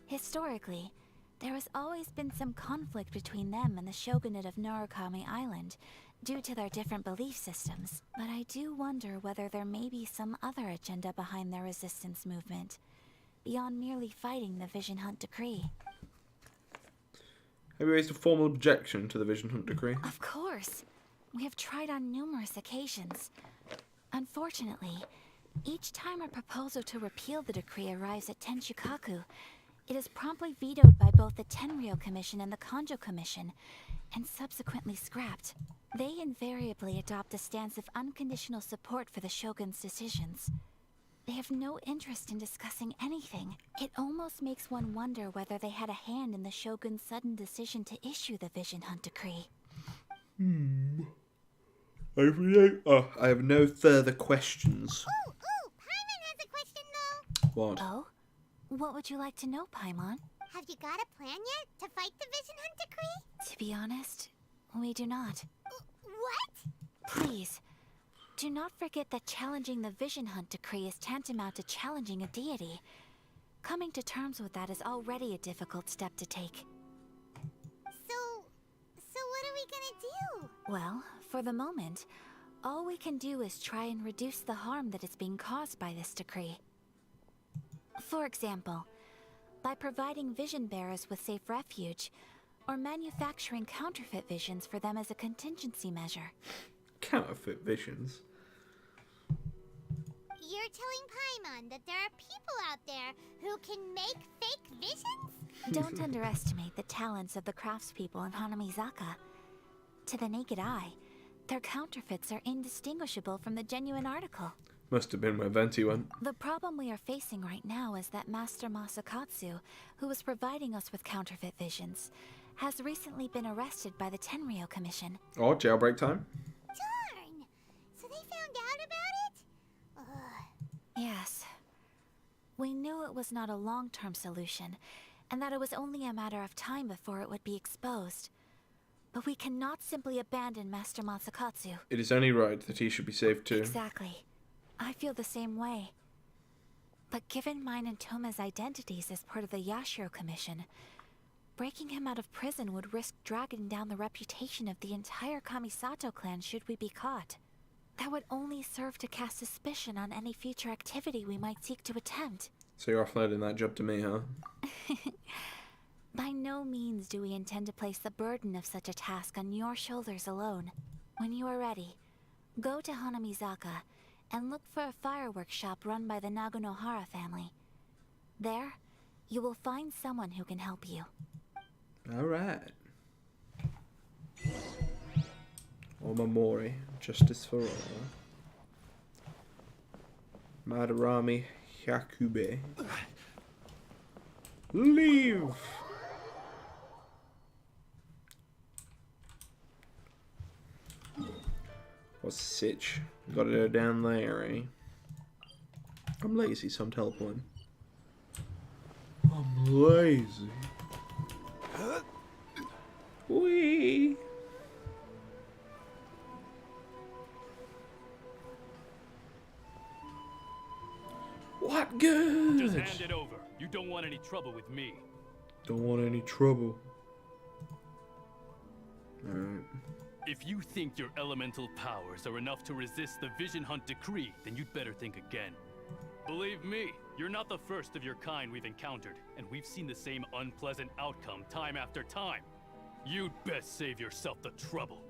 Historically, there has always been some conflict between them and the shogunate of Narukami Island due to their different belief systems. But I do wonder whether there may be some other agenda behind their resistance movement, beyond merely fighting the Vision Hunt decree. Have you raised a formal objection to the Vision Hunt decree? Of course. We have tried on numerous occasions. Unfortunately, each time a proposal to repeal the decree arrives at Tenshukaku, It is promptly vetoed by both the Tangreal Commission and the Kanjo Commission, and subsequently scrapped. They invariably adopt a stance of unconditional support for the Shogun's decisions. They have no interest in discussing anything. It almost makes one wonder whether they had a hand in the Shogun's sudden decision to issue the Vision Hunt Decree. I have no further questions. Paimon has a question though. What? Oh? What would you like to know, Paimon? Have you got a plan yet to fight the Vision Hunt Decree? To be honest, we do not. What? Please, do not forget that challenging the Vision Hunt Decree is tantamount to challenging a deity. Coming to terms with that is already a difficult step to take. So what are we gonna do? Well, for the moment, all we can do is try and reduce the harm that is being caused by this decree. For example, by providing vision bearers with safe refuge, or manufacturing counterfeit visions for them as a contingency measure. Counterfeit visions? You're telling Paimon that there are people out there who can make fake visions? Don't underestimate the talents of the craftspeople in Hanamizaka. To the naked eye, their counterfeits are indistinguishable from the genuine article. Must have been where Venti went. The problem we are facing right now is that Master Masakatsu, who was providing us with counterfeit visions, has recently been arrested by the Tangreal Commission. Oh, jailbreak time? Darn! So they found out about it? Ugh. Yes. We knew it was not a long-term solution, and that it was only a matter of time before it would be exposed. But we cannot simply abandon Master Masakatsu. It is only right that he should be saved too. Exactly. I feel the same way. But given mine and Toma's identities as part of the Yashiro Commission, breaking him out of prison would risk dragging down the reputation of the entire Kamisato clan should we be caught. That would only serve to cast suspicion on any future activity we might seek to attempt. So you're offloading that job to me, huh? By no means do we intend to place the burden of such a task on your shoulders alone. When you are ready, go to Hanamizaka and look for a fireworks shop run by the Nagonohara family. There, you will find someone who can help you. Alright. Omamori, justice for all. Madarami Hyakube. Leave! What's the sitch? Gotta go down there, eh? I'm lazy, so I'm teleporting. I'm lazy. Wee. What good? Just hand it over. You don't want any trouble with me. Don't want any trouble. Alright. If you think your elemental powers are enough to resist the Vision Hunt Decree, then you'd better think again. Believe me, you're not the first of your kind we've encountered, and we've seen the same unpleasant outcome time after time. You'd best save yourself the trouble.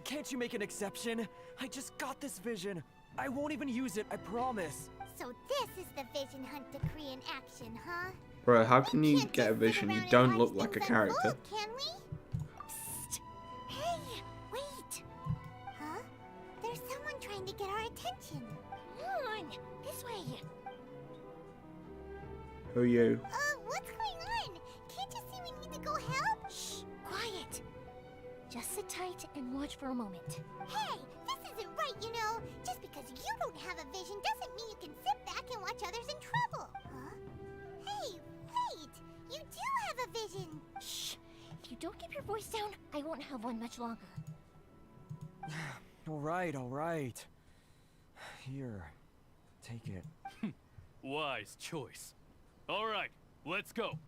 Can't you make an exception? I just got this vision. I won't even use it, I promise. So this is the Vision Hunt Decree in action, huh? Bro, how can you get a vision? You don't look like a character. Can we? Psst! Hey, wait! Huh? There's someone trying to get our attention. Come on, this way. Who are you? What's going on? Can't you see we need to go help? Shh, quiet. Just sit tight and watch for a moment. Hey, this isn't right, you know. Just because you don't have a vision doesn't mean you can sit back and watch others in trouble. Huh? Hey, wait! You do have a vision! Shh! If you don't keep your voice down, I won't have one much longer. Alright. Here, take it. Wise choice. Alright, let's go.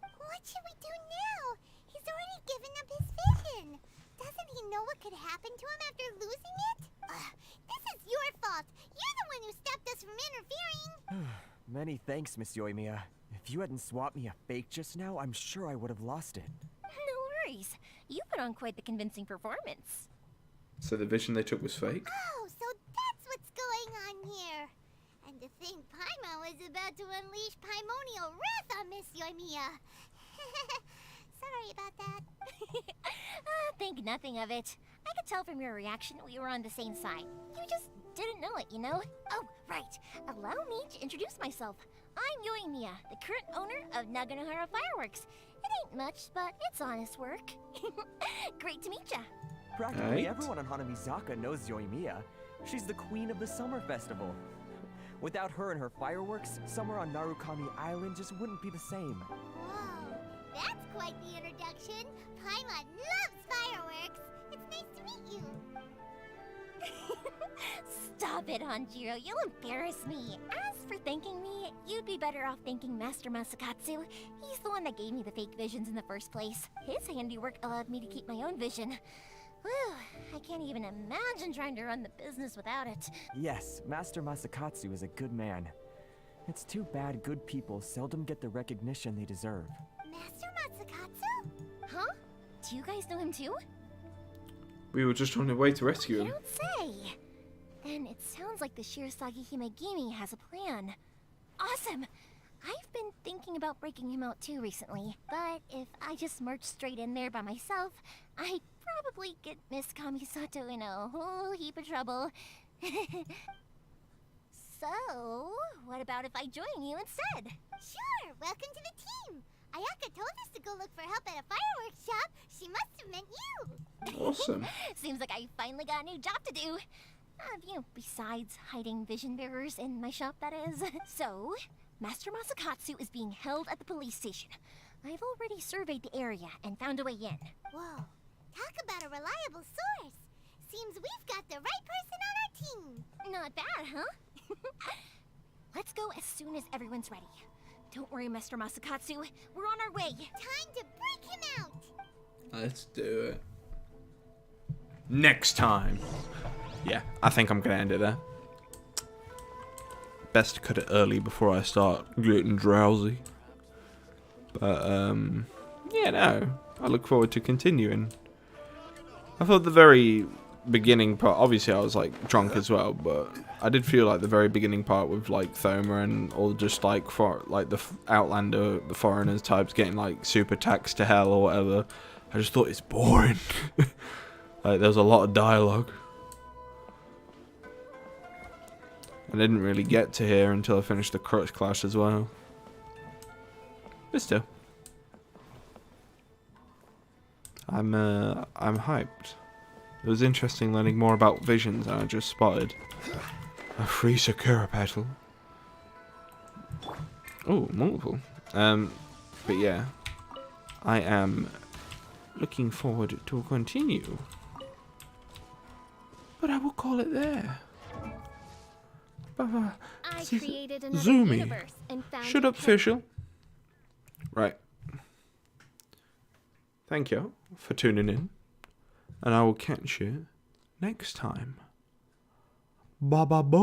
What should we do now? He's already given up his vision. Doesn't he know what could happen to him after losing it? This is your fault. You're the one who stopped us from interfering. Many thanks, Miss Yoimiya. If you hadn't swapped me a fake just now, I'm sure I would have lost it. No worries. You put on quite the convincing performance. So the vision they took was fake? Oh, so that's what's going on here. And to think Paimon was about to unleash Paimonial wrath on Miss Yoimiya. Sorry about that. Think nothing of it. I could tell from your reaction we were on the same side. You just didn't know it, you know? Oh, right. Allow me to introduce myself. I'm Yoimiya, the current owner of Naganohara Fireworks. It ain't much, but it's honest work. Great to meet ya. Practically everyone on Hanamizaka knows Yoimiya. She's the queen of the summer festival. Without her and her fireworks, summer on Narukami Island just wouldn't be the same. Whoa, that's quite the introduction. Paimon loves fireworks. It's nice to meet you. Stop it, Hanjiro. You'll embarrass me. As for thanking me, you'd be better off thanking Master Masakatsu. He's the one that gave me the fake visions in the first place. His handiwork allowed me to keep my own vision. Whew, I can't even imagine trying to run the business without it. Yes, Master Masakatsu is a good man. It's too bad good people seldom get the recognition they deserve. Master Masakatsu? Huh? Do you guys know him too? We were just on the way to rescue him. You don't say. Then it sounds like the Shirasagi Himegimi has a plan. Awesome! I've been thinking about breaking him out too recently, but if I just marched straight in there by myself, I'd probably get Miss Kamisato in a whole heap of trouble. So, what about if I join you instead? Sure, welcome to the team. Ayaka told us to go look for help at a fireworks shop. She must have meant you. Awesome. Seems like I finally got a new job to do. Besides hiding vision bearers in my shop, that is. So, Master Masakatsu is being held at the police station. I've already surveyed the area and found a way in. Whoa, talk about a reliable source. Seems we've got the right person on our team. Not bad, huh? Let's go as soon as everyone's ready. Don't worry, Master Masakatsu. We're on our way. Time to break him out. Let's do it. Next time. Yeah, I think I'm going to end it there. Best to cut it early before I start getting drowsy. But, yeah, no. I look forward to continuing. I thought the very beginning part, obviously I was, like, drunk as well, but I did feel like the very beginning part with, like, Thoma and all just, like, the Outlander, the foreigners types getting, like, super taxed to hell or whatever. I just thought it's boring. Like, there was a lot of dialogue. I didn't really get to here until I finished the Crutch Clash as well. But still. I'm hyped. It was interesting learning more about visions, and I just spotted a free Sakura petal. Oh, multiple. But yeah. I am looking forward to continue. But I will call it there. I created another Zoomy. universe and found Shut up, official. Right. Thank you for tuning in. And I will catch you next time. Bye bye.